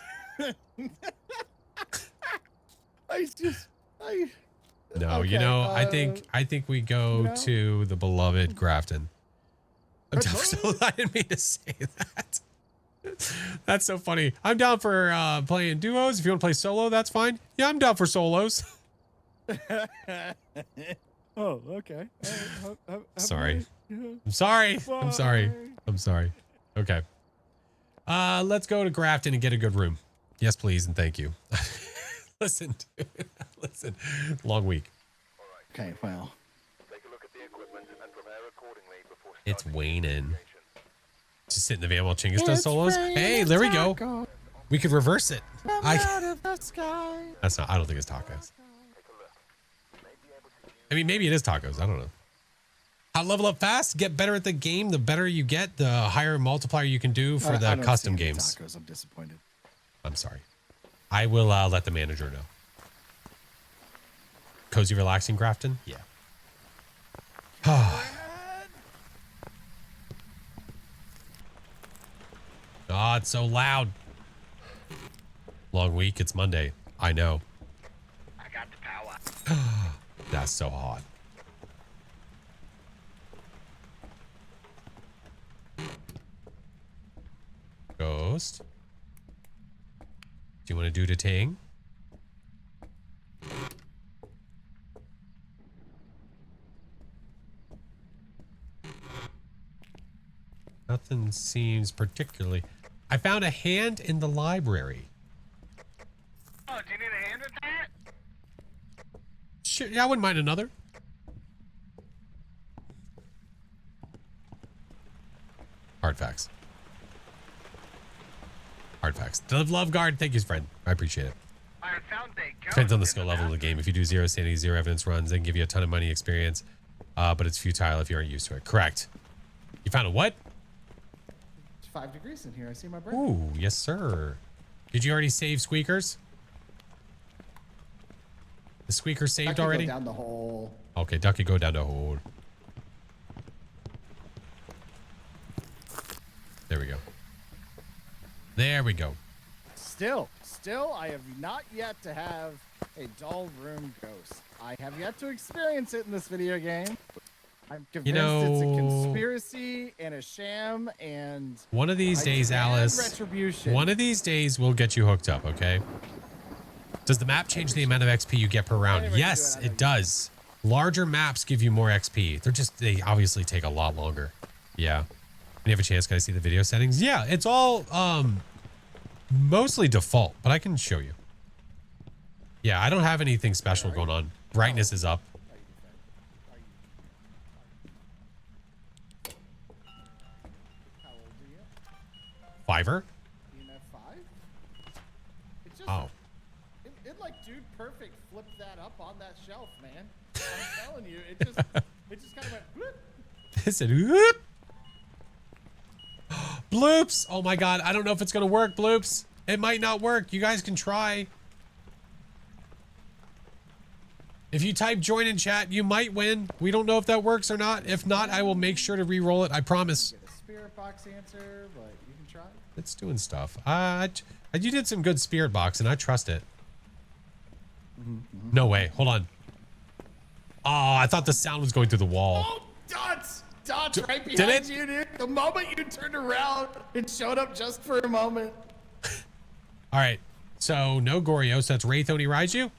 No, Okay, you know, I think we go you know? to the beloved Grafton. I'm down for Okay. solo. I didn't mean to say that. That's so funny. I'm down for playing duos. If you want to play solo, that's fine. Yeah, I'm down for solos. Oh, okay. Sorry. I'm sorry. I'm sorry. I'm sorry. Okay. Let's go to Grafton and get a good room. Yes, please, and thank you. Listen, dude. Listen. Long week. Okay, well. Take a look at the equipment and prepare accordingly before It's starting waning. investigation. Just sit in the van while Chingus does solos. Hey, there we go. We could reverse it. That's not. I don't think it's tacos. I mean, maybe it is tacos. I don't know. How level up fast? Get better at the game. The better you get, the higher multiplier you can do for I the don't custom see any games. Tacos. I'm disappointed. I'm sorry. I will let the manager know. Cozy relaxing Grafton? Yeah. Oh, it's so loud. Long week. It's Monday. I know. I got the power. That's so hot. Ghost. Do you want to do the ting? Nothing seems particularly... I found a hand in the library. Oh, do you need a hand with that? Sure, yeah, I wouldn't mind another. Hard facts. Hard facts. Love guard, thank you, friend. I appreciate it. I found a ghost. Depends on the skill level of the game. If you do 0 sanity, 0 evidence runs, they can give you a ton of money experience, but it's futile if you aren't used to it. Correct. You found a what? It's 5 degrees in here. I see my bird. Ooh, yes, sir. Did you already save Squeakers? The Squeaker saved already? Go down the hole. Okay, Ducky, go down the hole. There we go. There we go. Still, I have not yet to have a dull room ghost. I have yet to experience it in this video game. I'm convinced it's a conspiracy and a sham and... One of these days, Alice, retribution. one of these days we'll get you hooked up, okay? Does the map change the amount of XP you get per round? Yes, it does. Larger maps give you more XP. They obviously take a lot longer. Yeah. When you have a chance, can I see the video settings? Yeah, it's all mostly default, but I can show you. Yeah, I don't have anything special going on. Brightness is up. How old are you? Fiver? EMF 5? It just, Oh. It like Dude Perfect flipped that up on that shelf, man. I'm telling you, it just kind of went bloop. It said, whoop. Bloops. Oh my God. I don't know if it's going to work, Bloops. It might not work. You guys can try. If you type join in chat, you might win. We don't know if that works or not. If not, I will make sure to re-roll it. I promise. Get a spirit box answer, but you can try. It's doing stuff. You did some good spirit box and I trust it. No way. Hold on. Oh, I thought the sound was going through the wall. Oh, Dots right Did behind it? you, dude. The moment you turned around, it showed up just for a moment. All right. So no Gorios. That's Wraith Oni Raiju.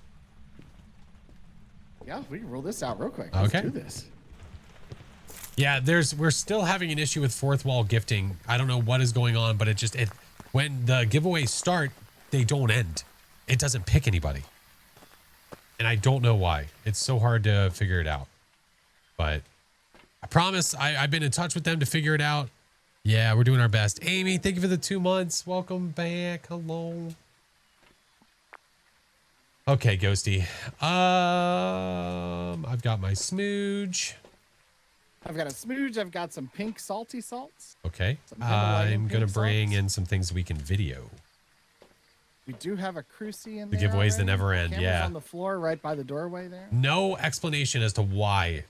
Yeah, we can roll this out real quick. Okay. Let's do this. Yeah, we're still having an issue with fourth wall gifting. I don't know what is going on, but when the giveaways start, they don't end. It doesn't pick anybody. And I don't know why. It's so hard to figure it out. But I promise I've been in touch with them to figure it out. Yeah, we're doing our best. Amy, thank you for the 2 months. Welcome back. Hello. Okay, Ghosty. I've got my smooge. I've got a smooge. I've got some pink salty salts. Okay. Some Himalayan I'm going to pink bring salts. in some things we can video. We do have a cruci in The there. giveaways that already. never end, Camera's yeah. on the floor right by the doorway there. No explanation as to why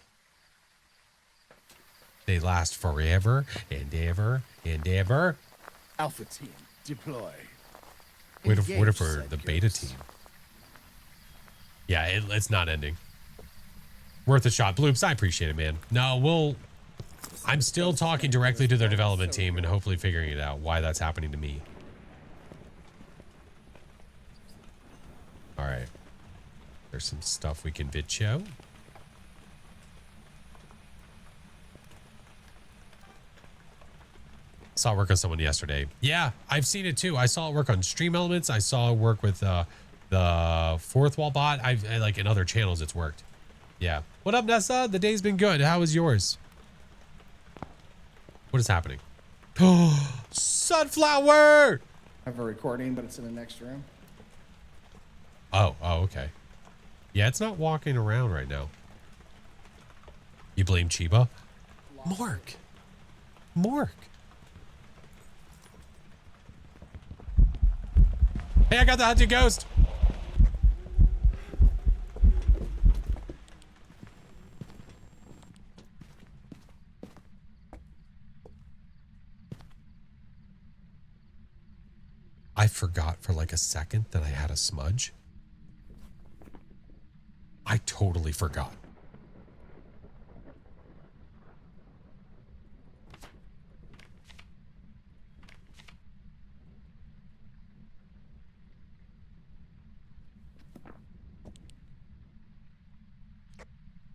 they last forever and ever and ever. Alpha team, deploy. What Engage if said the beta ghost. team? Yeah, it's not ending. Worth a shot. Bloops, I appreciate it, man. No, I'm still talking directly to their development team and hopefully figuring it out why that's happening to me. All right. There's some stuff we can vid show. Saw it work on someone yesterday. Yeah, I've seen it too. I saw it work on Stream Elements. I saw it work with the fourth wall bot. Like in other channels, it's worked. Yeah. What up, Nessa? The day's been good. How was yours? What is happening? Oh, sunflower! I have a recording, but it's in the next room. Oh, okay. Yeah, it's not walking around right now. You blame Chiba? Mork. Hey, I got the hunted ghost. I forgot for like a second that I had a smudge. I totally forgot.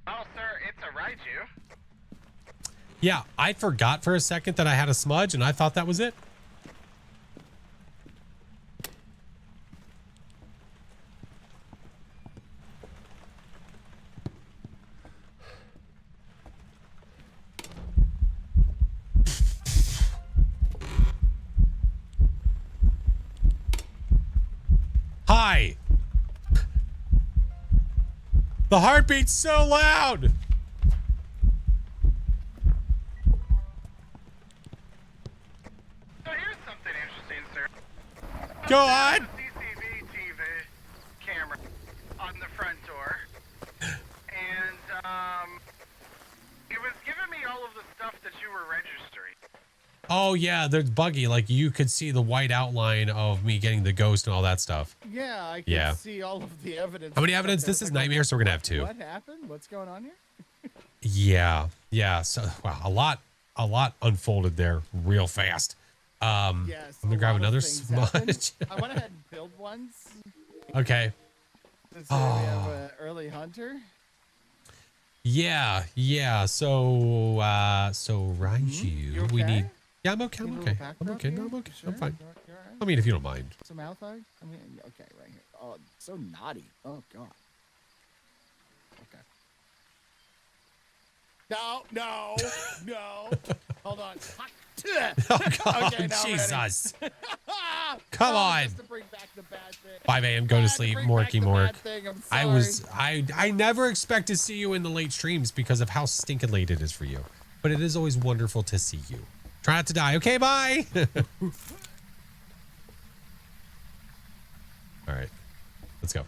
Oh, sir, it's a Raiju. Yeah, I forgot for a second that I had a smudge, and I thought that was it. Hi. The heartbeat's so loud. So here's something interesting, sir. Go on. CCTV camera on the front door, and it was giving me all of the stuff that you were registering. Oh yeah, there's buggy. Like you could see the white outline of me getting the ghost and all that stuff. Yeah, I can see all of the evidence. How many evidence? This is nightmare, so we're gonna have 2. What happened? What's going on here? Yeah. So wow, a lot unfolded there real fast. Yes. I'm gonna grab another smudge. smudge. I went ahead and killed ones. Okay. Since we have an early hunter. Yeah. So Raiju, You okay? we need. Yeah, I'm okay. Need I'm a okay. little back I'm rub okay. here? No, I'm okay. Sure? I'm fine. You all right? I mean, if you don't mind. Some mouth hug? I mean, okay, right here. Oh, so naughty. Oh, God. Okay. No. Hold on. Oh God, Okay, now I'm ready. Jesus! Come on. Just to bring back the bad thing. 5 a.m. Go to sleep, bring back Morky the Mork. bad thing, I'm sorry. I never expect to see you in the late streams because of how stinking late it is for you. But it is always wonderful to see you. Try not to die. Okay, bye. All right, let's go.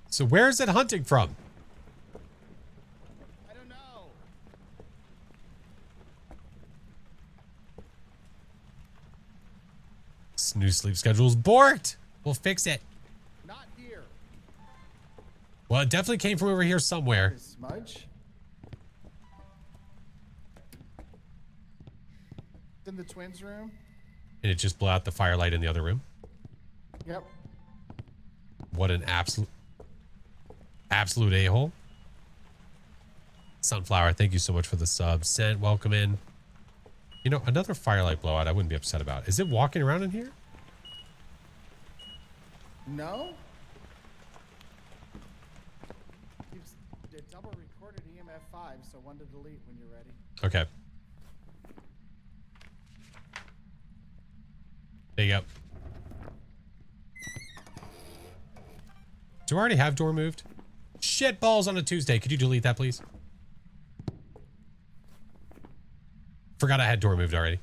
So where is it hunting from? I don't know. This new sleep schedule's borked. We'll fix it. Not here. Well, it definitely came from over here somewhere. This smudge. It's in the twins' room. And it just blew out the firelight in the other room. Yep. What an absolute a-hole. Sunflower, thank you so much for the sub. Sent, welcome in. You know, another firelight blowout I wouldn't be upset about. Is it walking around in here? No. It double recorded EMF 5, so one to delete when you're ready. Okay. There you go. Do I already have door moved? Shit balls on a Tuesday. Could you delete that, please? Forgot I had door moved already.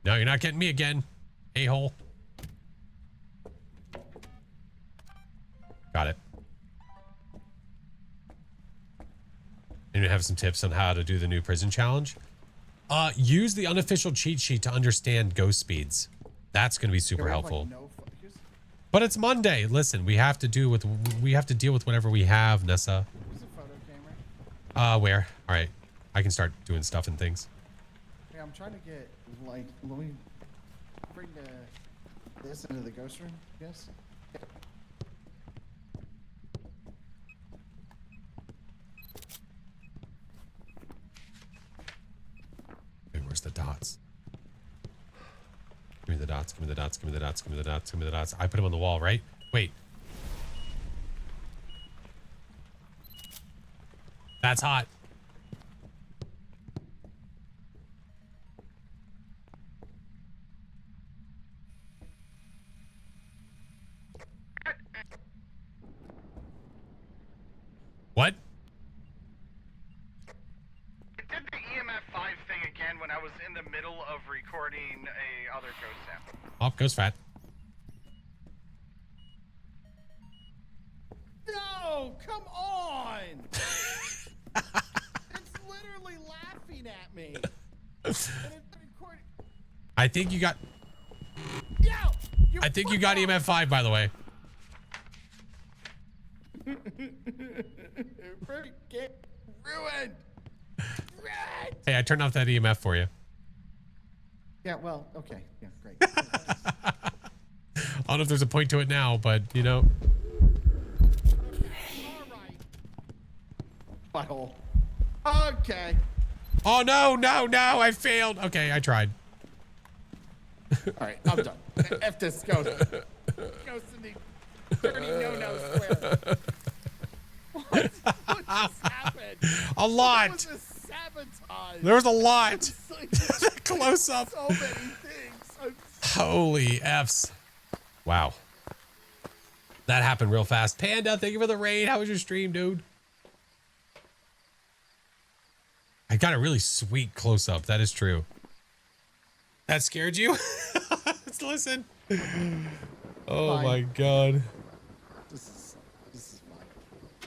No, you're not getting me again, a-hole. Got it. And you have some tips on how to do the new prison challenge. Use the unofficial cheat sheet to understand ghost speeds. That's going to be super helpful. Like, no focus. But it's Monday. Listen, we have to deal with whatever we have, Nessa. Use a photo camera. Where? All right. I can start doing stuff and things. Hey, I'm trying to get, like, let me bring this into the ghost room, yes? Wait, where's the dots? Give me the dots, give me the dots, give me the dots, give me the dots, give me the dots. I put them on the wall, right? Wait. That's hot. What? It did the EMF 5 thing again when I was in the middle of recording a other ghost sample. Oh, goes fat. No, come on! It's literally laughing at me. And it's recording. I think you got... Yo, I think you got EMF 5, by the way. Get ruined. Hey, I turned off that EMF for you. Yeah, well, okay. Yeah, great. I don't know if there's a point to it now, but, you know... Butthole. Okay. Oh, no, no, no. I failed. Okay, I tried. All right, I'm done. F this ghost. Ghost in the dirty no-no square. What just happened? A lot. What was this sabotage? There was a lot. It's like, Close up. so many things. Holy F's. Wow. That happened real fast. Panda, thank you for the raid. How was your stream, dude? I got a really sweet close up. That is true. That scared you? Let's listen. Oh Fine. my God. This is fine.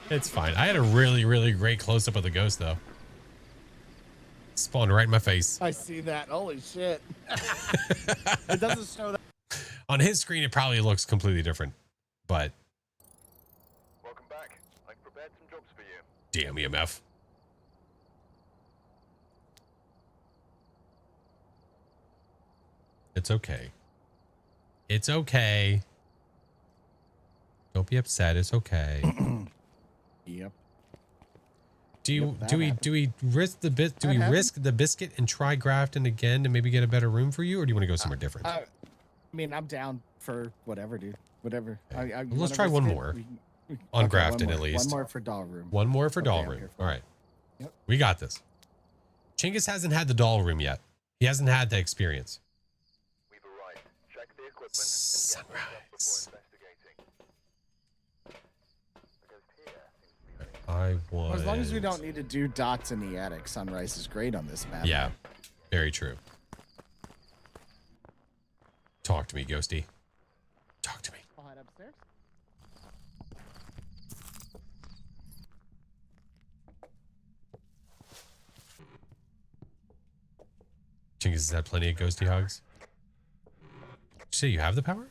It's fine. I had a really, really great close up of the ghost, though. Spawned right in my face. I see that. Holy shit. It doesn't show that. On his screen, it probably looks completely different, but Welcome back. I've prepared some jobs for you. damn EMF. It's okay. It's okay. Don't be upset. It's okay. Yep. Do Yep, that we risk the bit? Do we That risk the biscuit and try Grafton again to maybe get a better room for you, or do you want to go somewhere different? I mean, I'm down for whatever, dude. Whatever. Okay. I Well, let's wanna try risk one it. more. We On okay, Grafton, one at more. least. One more for doll room. One more for doll I'm room. here for All it. right. Yep. We got this. Chinggis hasn't had the doll room yet. He hasn't had the experience. We've arrived. Check the equipment Sunrise. before investigating. Because here seems to be I want. As long as we don't need to do dots in the attic, sunrise is great on this map. Yeah, very true. Talk to me, Ghosty. Talk to me. I'll head upstairs. Chinggis has had plenty of ghosty hugs. Did you say you have the power?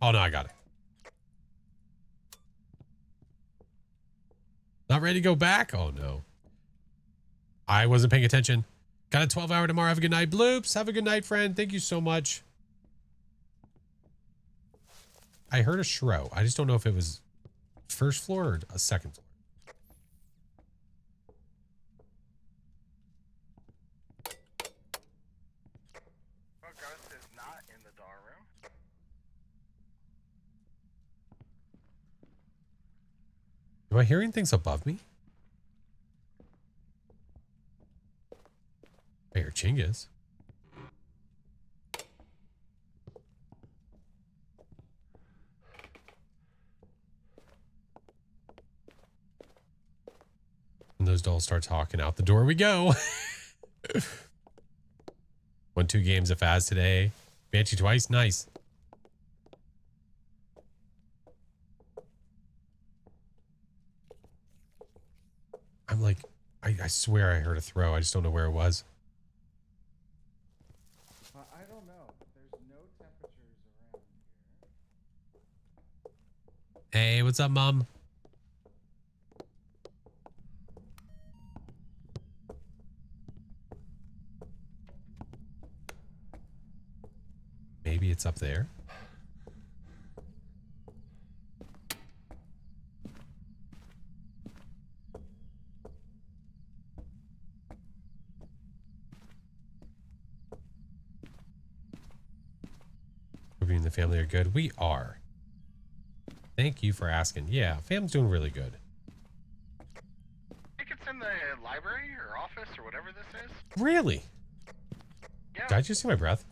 Oh, no, I got it. Not ready to go back? Oh, no. I wasn't paying attention. Got a 12-hour tomorrow. Have a good night. Bloops. Have a good night, friend. Thank you so much. I heard a shrow. I just don't know if it was first floor or a second floor. Well, Ghost is not in the doll room. Am I hearing things above me? I hear Chinggis. When those dolls start talking, out the door we go. Won 2 games of Phas today. Banshee twice. Nice. I'm like, I swear I heard a throw. I just don't know where it was. I don't know. There's no temperatures around here. Hey, what's up, Mom? Maybe it's up there. Ruby and the family are good. We are. Thank you for asking. Yeah, fam's doing really good. I think it's in the library or office or whatever this is. Really? Yeah. Did I just see my breath?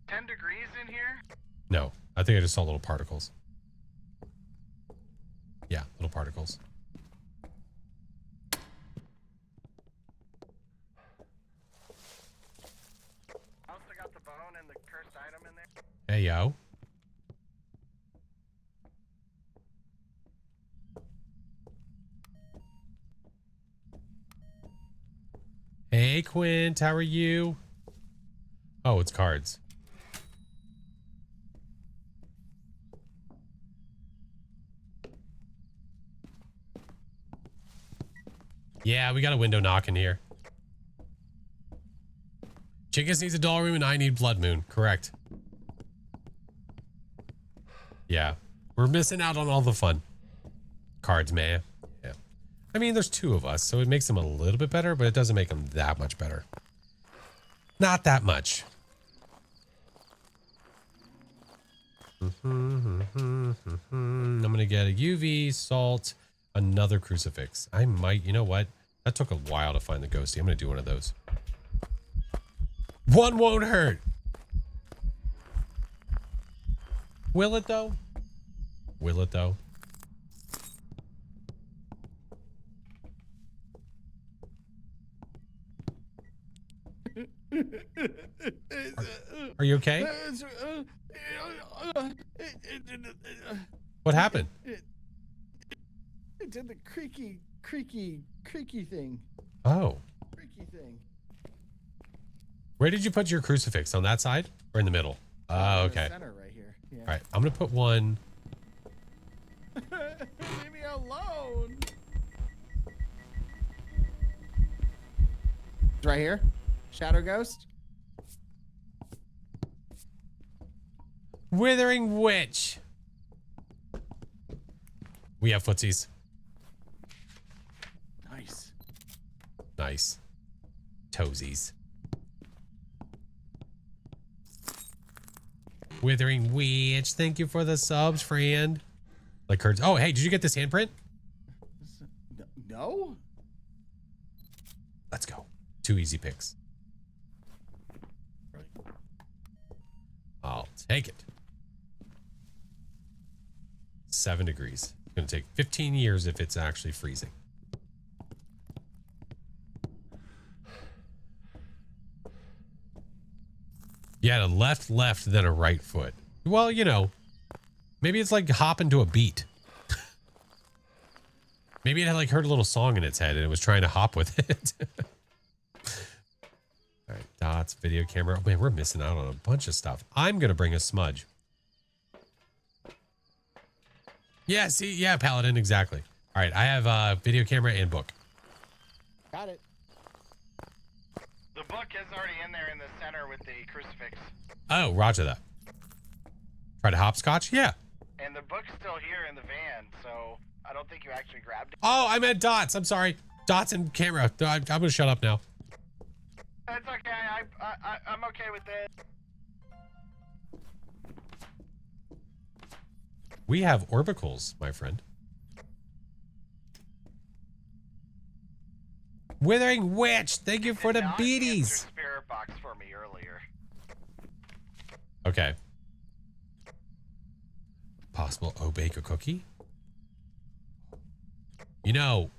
10 degrees in here. No, I think I just saw little particles. Yeah, little particles. I also got the bone and the cursed item in there. Hey, yo. Hey, Quint, how are you? Oh, it's cards. Yeah, we got a window knock in here. Chickens needs a doll room and I need Blood Moon. Correct. Yeah, we're missing out on all the fun. Cards, man. Yeah. I mean, there's 2 of us, so it makes them a little bit better, but it doesn't make them that much better. Not that much. I'm going to get a UV, salt, another crucifix. I might, you know what? That took a while to find the ghosty. I'm going to do one of those. One won't hurt. Will it though? Will it though? Are you okay? What happened? It did the creaky thing. Oh. Creaky thing. Where did you put your crucifix? On that side or in the middle? Oh, okay. In the center right here. Yeah. All right. I'm going to put one. Leave me alone. It's right here. Shadow Ghost. Withering Witch. We have footsies. Nice. Nice. Toesies. Withering Witch. Thank you for the subs, friend. Like Kurt's. Oh, hey, did you get this handprint? No. Let's go. 2 easy picks. I'll take it. 7 degrees. It's going to take 15 years if it's actually freezing. You had a left, then a right foot. Well, you know, maybe it's like hopping to a beat. Maybe it had like heard a little song in its head and it was trying to hop with it. All right, dots, video camera. Oh, man, we're missing out on a bunch of stuff. I'm going to bring a smudge. Yeah, see, yeah, Paladin, exactly. All right, I have video camera and book. Got it. The book is already in there in the center with the crucifix. Oh, roger that. Try to hopscotch? Yeah. And the book's still here in the van, so I don't think you actually grabbed it. Oh, I meant dots. I'm sorry. Dots and camera. I'm going to shut up now. That's okay. I'm okay with it. We have orbicals, my friend. Withering Witch, thank you for the beaties. Spirit box for me earlier. Okay. Possible Obake cookie. You know,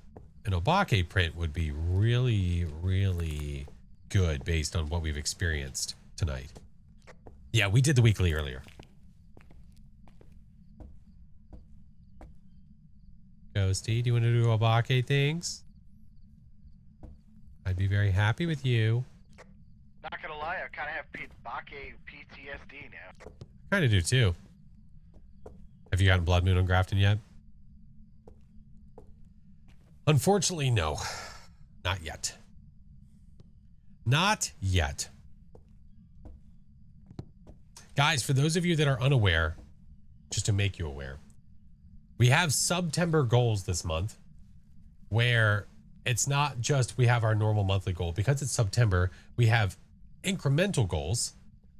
an Obake print would be really, really good based on what we've experienced tonight. Yeah, we did the weekly earlier. Ghosty, do you want to do Obake things? I'd be very happy with you. Not gonna lie, I kind of have Bake PTSD now. Kind of do too. Have you gotten Blood Moon on Grafton yet? Unfortunately, no. Not yet. Not yet. Guys, for those of you that are unaware, just to make you aware, we have September goals this month where it's not just we have our normal monthly goal. Because it's September, we have incremental goals.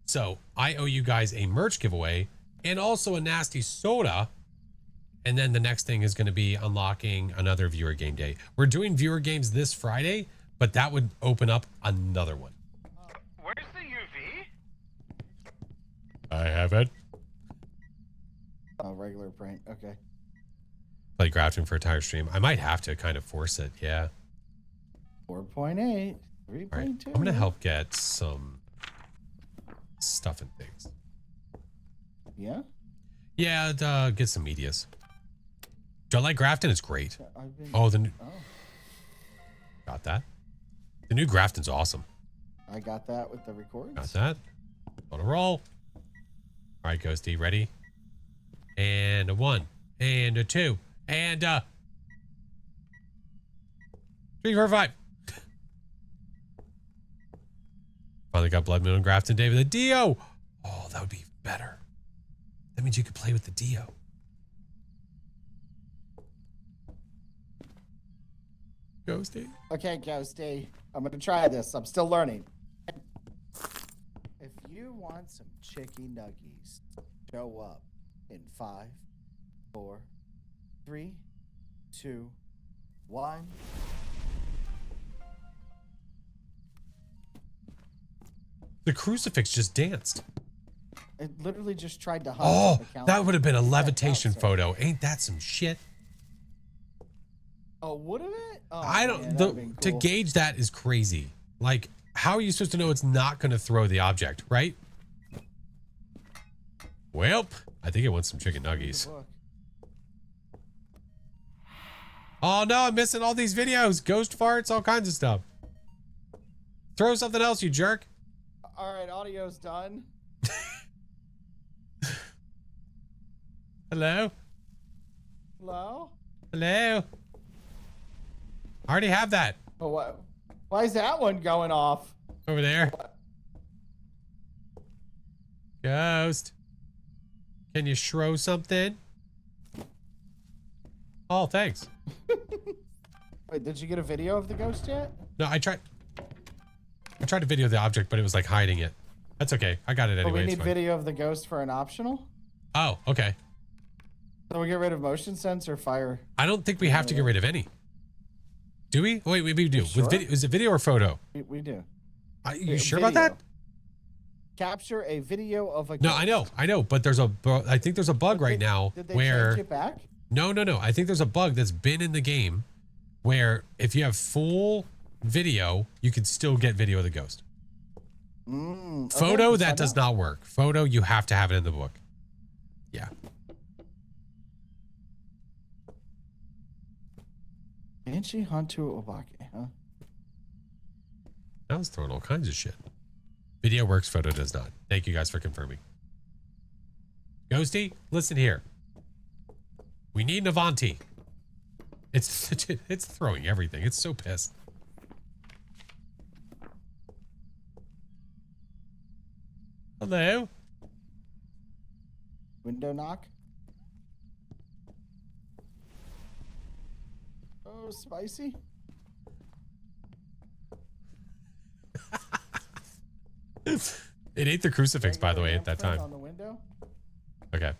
So I owe you guys a merch giveaway and also a nasty soda. And then the next thing is going to be unlocking another viewer game day. We're doing viewer games this Friday, but that would open up another one. Where's the UV? I have it. Oh, regular print. Okay. Play Grafton for a entire stream. I might have to kind of force it. Yeah. 4.8. 3.2. All right. I'm going to help get some stuff and things. Yeah? Yeah, get some medias. Do I like Grafton? It's great. Oh. Got that. The new Grafton's awesome. I got that with the records. Got that. On a roll. All right, Ghosty, ready? And a 1, and a 2, and 3, 4, 5. Finally got Blood Moon and Grafton Day with a Dio. Oh, that would be better. That means you could play with the Dio. Ghosty. Okay, Ghosty. I'm gonna try this. I'm still learning. If you want some chicky nuggies, show up in 5, 4, 3, 2, 1. The crucifix just danced. It literally just tried to hunt. Oh, the count. that would have been a That levitation counts, photo. Ain't that some shit? Oh, would have it? Oh, I don't. man, that'd been To cool. gauge that is crazy. Like, how are you supposed to know it's not going to throw the object, right? Well, I think it wants some chicken nuggies. Look. Oh no, I'm missing all these videos. Ghost farts, all kinds of stuff. Throw something else, you jerk. All right, audio's done. Hello? Hello? Hello? I already have that Oh, what? Why is that one going off? over there. Ghost. Can you shrow something? Oh, thanks. Wait, did you get a video of the ghost yet? No, I tried to video the object, but it was like hiding it. That's okay. I got it Oh, anyway. we It's need fine. video of the ghost for an optional? Oh, okay. So we get rid of motion sense or fire? I don't think we have to get rid of any. Do we? Wait, we do. sure? With video, is it video or photo? We do. You sure about that? Capture a video of a No, ghost. I know, but I think there's a bug right now Did they where change it back? no. I think there's a bug that's been in the game where if you have full video, you can still get video of the ghost. Okay, Photo, let's that find does out. not work. Photo, you have to have it in the book. Yeah. Banshee Hantu Obake, huh? I was throwing all kinds of shit. Video works, photo does not. Thank you guys for confirming. Ghosty, listen here. We need an Avanti. It's throwing everything. It's so pissed. Hello? Window knock. Oh, spicy. It ate the crucifix, by the way, at that time. On the window. Okay.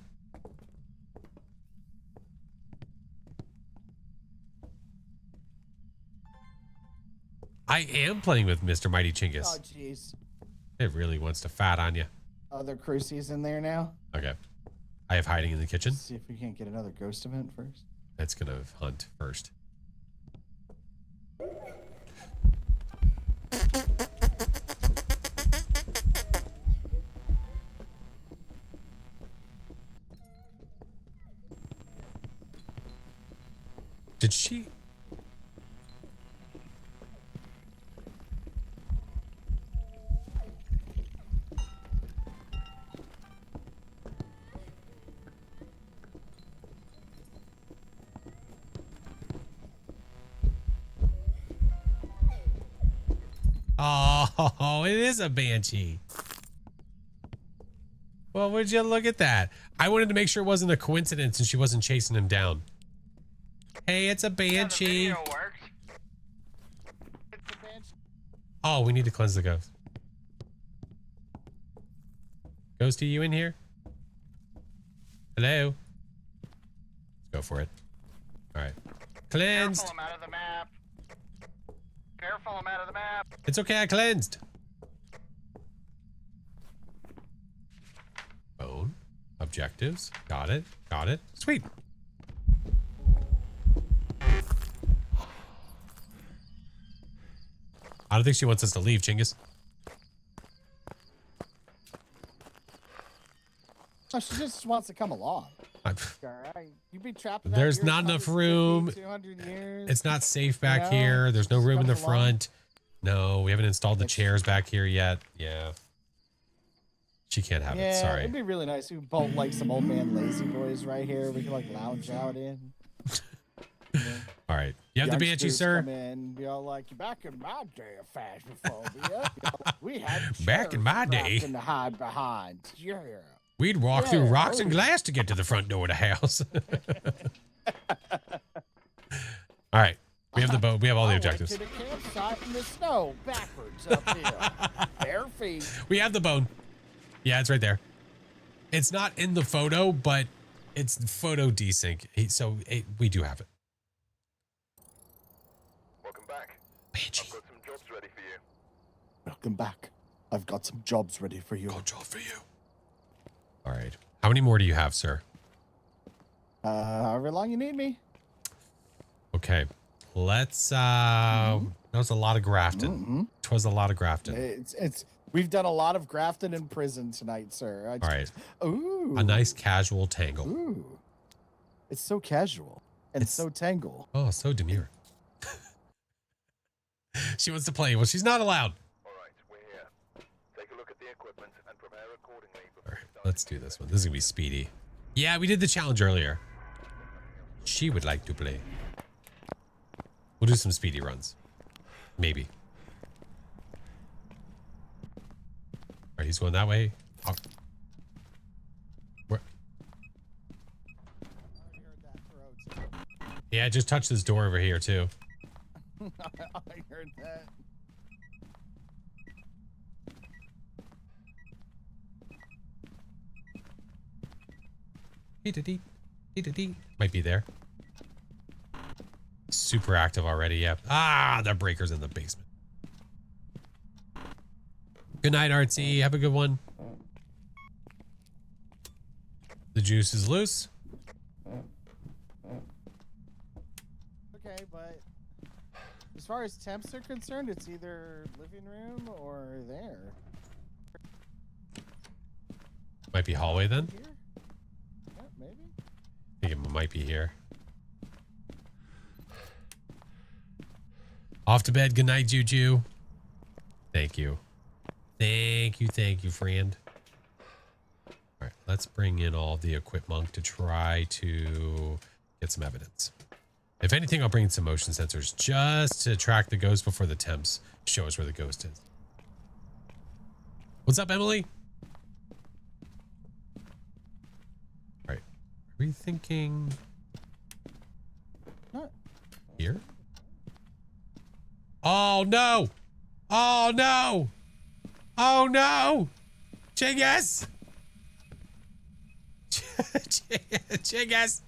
I am playing with Mr. Mighty Oh, Chingus. jeez. It really wants to fat on you. Other crucies in there now. Okay. I have hiding in the kitchen. Let's see if we can't get another ghost event first. That's gonna hunt first. Did she? Oh, it is a banshee. Well, would you look at that? I wanted to make sure it wasn't a coincidence and she wasn't chasing him down. Hey, it's a Yeah, the banshee. video worked. It's a banshee. Oh, we need to cleanse the ghost. Ghosty, you in here? Hello? Let's go for it. All right. Cleansed. Careful, I'm out of the map. Careful, I'm out of the map. It's okay, I cleansed. Bone. Objectives. Got it. Got it. Sweet. I don't think she wants us to leave, Chingus. Oh, she just wants to come along. I- Alright. You've been trapping. There's not enough room. 200 years. It's not safe back No, here. There's no room in the comes along. front. No, we haven't installed the It's- chairs back here yet. Yeah. She can't have Yeah, it. Sorry. it'd be really nice. We both like some old man lazy boys right here. We can like lounge out in. All right. You have the banshee, Youngsters sir? Come in, be all like, back in my day of Phasmophobia, we had Back in my day. to hide behind. Yeah. We'd walk through Yeah, rocks oh, and yeah. glass to get to the front door of the house. All right. We have the boat. We have all the I objectives. went to the campsite in the snow, backwards uphill, bare feet. We have the bone. Yeah, it's right there. It's not in the photo, but it's photo desync. So we do have it. Welcome back. Banshee. I've got some jobs ready for you. Welcome back. I've got some jobs ready for you. Good job for you. All right. How many more do you have, sir? However long you need me. Okay. Let's that was a lot of grafting. It was a lot of grafting. It's we've done a lot of grafting in prison tonight, sir. All right. Ooh. A nice casual tangle. Ooh. It's so casual and It's- so tangle. Oh, so demure. She wants to play. Well, she's not allowed. All right, we're here. Take a look at the equipment and prepare accordingly. All right, let's do this one. This is going to be speedy. Yeah, we did the challenge earlier. She would like to play. We'll do some speedy runs. Maybe. All right, he's going that way. Oh. Where? Yeah, just touch this door over here, too. I heard that. Might be there. Super active already, yeah. Ah, the breaker's in the basement. Good night, Artsy. Have a good one. The juice is loose. Okay, but as far as temps are concerned, it's either living room or there. Might be hallway then. Here? Yeah, maybe. I think it might be here. Off to bed. Good night, Juju. Thank you. Thank you, friend. All right, let's bring in all the equipment to try to get some evidence. If anything, I'll bring in some motion sensors just to track the ghost before the temps show us where the ghost is. What's up, Emily? All right, are we thinking Not here? Oh no! Oh no! Oh no! Chingus! Chingus!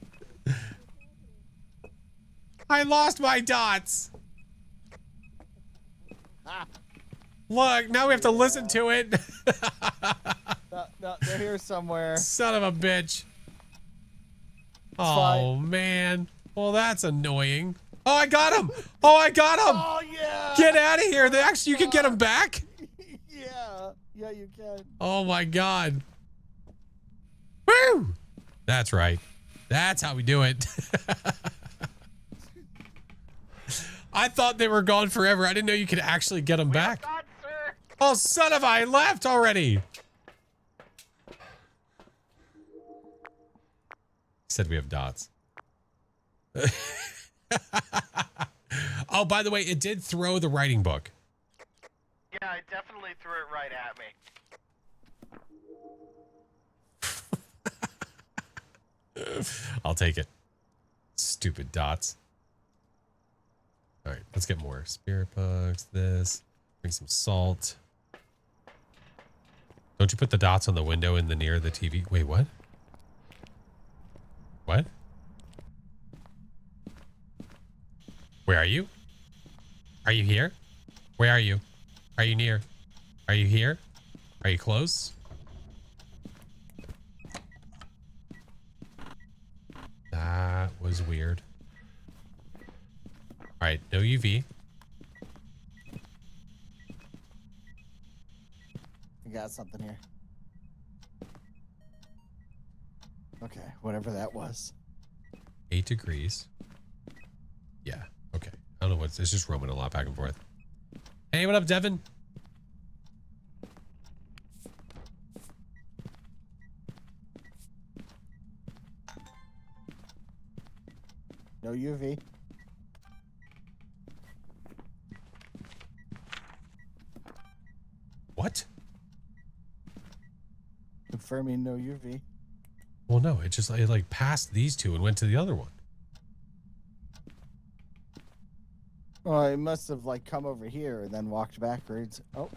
I lost my dots! Look, now we have to listen to it. no, they're here somewhere. Son of a bitch. Oh, fine. man. Well, that's annoying. Oh, I got him! Oh, I got him! Oh yeah! Get out of here! They actually, you can get him back? Yeah, you can. Oh my god. Woo! That's right. That's how we do it. I thought they were gone forever. I didn't know you could actually get them back. Not, sir. Oh, son of I left already. Said we have dots. Oh, by the way, it did throw the writing book. Yeah, I definitely threw it right at me. I'll take it. Stupid dots. All right, let's get more spirit bugs. This. Bring some salt. Don't you put the dots on the window in the near the TV? Wait, what? What? Where are you? Are you here? Where are you? Are you near? Are you here? Are you close? That was weird. All right, no UV. We got something here. Okay, whatever that was. 8 degrees. Yeah, okay. I don't know what's, it's just roaming a lot back and forth. Hey, what up, Devin? No UV. What? Confirming no UV. Well, no, it like passed these two and went to the other one. Oh, I must have like come over here and then walked backwards. Oh.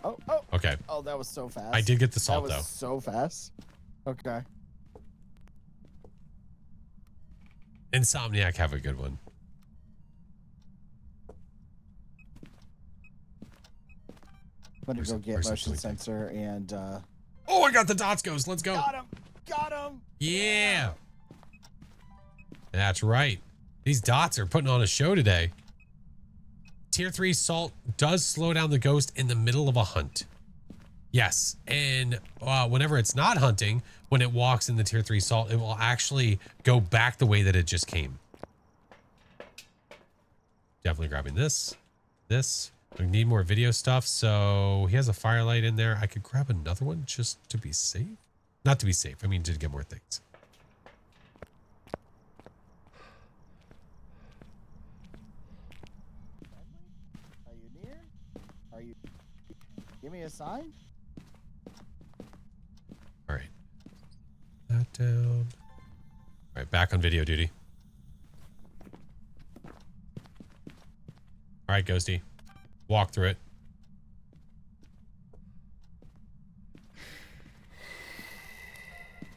Okay. Oh, that was so fast. I did get the salt, that though. was so fast. Okay. Insomniac, have a good one. I'm gonna go get motion sensor and Oh, I got the dots ghost. Let's go. Got him. Yeah. That's right. These dots are putting on a show today. Tier 3 salt does slow down the ghost in the middle of a hunt. Yes. And whenever it's not hunting, when it walks in the tier 3 salt, it will actually go back the way that it just came. Definitely grabbing this. We need more video stuff. So he has a firelight in there. I could grab another one just to be safe. Not to be safe. I mean, to get more things. Are you near? Are you? Give me a sign. All right. That down. All right, back on video duty. All right, Ghosty. Walk through it.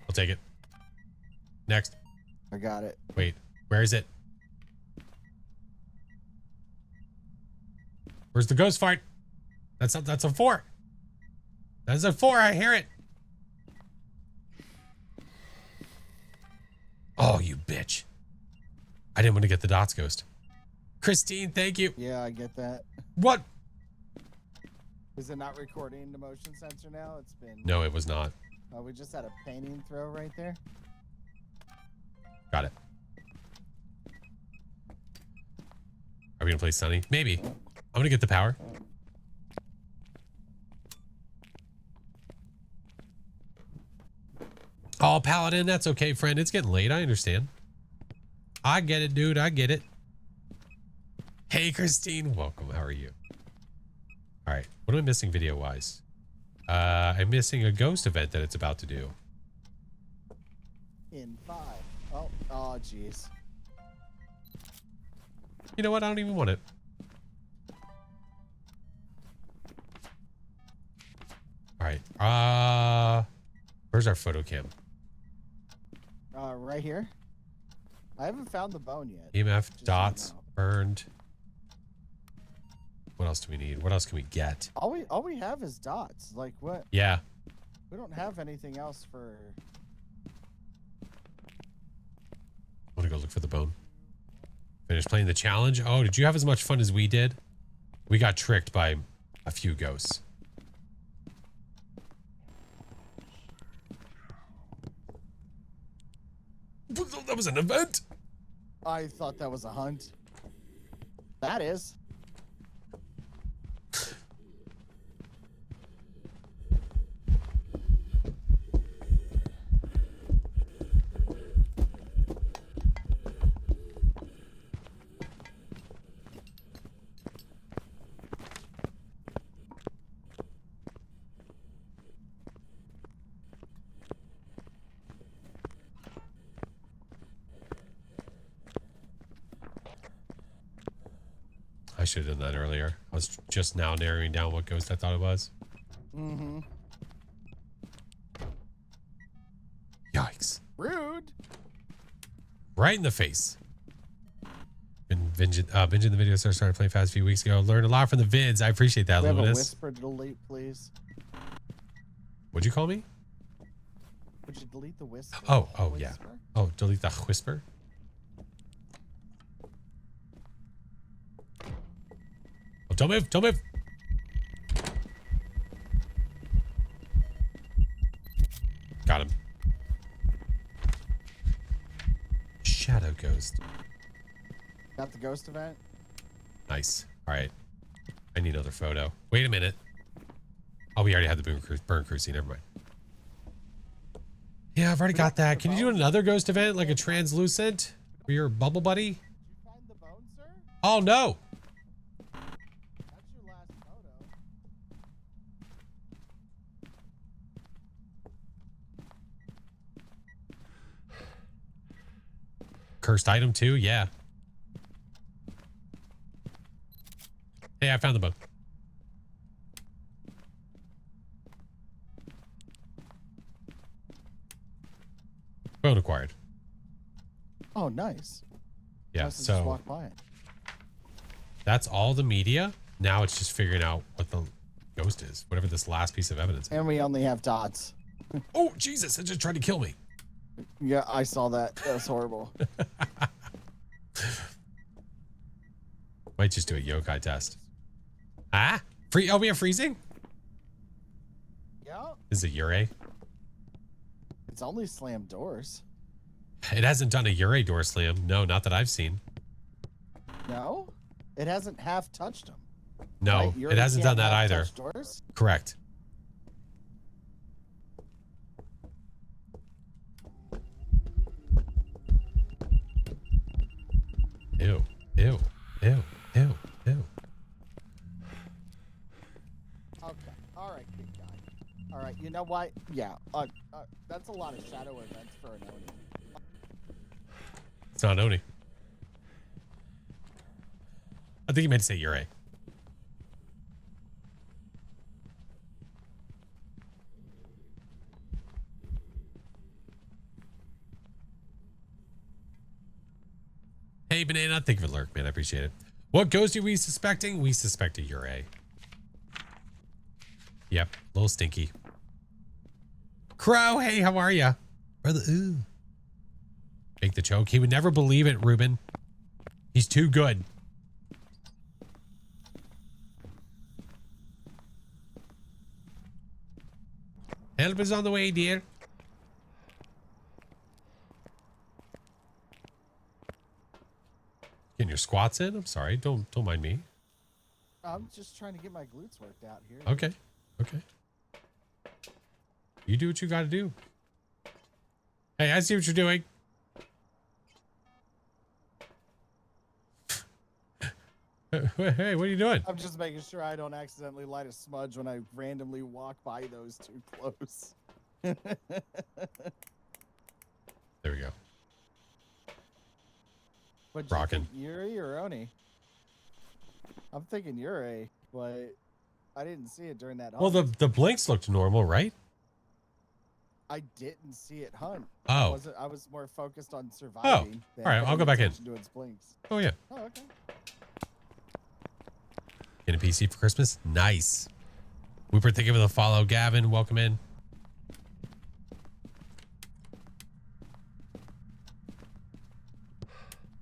I'll take it. Next. I got it. Wait, where is it? Where's the ghost fart? That's a 4. That's a 4. I hear it. Oh, you bitch. I didn't want to get the dots ghost. Christine, thank you. Yeah, I get that. What? Is it not recording the motion sensor now? It's been. No, it was not. Oh, we just had a painting throw right there. Got it. Are we gonna play Sunny? Maybe. I'm gonna get the power. Oh, Paladin, that's okay, friend. It's getting late. I understand. I get it, dude. I get it. Hey, Christine. Welcome. How are you? All right. What am I missing video-wise? I'm missing a ghost event that it's about to do. In 5. Oh, jeez. You know what? I don't even want it. All right. Where's our photo cam? Right here. I haven't found the bone yet. EMF, Just dots, so you know. burned. What else do we need? What else can we get? All we have is dots. Like what? Yeah. We don't have anything else for. I want to go look for the bone. Finish playing the challenge. Oh, did you have as much fun as we did? We got tricked by a few ghosts. That was an event. I thought that was a hunt. That is. I should have done that earlier. I was just now narrowing down what ghost I thought it was. Mm-hmm. Yikes. Rude. Right in the face. Been binging the video, started playing fast a few weeks ago. Learned a lot from the vids. I appreciate that, We have a Luminous. whisper delete, please. What'd you call me? Would you delete the whisper? Oh, yeah. Whisper? Oh, delete the whisper. Oh, don't move, don't move. Got him. Shadow ghost. Got the ghost event? Nice. All right. I need another photo. Wait a minute. Oh, we already had the burn cruising. Never mind. Yeah, I've already got that. Can you do another ghost event, like a translucent for your bubble buddy? Did you find the bone, sir? Oh, no. That's your last photo. Cursed item too? Yeah. I found the bug. Phone acquired. Oh, nice. Yeah, Must have just so walked by it. that's all the media. Now it's just figuring out what the ghost is, whatever this last piece of evidence is. And we only have dots. Oh, Jesus, it just tried to kill me. Yeah, I saw that. That was horrible. Might just do a yokai test. Ah? Oh, we have freezing? Yeah. Is it Yurei? It's only slammed doors. It hasn't done a Yurei door slam. No, not that I've seen. No? It hasn't half touched them. No, Right? it hasn't done that half either. touch Doors? Correct. Ew, ew, ew, ew, ew. Okay. All right, big guy. All right. You know what? Yeah. That's a lot of shadow events for an Oni. It's not Oni. I think you meant to say Yurei. Hey, Banana. Thank you for the lurk, man. I appreciate it. What ghost are we suspecting? We suspect a Yurei. Yep. A little stinky. Crow, hey, how are ya? Brother, ooh. Make the choke. He would never believe it, Ruben. He's too good. Help is on the way, dear. Getting your squats in? I'm sorry. Don't mind me. I'm just trying to get my glutes worked out here. Okay. Okay. You do what you got to do. Hey, I see what you're doing. Hey, what are you doing? I'm just making sure I don't accidentally light a smudge when I randomly walk by those too close. There we go. But Rockin'. Yuri or Oni? I'm thinking Yuri, but I didn't see it during that hunt. Well, the blinks looked normal, right? I didn't see it hunt. Oh. I was more focused on surviving. All right, I'll go back in. To its blinks. Oh, yeah. Oh, okay. Get a PC for Christmas? Nice. Whooper, thank you for the follow. Gavin, welcome in.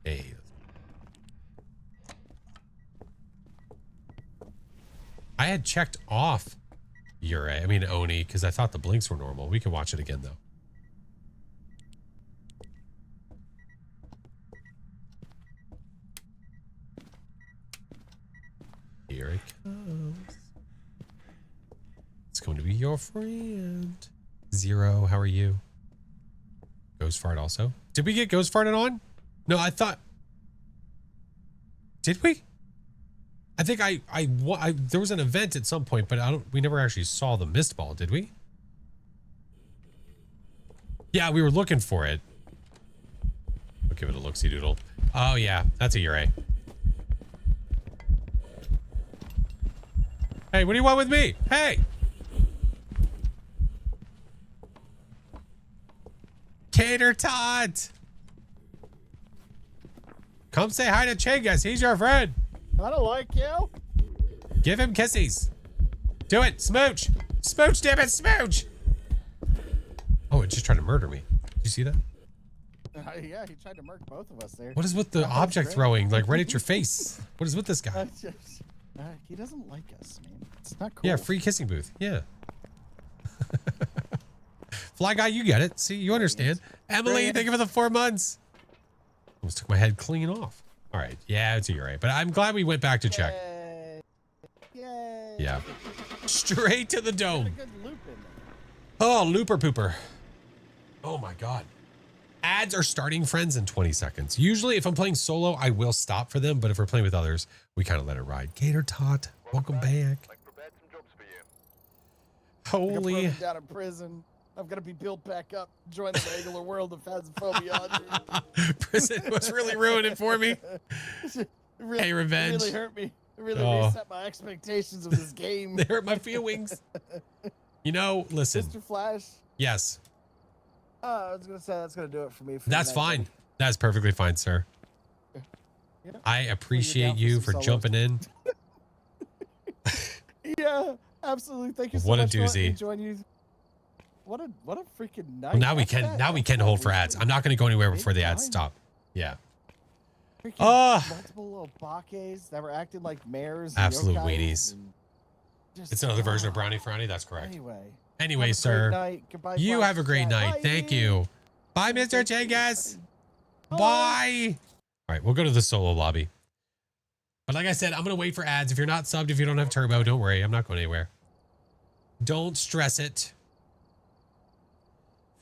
Hey. I had checked off Oni, because I thought the blinks were normal. We can watch it again, though. Here it comes. It's going to be your friend. Zero, how are you? Ghost fart also. Did we get ghost farted on? No, I thought. Did we? I think I there was an event at some point, but we never actually saw the mist ball, did we? Yeah, we were looking for it. I'll give it a look-see doodle. Oh yeah, that's a Yurei. Hey, what do you want with me? Hey! Cater Tot! Come say hi to Chengas. He's your friend. I don't like you. Give him kissies. Do it. Smooch. Smooch, damn it. Smooch. Oh, it just tried to murder me. Did you see that? Yeah, he tried to murk both of us there. What is with the object throwing, like right at your face? What is with this guy? He doesn't like us, man. It's not cool. Yeah, free kissing booth. Yeah. Fly guy, you get it. See, you understand. Emily, thank you for the 4 months. Almost took my head clean off. All right. Yeah, it's Yurei. But I'm glad we went back to check. Yay. Yeah. Straight to the dome. A good loop in there. Oh, looper pooper. Oh my God. Ads are starting, friends, in 20 seconds. Usually if I'm playing solo, I will stop for them. But if we're playing with others, we kind of let it ride. Gator Tot, welcome back. I prepared some jobs for you. Holy. I'm down in prison. I'm gonna be built back up. Join the regular world of Phasmophobia. Prison was really ruining it for me. Really, Hey, revenge. Really hurt me. Really Oh. reset my expectations of this game. They hurt my feelings. You know, listen. Mr. Flash. Yes. I was gonna say that's gonna do it for me. For That's tonight, fine. buddy. That's perfectly fine, sir. Yeah. I appreciate down for you some for solos. jumping in. Yeah, absolutely. Thank you so What a much. Let me doozy. join you. What a freaking night. Well, now we After can that hold for ads. I'm not going to go anywhere big before the ads time. stop. Yeah. Freaking multiple little bakes that were acting like mares. And Absolute yokais weenies. and just- It's another version of Brownie Frowny. That's correct. Anyway, have a sir. great night. Goodbye, You Flash have a great Chat. night. Bye. Thank you. Bye, Yeah, Mr. thank you. Chengas. Bye. Bye. All right, we'll go to the solo lobby. But like I said, I'm going to wait for ads. If you're not subbed, if you don't have turbo, don't worry. I'm not going anywhere. Don't stress it.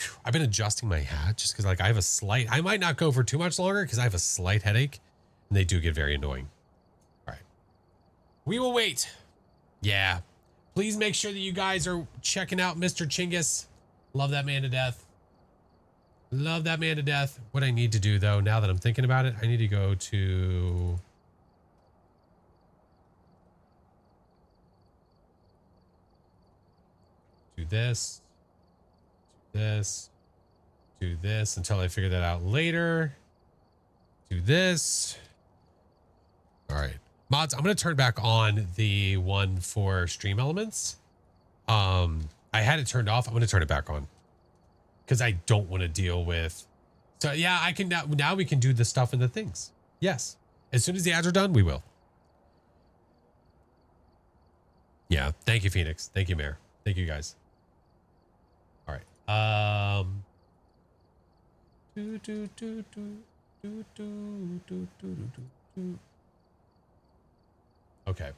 Whew, I've been adjusting my hat just because like I have a slight, I might not go for too much longer because I have a slight headache and they do get very annoying. All right. We will wait. Yeah. Please make sure that you guys are checking out Mr. Chingus. Love that man to death. Love that man to death. What I need to do though, now that I'm thinking about it, I need to go to... do this, do this until I figure that out later. Do this. All right. Mods, I'm going to turn back on the one for stream elements. I had it turned off. I'm going to turn it back on because I don't want to deal with. So yeah, I can now we can do the stuff in the things. Yes. As soon as the ads are done, we will. Yeah. Thank you, Phoenix. Thank you, Mayor. Thank you guys. All right. Okay.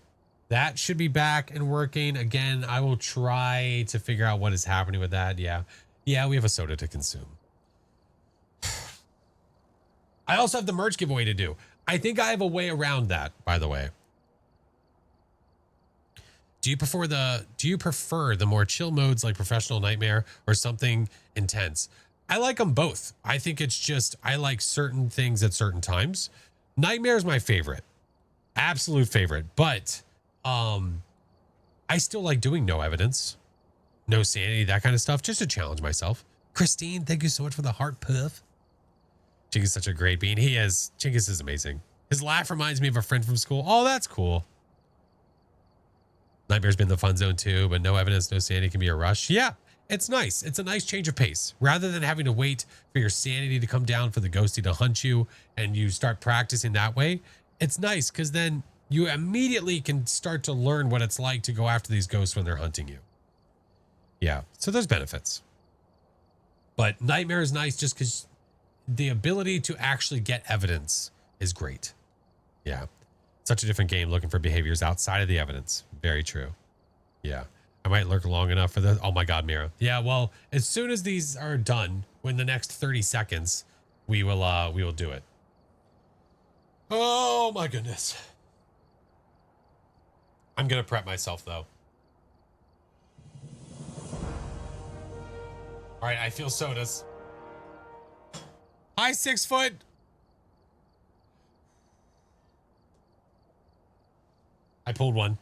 That should be back and working. Again, I will try to figure out what is happening with that. Yeah. Yeah, we have a soda to consume. I also have the merch giveaway to do. I think I have a way around that, by the way. Do you prefer the more chill modes like Professional Nightmare or something intense? I like them both. I think it's just, I like certain things at certain times. Nightmare is my favorite. Absolute favorite. But I still like doing no evidence, no sanity, that kind of stuff, just to challenge myself. Christine, thank you so much for the heart puff. Chingus is such a great bean. He is. Chingus is amazing. His laugh reminds me of a friend from school. Oh, that's cool. Nightmare's been the fun zone too, but no evidence, no sanity can be a rush. Yeah, it's nice. It's a nice change of pace. Rather than having to wait for your sanity to come down for the ghosty to hunt you and you start practicing that way, it's nice because then you immediately can start to learn what it's like to go after these ghosts when they're hunting you. Yeah, so there's benefits. But Nightmare is nice just because the ability to actually get evidence is great. Yeah. Such a different game looking for behaviors outside of the evidence. Very true. Yeah. I might lurk long enough for the, oh my God, Mira. Yeah. Well, as soon as these are done, within the next 30 seconds, we will do it. Oh my goodness. I'm going to prep myself though. All right. I feel sodas. Hi, 6 foot. I pulled one.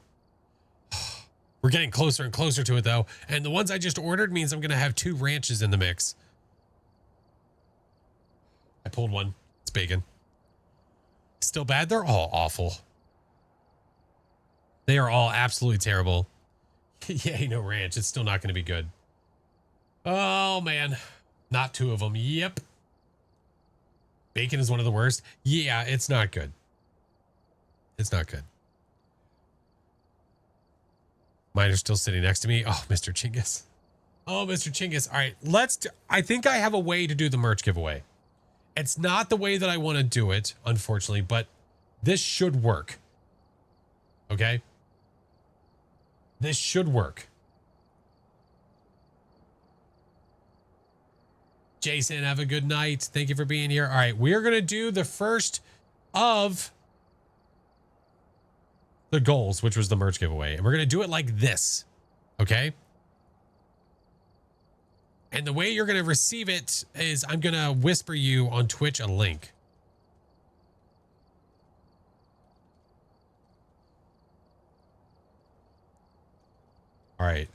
We're getting closer and closer to it though. And the ones I just ordered means I'm going to have 2 ranches in the mix. I pulled one. It's bacon. Still bad? They're all awful. They are all absolutely terrible. Yay, no ranch. It's still not going to be good. Oh man. Not 2 of them. Yep. Bacon is one of the worst. Yeah, it's not good. It's not good. Mine are still sitting next to me. Oh, Mr. Chingus. Oh, Mr. Chingus. All right, I think I have a way to do the merch giveaway. It's not the way that I want to do it, unfortunately, but this should work. Okay? This should work. Jason, have a good night. Thank you for being here. All right, we're going to do the first of the goals, which was the merch giveaway. And we're going to do it like this. Okay? And the way you're going to receive it is I'm going to whisper you on Twitch a link. All right.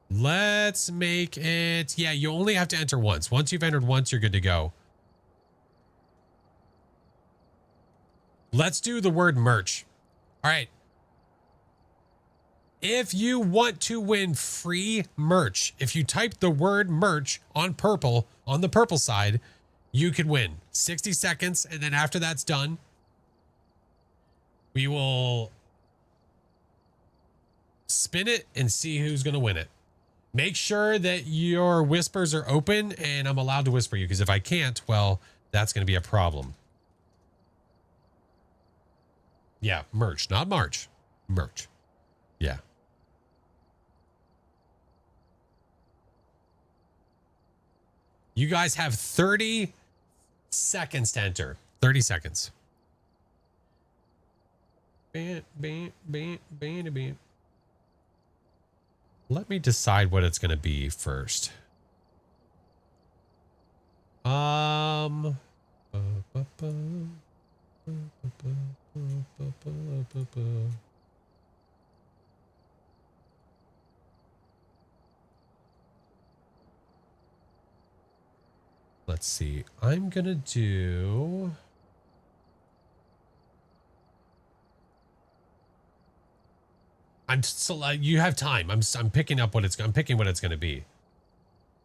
Let's make it. Yeah, you only have to enter once. Once you've entered once, you're good to go. Let's do the word merch. All right. If you want to win free merch, if you type the word merch on purple, on the purple side, you can win 60 seconds. And then after that's done, we will spin it and see who's going to win it. Make sure that your whispers are open and I'm allowed to whisper you, because if I can't, well, that's going to be a problem. Yeah, merch, not March. Merch. Yeah. You guys have 30 seconds to enter. 30 seconds. Let me decide what it's going to be first. Let's see. I'm going to do... you have time. I'm picking up what I'm picking what it's going to be.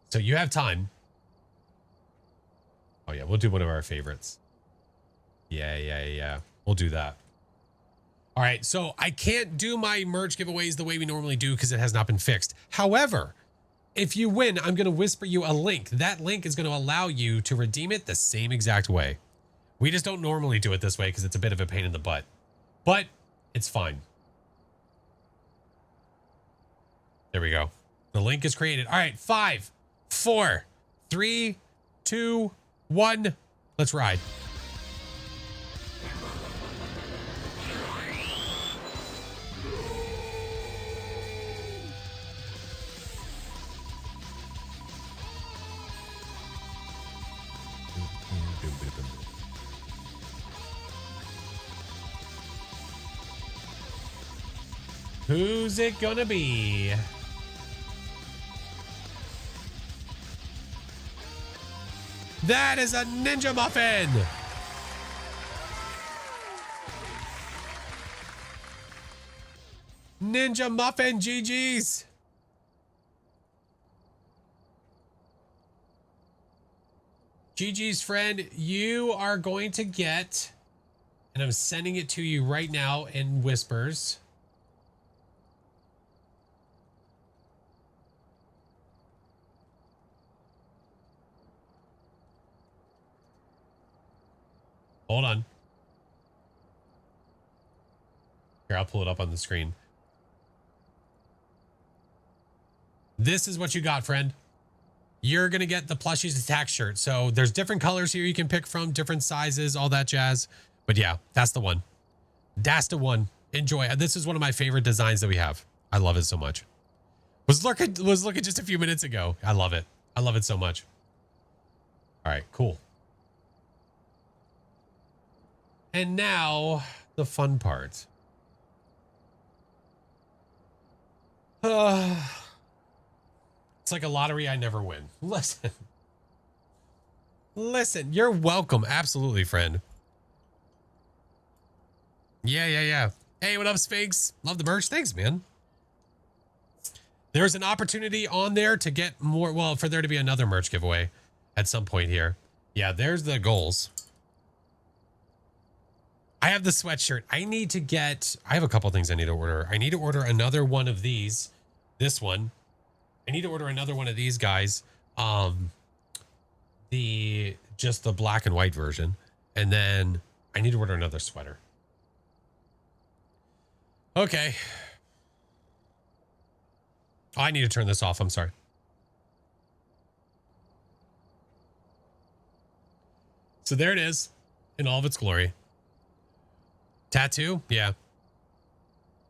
So you have time. Oh yeah, we'll do one of our favorites. Yeah. We'll do that. All right, so I can't do my merch giveaways the way we normally do because it has not been fixed. However, if you win, I'm going to whisper you a link. That link is going to allow you to redeem it the same exact way. We just don't normally do it this way because it's a bit of a pain in the butt. But it's fine. There we go. The link is created. All right, 5, 4, 3, 2, 1. Let's ride. Who's it gonna be? That is a Ninja Muffin! Ninja Muffin, GG's! GG's, friend, you are going to get, and I'm sending it to you right now in whispers. Hold on. Here, I'll pull it up on the screen. This is what you got, friend. You're going to get the Plushies Attack shirt. So there's different colors here you can pick from, different sizes, all that jazz. But yeah, that's the one. That's the one. Enjoy. This is one of my favorite designs that we have. I love it so much. Was looking just a few minutes ago. I love it. I love it so much. All right, cool. And now the fun part. It's like a lottery I never win. Listen, you're welcome. Absolutely, friend. Yeah. Hey, what up, Sphinx? Love the merch. Thanks, man. There's an opportunity on there to get more, well, for there to be another merch giveaway at some point here. Yeah, there's the goals. I have the sweatshirt. I have a couple things I need to order. I need to order another one of these. This one. I need to order another one of these guys. Just the black and white version. And then I need to order another sweater. Okay. Oh, I need to turn this off. I'm sorry. So there it is in all of its glory. Tattoo? Yeah.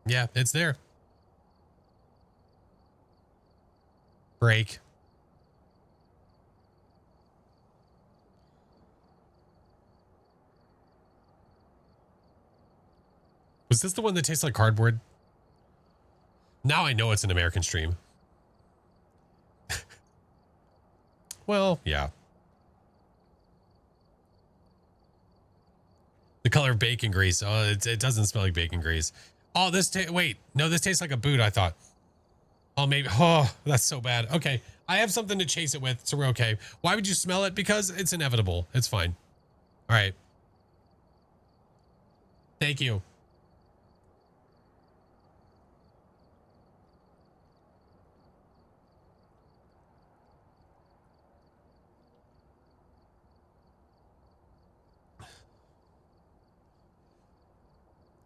Yeah, it's there. Break. Was this the one that tastes like cardboard? Now I know it's an American stream. Well, yeah. The color of bacon grease. Oh, it doesn't smell like bacon grease. Oh, wait. No, this tastes like a boot, I thought. Oh, maybe. Oh, that's so bad. Okay. I have something to chase it with, so we're okay. Why would you smell it? Because it's inevitable. It's fine. All right. Thank you.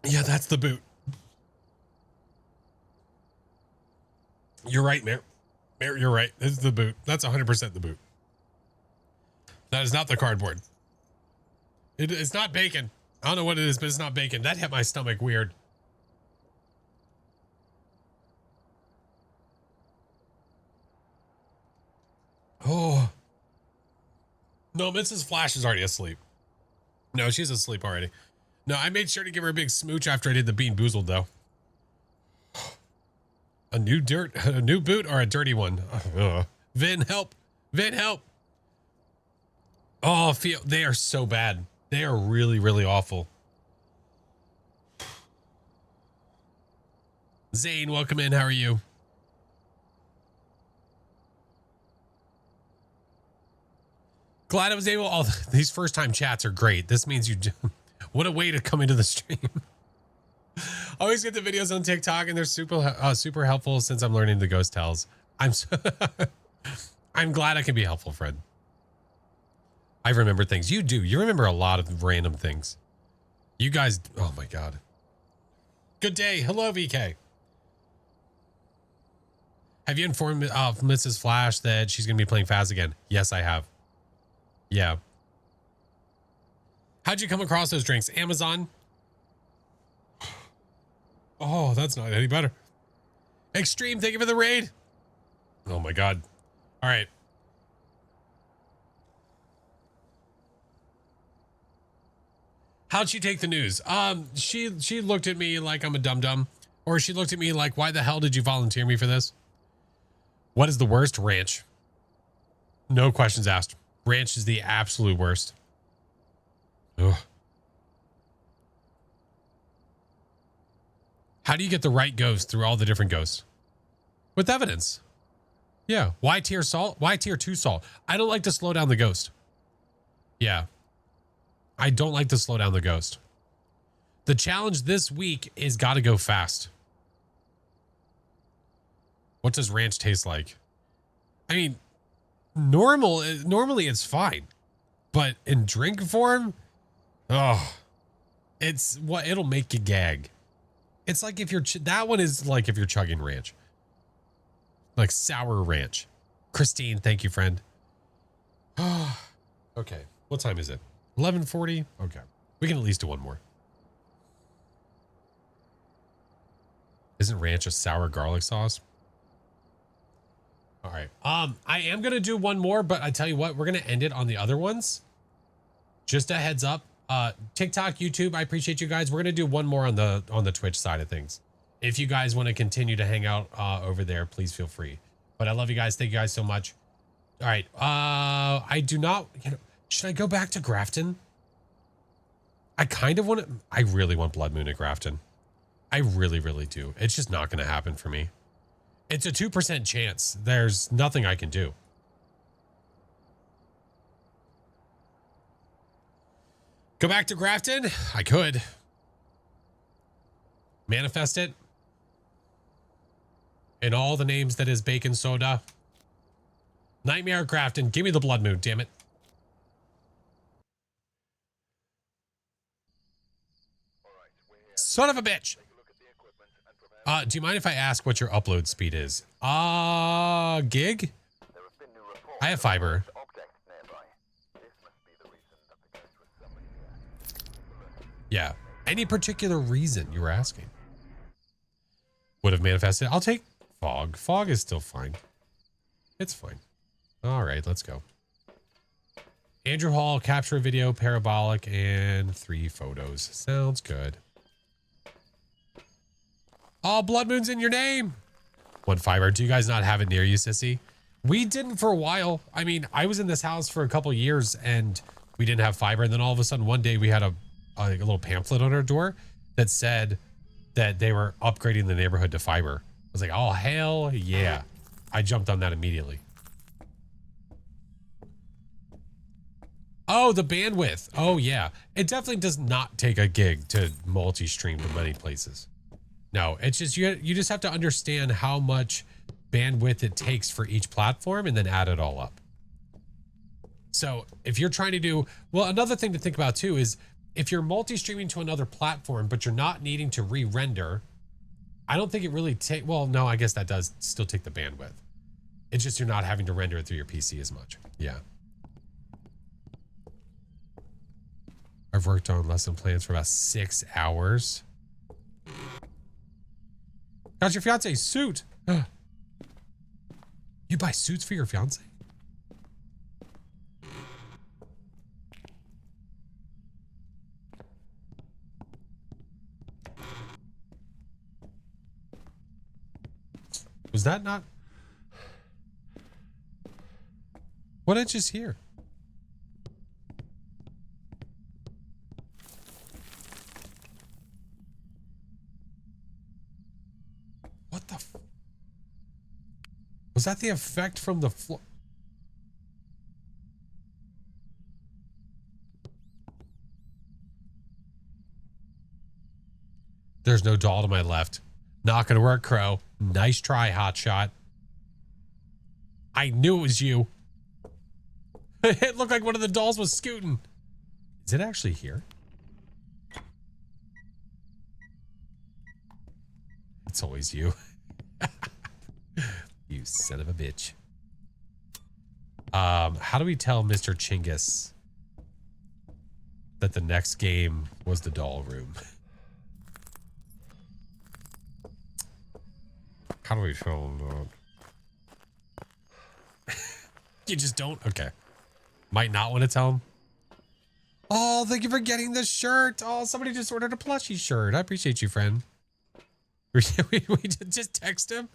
Yeah, that's the boot. You're right, Mayor. Mayor, you're right. This is the boot. That's 100% the boot. That is not the cardboard. It's not bacon. I don't know what it is, but it's not bacon. That hit my stomach weird. Oh. No, Mrs. Flash is already asleep. No, she's asleep already. No, I made sure to give her a big smooch after I did the Bean Boozled, though. A new boot or a dirty one? Vin, help. Vin, help. Oh, they are so bad. They are really, really awful. Zane, welcome in. How are you? Glad I was able. Oh, these first time chats are great. This means you. What a way to come into the stream. Always get the videos on TikTok, and they're super helpful since I'm learning the ghost tells. I'm glad I can be helpful, friend. I remember things. You do. You remember a lot of random things. You guys. Oh my God. Good day. Hello, VK. Have you informed Mrs. Flash that she's going to be playing Phas again? Yes, I have. Yeah. How'd you come across those drinks? Amazon? Oh, that's not any better. Extreme, thank you for the raid. Oh my God. All right. How'd she take the news? She looked at me like I'm a dum-dum, or she looked at me like, why the hell did you volunteer me for this? What is the worst? Ranch. No questions asked. Ranch is the absolute worst. Ugh. How do you get the right ghost through all the different ghosts? With evidence. Yeah. Why tier salt? Why tier 2 salt? I don't like to slow down the ghost. Yeah. I don't like to slow down the ghost. The challenge this week is gotta go fast. What does ranch taste like? I mean, normally it's fine, but in drink form, oh, it'll make you gag. It's like if that one is like if you're chugging ranch, like sour ranch. Christine, thank you, friend. Okay, what time is it? 11:40. Okay, we can at least do one more. Isn't ranch a sour garlic sauce? All right. I am gonna do one more, but I tell you what, we're gonna end it on the other ones. Just a heads up. TikTok, YouTube, I appreciate you guys. We're gonna do one more on the Twitch side of things. If you guys want to continue to hang out over there, please feel free. But I love you guys. Thank you guys so much. All right. I do not. Should I go back to Grafton? I kind of want to. I really want Blood Moon at Grafton. I really, really do. It's just not going to happen for me. It's a 2% chance. There's nothing I can do. Go back to Grafton? I could. Manifest it. In all the names that is bacon soda. Nightmare at Grafton. Give me the Blood Moon, damn it. Son of a bitch. Do you mind if I ask what your upload speed is? Gig? I have fiber. Yeah. Any particular reason you were asking? Would have manifested. I'll take fog. Fog is still fine. It's fine. All right, let's go. Andrew Hall, capture a video, parabolic, and 3 photos. Sounds good. Oh, Blood Moon's in your name. Want fiber? Do you guys not have it near you, sissy? We didn't for a while. I mean, I was in this house for a couple years and we didn't have fiber. And then all of a sudden one day we had a little pamphlet on our door that said that they were upgrading the neighborhood to fiber. I was like, oh, hell yeah. I jumped on that immediately. Oh, the bandwidth. Oh, yeah. It definitely does not take a gig to multi-stream to many places. No, it's just, you just have to understand how much bandwidth it takes for each platform and then add it all up. So if you're trying to do, well, another thing to think about too is if you're multi-streaming to another platform, but you're not needing to re-render, I don't think it really take, well, no, I guess that does still take the bandwidth. It's just you're not having to render it through your PC as much. Yeah. I've worked on lesson plans for about 6 hours. Got your fiance suit. You buy suits for your fiance? Was that not? What did I just hear? What the? Was that the effect from the floor? There's no doll to my left. Not gonna work, Crow. Nice try, hotshot. I knew it was you. It looked like one of the dolls was scooting. Is it actually here? It's always you. You son of a bitch. How do we tell Mr. Chingus that the next game was the doll room? How do we tell him that? You just don't? Okay. Might not want to tell him. Oh, thank you for getting the shirt. Oh, somebody just ordered a plushie shirt. I appreciate you, friend. we just text him.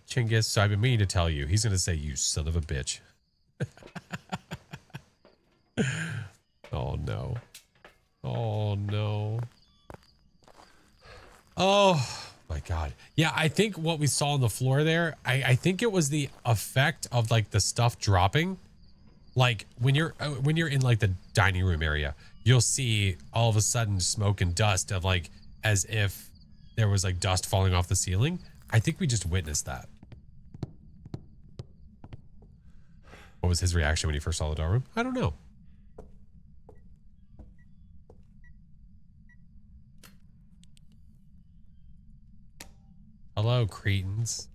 Chingus, so I've been meaning to tell you. He's going to say, you son of a bitch. Oh, no. Oh, no. Oh, my God. Yeah, I think what we saw on the floor there, I think it was the effect of like the stuff dropping. Like when you're in like the dining room area, you'll see all of a sudden smoke and dust of like as if there was like dust falling off the ceiling. I think we just witnessed that. What was his reaction when he first saw the doll room? I don't know. Hello, cretins.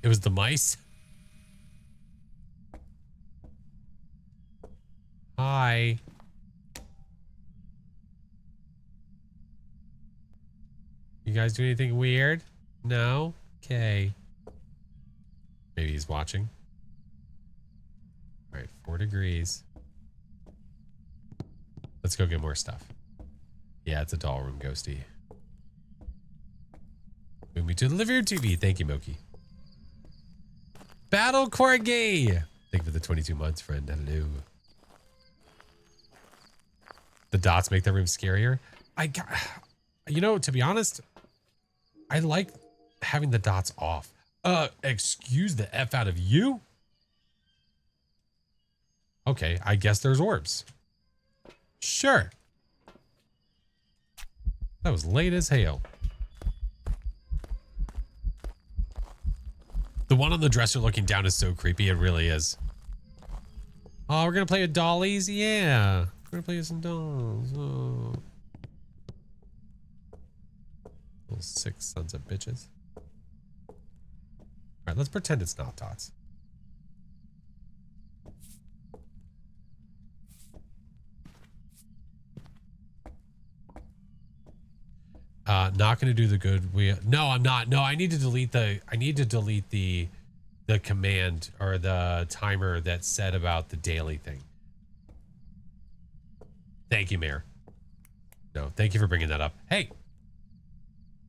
It was the mice. Hi. You guys do anything weird? No? Okay. Maybe he's watching. All right, 4 degrees. Let's go get more stuff. Yeah, it's a doll room, Ghosty. Move me to the living room TV. Thank you, Moki. Battle Corgi. Thank you for the 22 months, friend. Hello. The dots make the room scarier. You know, to be honest, I like having the dots off. Excuse the F out of you? Okay, I guess there's orbs. Sure. That was late as hell. The one on the dresser looking down is so creepy. It really is. Oh, we're going to play with dollies? Yeah. We're going to play with some dolls. Oh. Little sick sons of bitches. All right, let's pretend it's not dots. Not going to do the good. No, I'm not. No, I need to delete the command or the timer that said about the daily thing. Thank you, Mayor. No, thank you for bringing that up. Hey,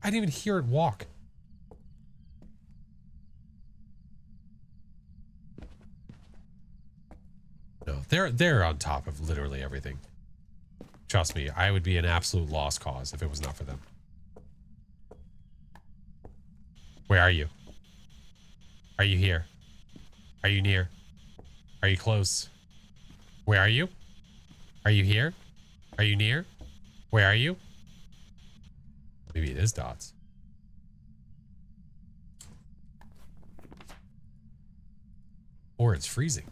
I didn't even hear it walk. No, they're on top of literally everything. Trust me, I would be an absolute lost cause if it was not for them. Where are you? Are you here? Are you near? Are you close? Where are you? Are you here? Are you near? Where are you? Maybe it is dots. Or it's freezing.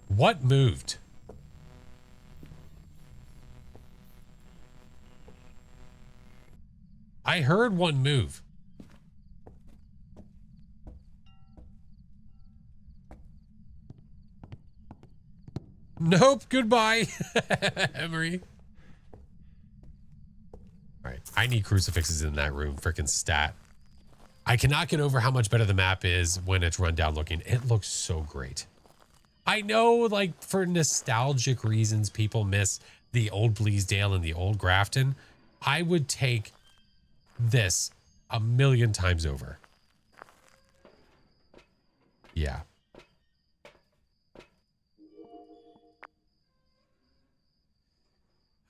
What moved? I heard one move. Nope. Goodbye, Emery. All right. I need crucifixes in that room. Freaking stat. I cannot get over how much better the map is when it's run down looking. It looks so great. I know, like, for nostalgic reasons, people miss the old Bleasdale and the old Grafton. I would take this 1,000,000 times over. Yeah.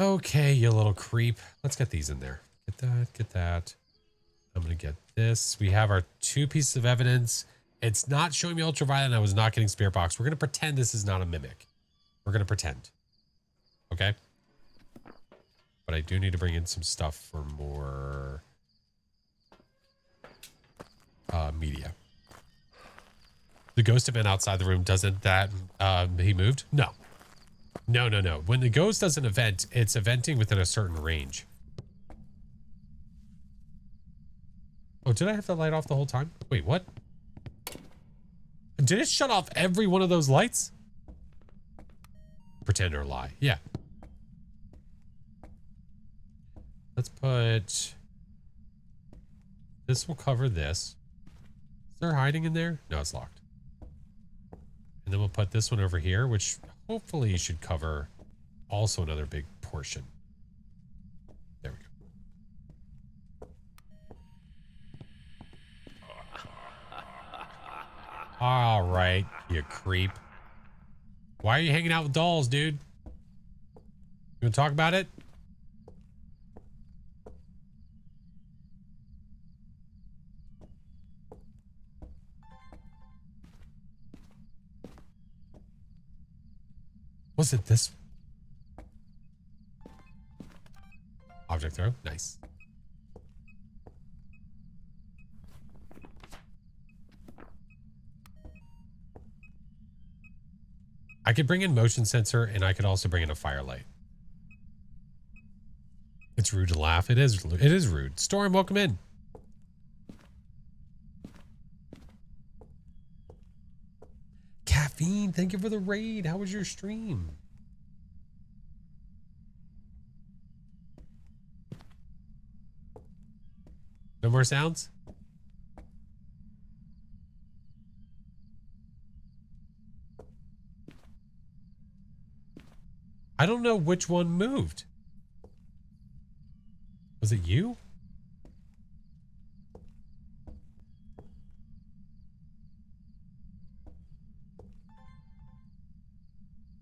Okay, you little creep. Let's get these in there. Get that, get that. I'm going to get this. We have our 2 pieces of evidence. It's not showing me ultraviolet and I was not getting spirit box. We're going to pretend this is not a mimic. We're going to pretend. Okay? But I do need to bring in some stuff for more media. The ghost event outside the room, doesn't that he moved? No. No, no, no. When the ghost does an event, it's eventing within a certain range. Oh, did I have the light off the whole time? Wait, what? Did it shut off every one of those lights? Pretend or lie. Yeah. Let's put... This will cover this. Is there hiding in there? No, it's locked. And then we'll put this one over here, which hopefully should cover also another big portion. There we go. All right, you creep. Why are you hanging out with dolls, dude? You want to talk about it? Was it this? Object throw. Nice. I could bring in motion sensor and I could also bring in a firelight. It's rude to laugh. It is rude. Storm, welcome in. Caffeine, thank you for the raid. How was your stream? No more sounds? I don't know which one moved. Was it you?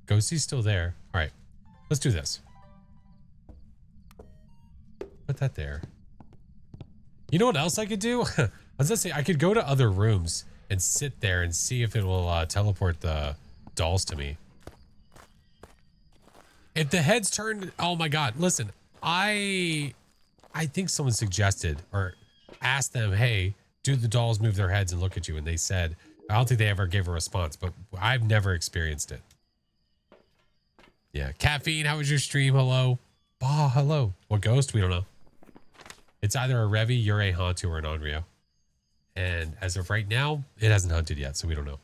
Ghosty's still there. All right, let's do this. Put that there. You know what else I could do? I was gonna say I could go to other rooms and sit there and see if it will teleport the dolls to me. If the heads turn, oh my God! Listen, I think someone suggested or asked them, "Hey, do the dolls move their heads and look at you?" And they said, I don't think they ever gave a response, but I've never experienced it. Yeah, Caffeine, how was your stream? Hello. Bah, hello. What ghost? We don't know. It's either a Revi, Yurei, Hantu, or an Onryo. And as of right now, it hasn't hunted yet, so we don't know.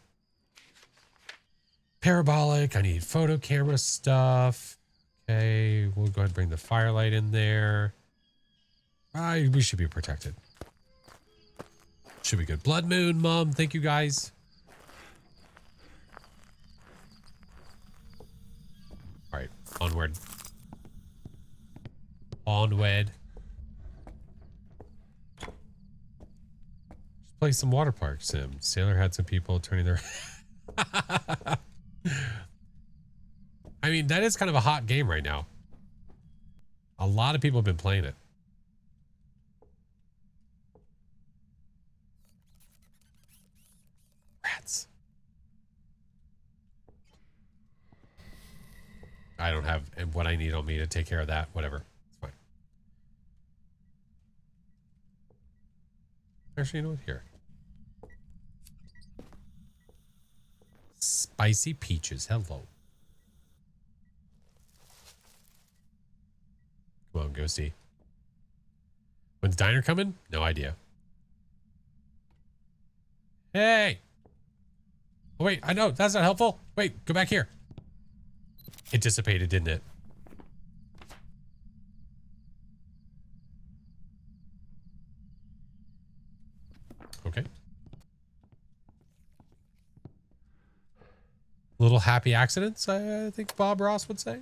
Parabolic, I need photo camera stuff. Okay, we'll go ahead and bring the firelight in there. We should be protected. Should be good. Blood Moon, Mom. Thank you, guys. All right. Onward. Onward. Just play some water park sim. Sailor had some people turning their... I mean, that is kind of a hot game right now. A lot of people have been playing it. Rats. I don't have what I need on me to take care of that. Whatever. It's fine. Actually, you know what? Here. Spicy peaches. Hello. Come on, go see. When's diner coming? No idea. Hey! Oh, wait, I know. That's not helpful. Wait, go back here. It dissipated, didn't it? Okay. Little happy accidents, I think Bob Ross would say.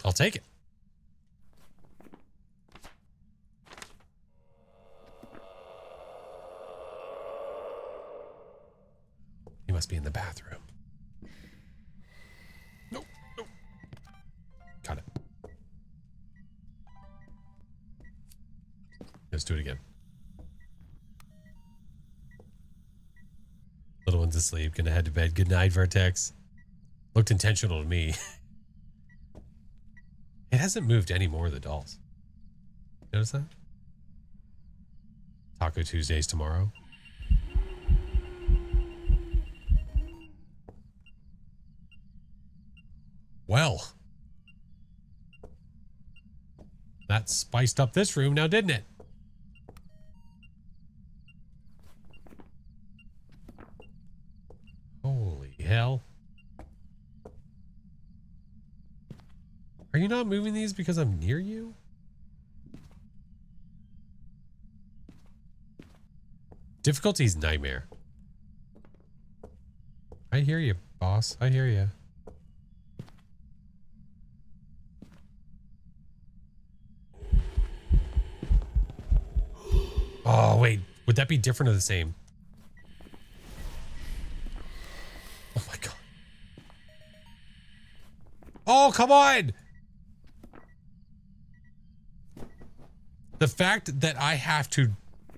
I'll take it. He must be in the bathroom. Nope, nope. Got it. Let's do it again. Little one's asleep. Gonna head to bed. Good night, Vertex. Looked intentional to me. It hasn't moved any more of the dolls. Notice that? Taco Tuesday's tomorrow. Well. That spiced up this room now, didn't it? Holy hell. Are you not moving these because I'm near you? Difficulty's nightmare. I hear you, boss. I hear you. Oh, wait. Would that be different or the same? Oh, my God. Oh, come on! The fact that I have to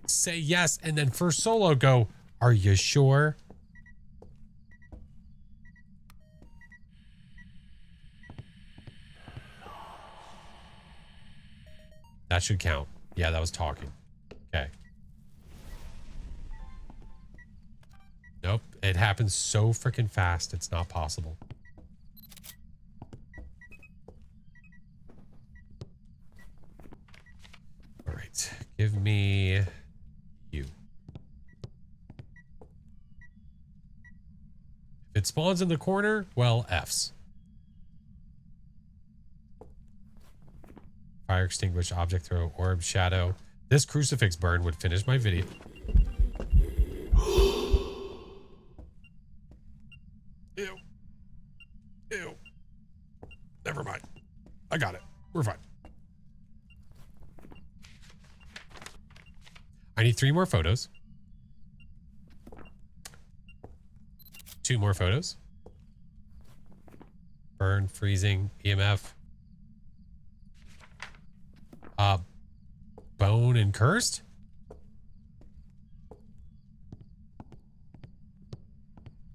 say yes and then first solo go, are you sure? That should count. Yeah, that was talking. Okay. Nope. It happens so freaking fast. It's not possible. All right. Give me you. If it spawns in the corner, well, F's. Fire extinguish, object throw, orb, shadow. This crucifix burn would finish my video. Ew. Ew. Never mind. I got it. We're fine. I need 3 more photos. 2 more photos. Burn, freezing, EMF. Bone and cursed?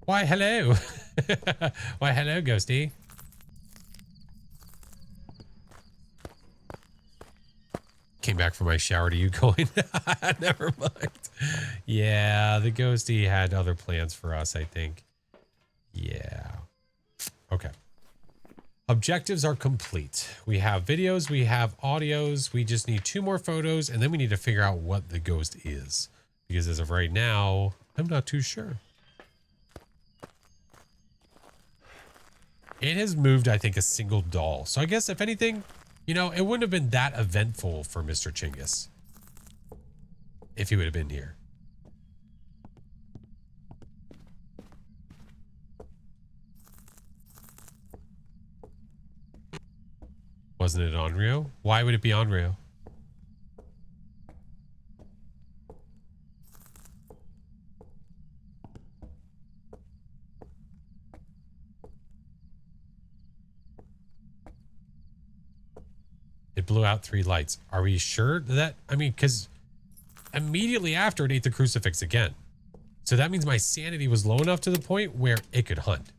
Why, hello. Why, hello, Ghosty. Came back from my shower to you going, never mind. Yeah, the Ghosty had other plans for us, I think. Yeah. Okay. Objectives are complete. We have videos, we have audios, we just need 2 more photos, and then we need to figure out what the ghost is. Because as of right now, I'm not too sure. It has moved, I think, a single doll. So I guess if anything, you know, it wouldn't have been that eventful for Mr. Chingus if he would have been here. Wasn't it Onryo? Why would it be Onryo? It blew out 3 lights. Are we sure that? I mean, because immediately after it ate the crucifix again. So that means my sanity was low enough to the point where it could hunt.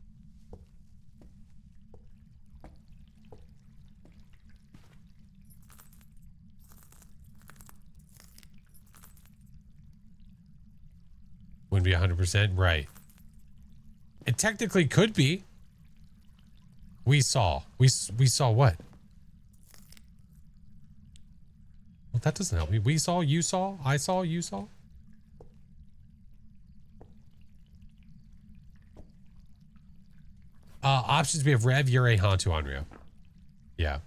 Wouldn't be 100%. Right. It technically could be. We saw what? Well, that doesn't help me. We saw, you saw, I saw, you saw. Options, we have Rev, Yurei, Hantu, Onryo. Yeah.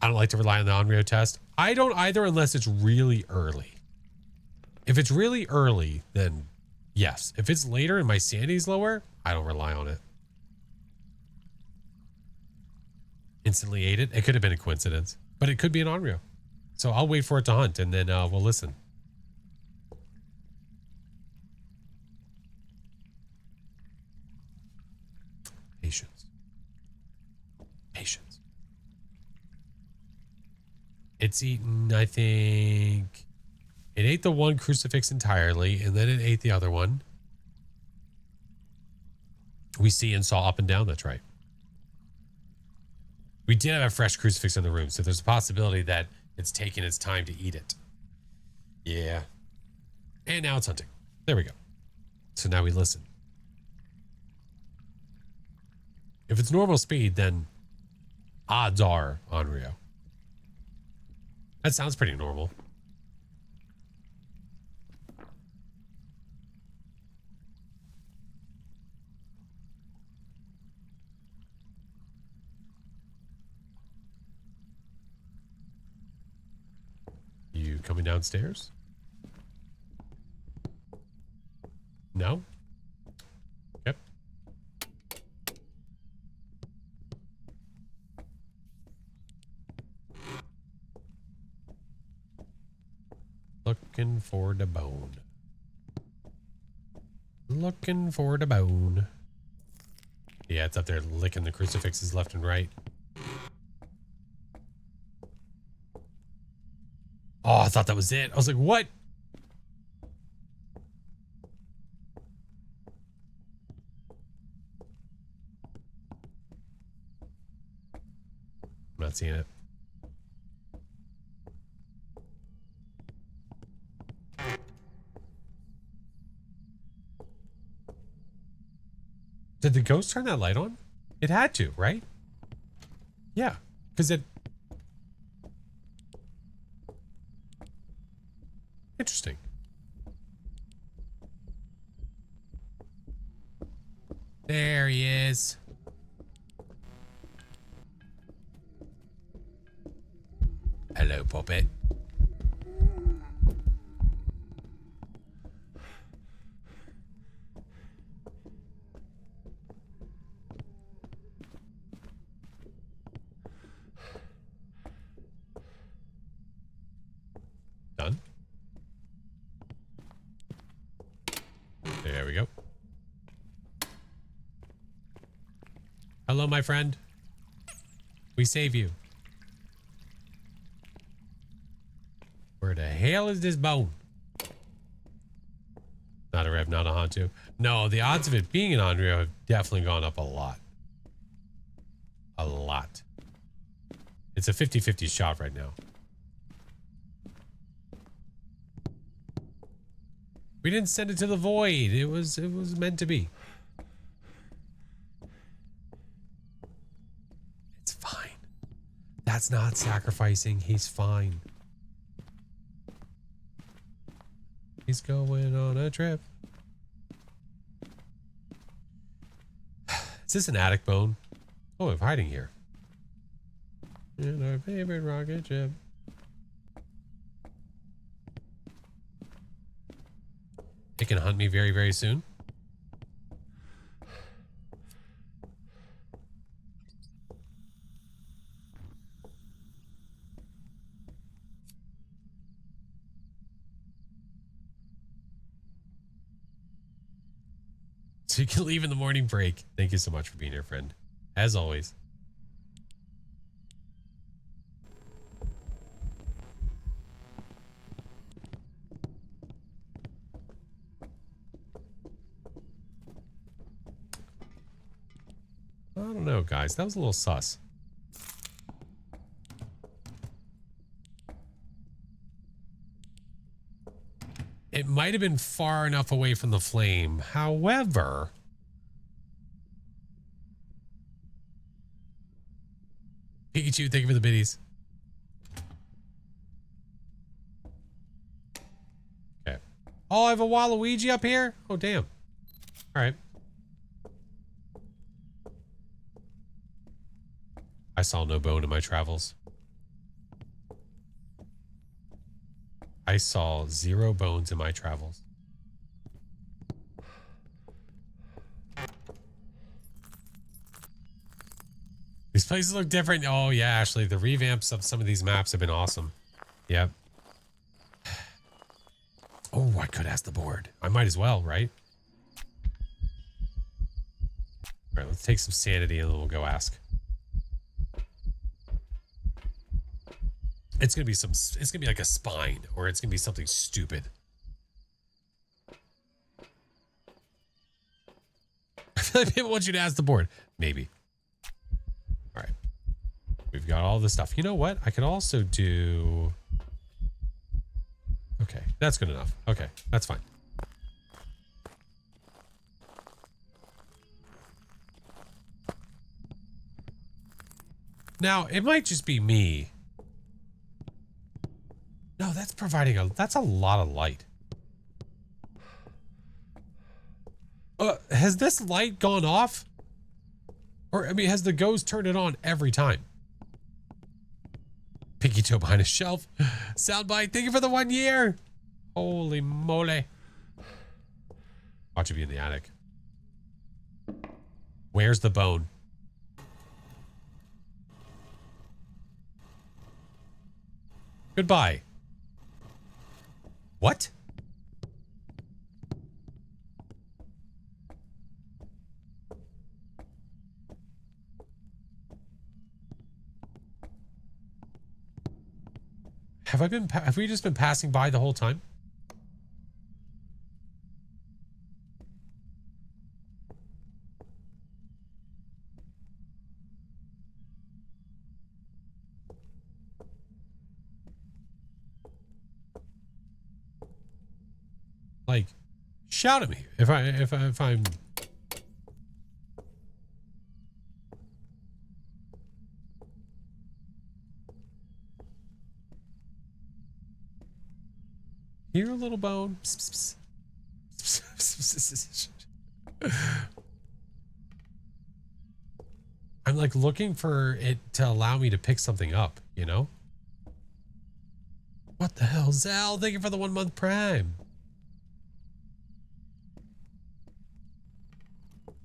I don't like to rely on the Onryo test. I don't either unless it's really early. If it's really early, then yes. If it's later and my sanity's lower, I don't rely on it. Instantly ate it. It could have been a coincidence, but it could be an Onryo. So I'll wait for it to hunt and then we'll listen. Patience. Patience. It's eaten, I think. It ate the one crucifix entirely, and then it ate the other one. We see and saw up and down, that's right. We did have a fresh crucifix in the room, so there's a possibility that it's taking its time to eat it. Yeah. And now it's hunting. There we go. So now we listen. If it's normal speed, then odds are Onryo. That sounds pretty normal. You coming downstairs? No? Yep. Looking for the bone. Looking for the bone. Yeah, it's up there licking the crucifixes left and right. Oh, I thought that was it. I was like, what? I'm not seeing it. Did the ghost turn that light on? It had to, right? Yeah, because it... Interesting. There he is. Hello, puppet. Done. There we go. Hello, my friend. We save you. Where the hell is this bone? Not a Rev, not a Hantu. No, the odds of it being an Onryo have definitely gone up a lot. A lot. It's a 50-50 shot right now. We didn't send it to the void. It was meant to be. It's fine. That's not sacrificing. He's fine. He's going on a trip. Is this an attic bone? Oh, I'm hiding here. In our favorite rocket ship. It can hunt me very, very soon. So you can leave in the morning break. Thank you so much for being here, friend. As always. I don't know, guys. That was a little sus. It might have been far enough away from the flame. However, Pikachu, thank you for the biddies. Okay. Oh, I have a Waluigi up here? Oh, damn. All right. I saw no bone in my travels. I saw 0 bones in my travels. These places look different. Oh, yeah, Ashley. The revamps of some of these maps have been awesome. Yep. Oh, I could ask the board. I might as well, right? All right, let's take some sanity and then we'll go ask. It's gonna be like a spine, or it's gonna be something stupid. I feel like people want you to ask the board. Maybe. All right. We've got all this stuff. You know what? I could also do... Okay, that's good enough. Okay, that's fine. Now, it might just be me. No, that's providing that's a lot of light. Has this light gone off? Or, I mean, has the ghost turned it on every time? Pinky toe behind a shelf. Soundbite, thank you for the 1 year. Holy moly. Watch it be in the attic. Where's the bone? Goodbye. What? Have we just been passing by the whole time? Like, shout at me if I'm... Here, little bone. Psst, psst, psst. I'm like looking for it to allow me to pick something up, you know? What the hell, Zal? Thank you for the 1 month Prime.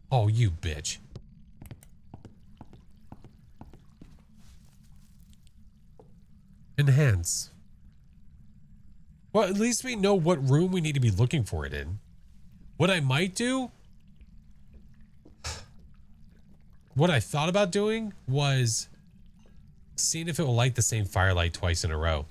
Oh, you bitch. Enhance. Well, at least we know what room we need to be looking for it in. What I might do, what I thought about doing was seeing if it will light the same firelight twice in a row.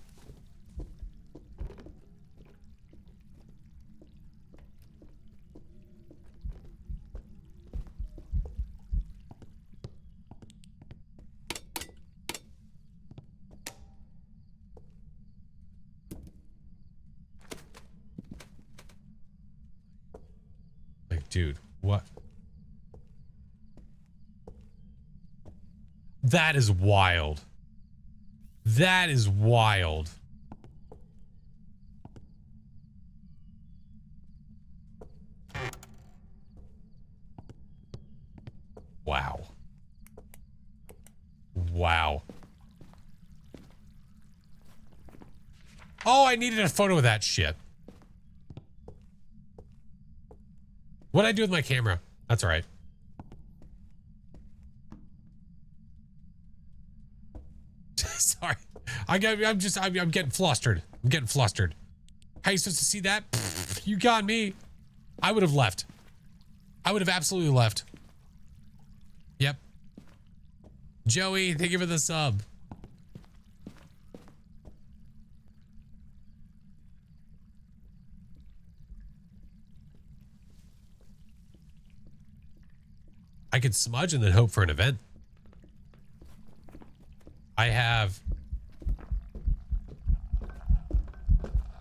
Dude, what? That is wild. That is wild. Wow. Wow. Oh, I needed a photo of that shit. What'd I do with my camera? That's all right. Sorry. I'm getting flustered. I'm getting flustered. How you supposed to see that? Pfft, you got me. I would have left. I would have absolutely left. Yep. Joey, thank you for the sub. I could smudge and then hope for an event. I have...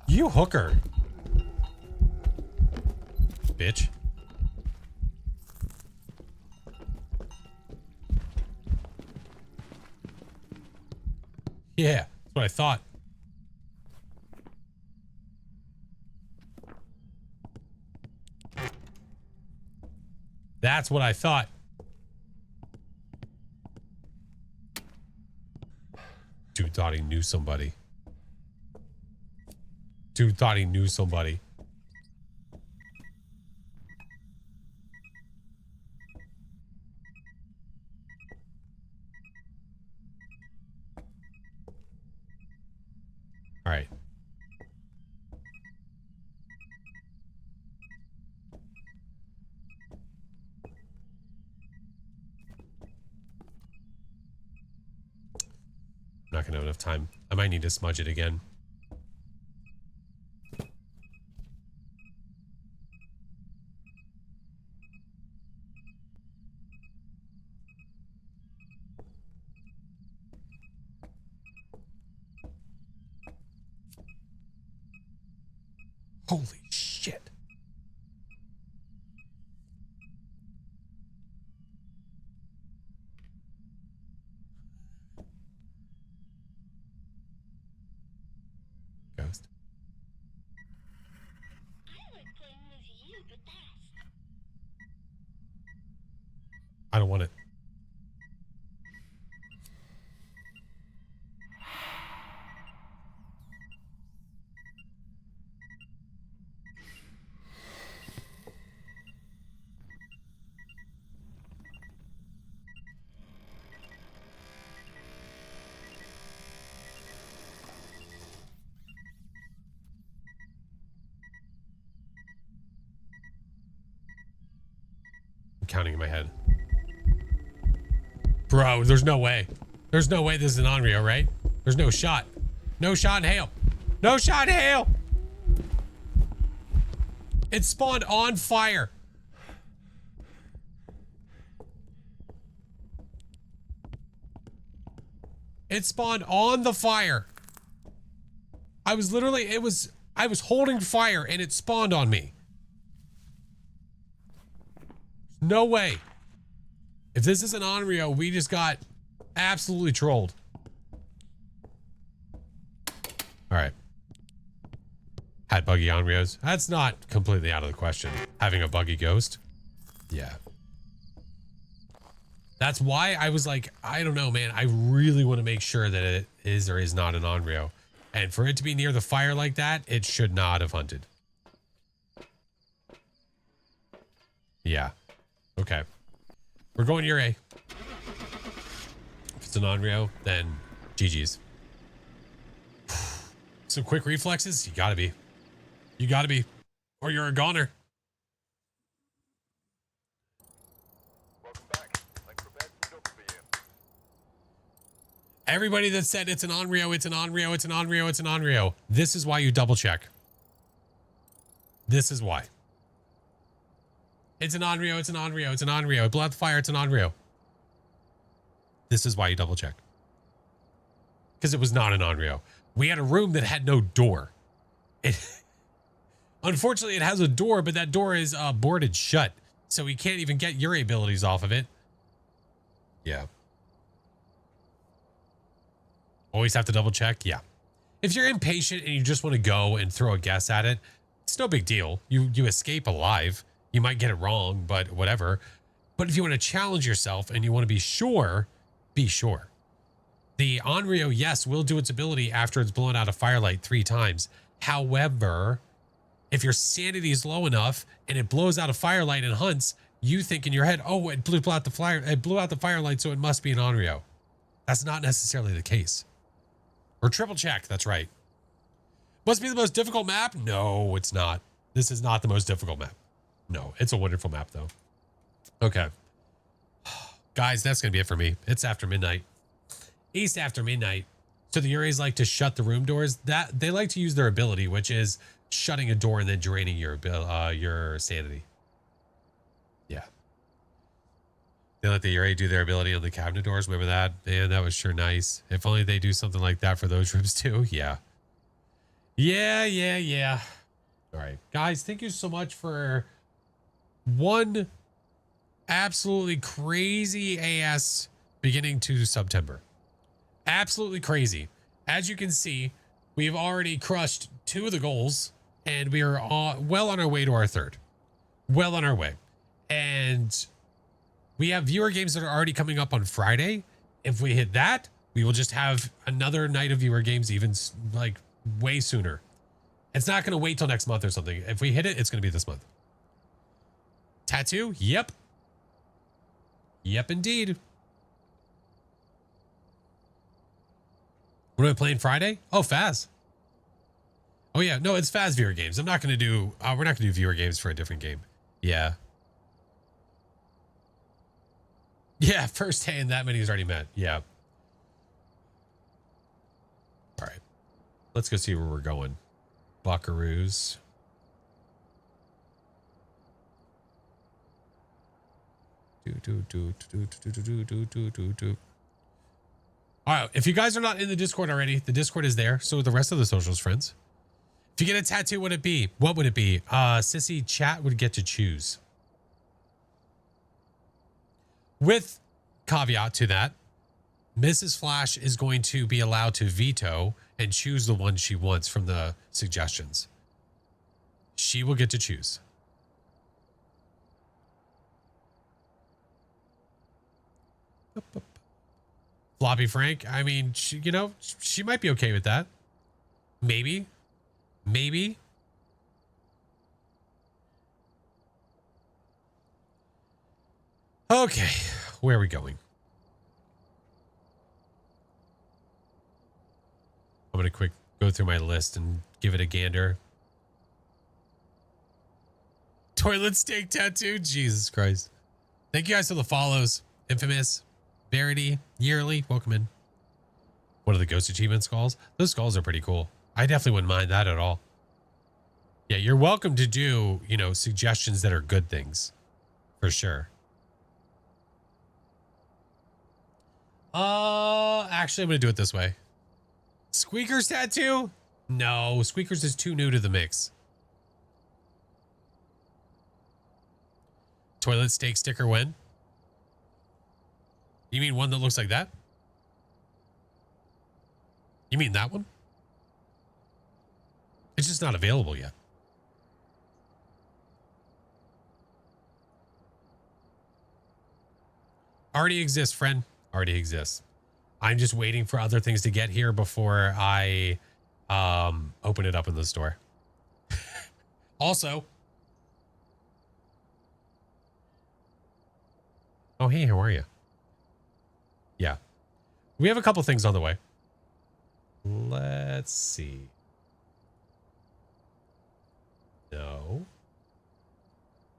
You hooker. Bitch. Yeah, that's what I thought. That's what I thought. Dude thought he knew somebody. Dude thought he knew somebody. All right. I'm not gonna have enough time. I might need to smudge it again. Holy shit. Ghost. I don't want it. I'm counting in my head. Bro, there's no way. There's no way this is an Onryo, right? There's no shot. No shot in hail. No shot in hail. It spawned on fire. It spawned on the fire. I was literally, I was holding fire and it spawned on me. No way. If this is an Onryo, we just got absolutely trolled. All right. Had buggy Onryos. That's not completely out of the question. Having a buggy ghost. Yeah. That's why I was like, I don't know, man. I really want to make sure that it is or is not an Onryo. And for it to be near the fire like that, it should not have hunted. Yeah. Okay. We're going your A. If it's an Onryo, then GG's. Some quick reflexes? You gotta be. You gotta be. Or you're a goner. Welcome back. I prepared some jobs for you. Everybody that said it's an Onryo, it's an Onryo, it's an Onryo, it's an Onryo. This is why you double check. This is why. It's an Onryo, it's an Onryo, it's an Onryo. Blow out the fire, it's an Onryo. This is why you double check. Because it was not an Onryo. We had a room that had no door. Unfortunately, it has a door, but that door is boarded shut. So we can't even get your abilities off of it. Yeah. Always have to double check? Yeah. If you're impatient and you just want to go and throw a guess at it, it's no big deal. You escape alive. You might get it wrong, but whatever. But if you want to challenge yourself and you want to be sure, be sure. The Onryo, yes, will do its ability after it's blown out a firelight 3 times. However, if your sanity is low enough and it blows out a firelight and hunts, you think in your head, oh, it blew out the firelight, so it must be an Onryo. That's not necessarily the case. Or triple check, that's right. Must be the most difficult map? No, it's not. This is not the most difficult map. No, it's a wonderful map though. Okay. Guys, that's going to be it for me. It's after midnight. East after midnight. So the Yuris like to shut the room doors. That they like to use their ability, which is shutting a door and then draining your sanity. Yeah. They let the Yuri do their ability on the cabinet doors. Remember that? Man, that was sure nice. If only they do something like that for those rooms too. Yeah. Yeah. All right, guys, thank you so much for one absolutely crazy ass beginning to September. Absolutely crazy. As you can see, we've already crushed 2 of the goals and we are well on our way to our 3rd. Well on our way. And we have viewer games that are already coming up on Friday. If we hit that, we will just have another night of viewer games even like way sooner. It's not going to wait till next month or something. If we hit it, it's going to be this month. Tattoo? Yep. Yep, indeed. What are we playing Friday? Oh, Phaz. Oh, yeah. No, it's Phaz viewer games. I'm not going to do... we're not going to do viewer games for a different game. Yeah. Yeah, first day and that many is already met. Yeah. All right. Let's go see where we're going. Buckaroos. All right, if you guys are not in the Discord already, the Discord is there. So the rest of the socials, friends. If you get a tattoo, what would it be? What would it be? Sissy chat would get to choose. With caveat to that, Mrs. Flash is going to be allowed to veto and choose the one she wants from the suggestions. She will get to choose. Floppy Frank, I mean, she might be okay with that. Maybe. Okay, where are we going? I'm going to quick go through my list and give it a gander. Toilet steak tattoo? Jesus Christ. Thank you guys for the follows. Infamous, Verity, Yearly, welcome in. What are the ghost achievement skulls? Those skulls are pretty cool. I definitely wouldn't mind that at all. Yeah, you're welcome to do, suggestions that are good things. For sure. Actually, I'm going to do it this way. Squeakers tattoo? No, Squeakers is too new to the mix. Toilet steak sticker when? You mean one that looks like that? You mean that one? It's just not available yet. Already exists, friend. Already exists. I'm just waiting for other things to get here before I open it up in the store. Also. Oh, hey, how are you? Yeah. We have a couple things on the way. Let's see. No.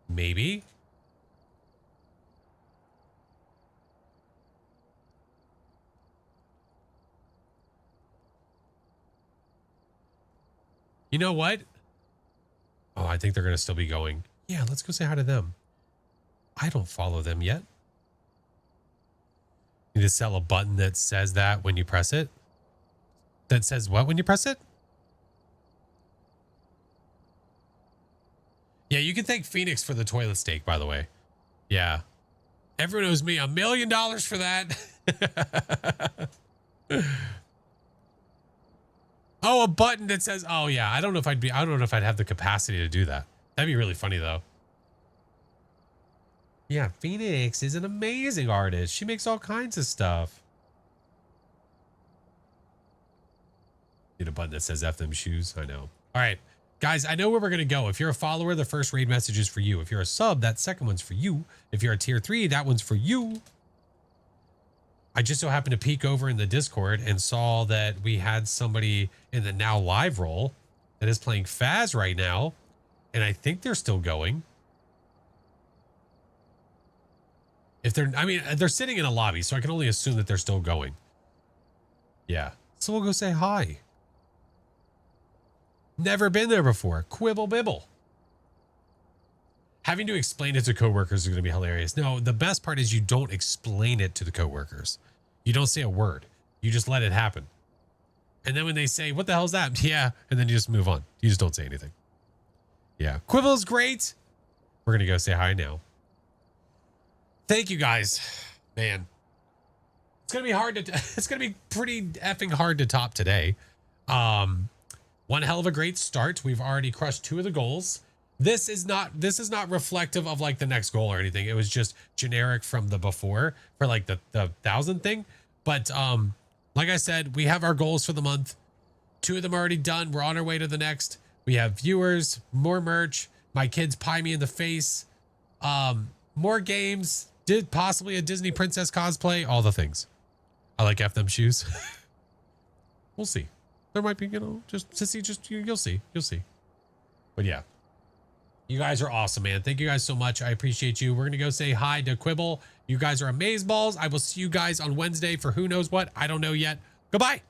Maybe. You know what? Oh, I think they're going to still be going. Yeah, let's go say hi to them. I don't follow them yet. You need to sell a button that says that when you press it. That says what when you press it? Yeah, you can thank Phoenix for the toilet steak, by the way. Yeah. Everyone owes me $1 million for that. Oh, a button that says, oh yeah, I don't know if I'd have the capacity to do that. That'd be really funny though. Yeah, Phoenix is an amazing artist. She makes all kinds of stuff. Need a button that says F them shoes. I know. All right, guys, I know where we're going to go. If you're a follower, the first raid message is for you. If you're a sub, that second one's for you. If you're a tier 3, that one's for you. I just so happened to peek over in the Discord and saw that we had somebody in the now live role that is playing Phas right now. And I think they're still going. If they're, I mean, they're sitting in a lobby, so I can only assume that they're still going. Yeah. So we'll go say hi. Never been there before. Quibble bibble. Having to explain it to coworkers is going to be hilarious. No, the best part is you don't explain it to the coworkers. You don't say a word. You just let it happen. And then when they say, what the hell is that? Yeah. And then you just move on. You just don't say anything. Yeah. Quibble is great. We're going to go say hi now. Thank you guys. Man. It's going to be hard to, it's going to be pretty effing hard to top today. One hell of a great start. We've already crushed 2 of the goals. This is not reflective of like the next goal or anything. It was just generic from the before for like the 1,000 thing. But like I said, we have our goals for the month. 2 of them already done. We're on our way to the next. We have viewers, more merch. My kids pie me in the face. More games. Did possibly a Disney princess cosplay. All the things. I like F them shoes. We'll see. There might be, you know, just to see, you'll see. You'll see. But yeah. You guys are awesome, man. Thank you guys so much. I appreciate you. We're going to go say hi to Quibble. You guys are amazeballs. I will see you guys on Wednesday for who knows what. I don't know yet. Goodbye.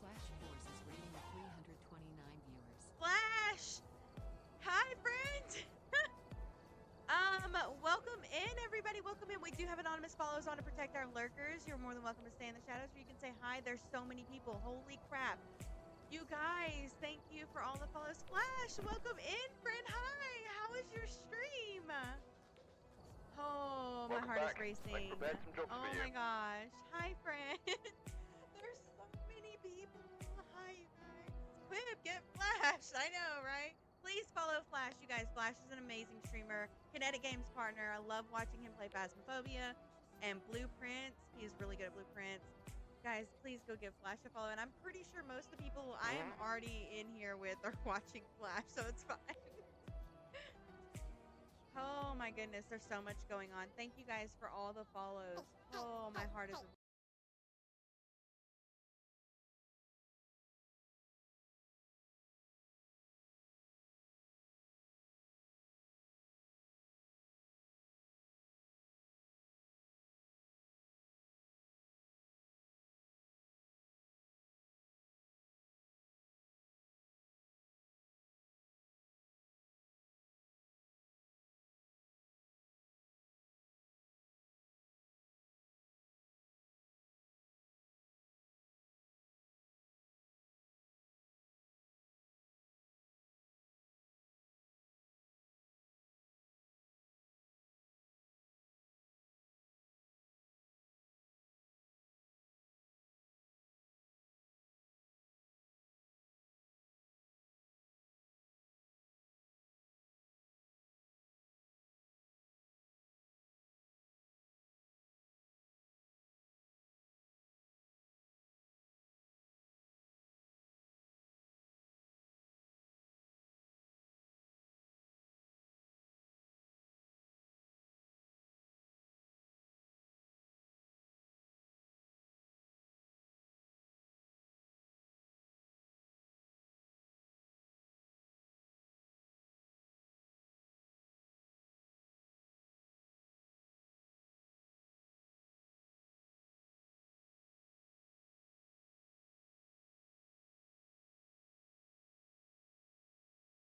FlashForce is rating 329 viewers. Flash! Hi, friend! Welcome in, everybody. Welcome in. We do have anonymous follows on to protect our lurkers. You're more than welcome to stay in the shadows where you can say hi. There's so many people. Holy crap. You guys, thank you for all the follows. Flash, welcome in, friend. Hi. How was your stream? Oh, my heart is racing. Oh my gosh. Hi, friend. There's so many people. Hi, you guys. Quip, get Flash. I know, right? Please follow Flash, you guys. Flash is an amazing streamer, Kinetic Games partner. I love watching him play Phasmophobia and Blueprints. He's really good at Blueprints. Guys, please go give Flash a follow. And I'm pretty sure most of the people I am already in here with are watching Flash, so it's fine. Oh my goodness, there's so much going on. Thank you guys for all the follows. Oh, my heart is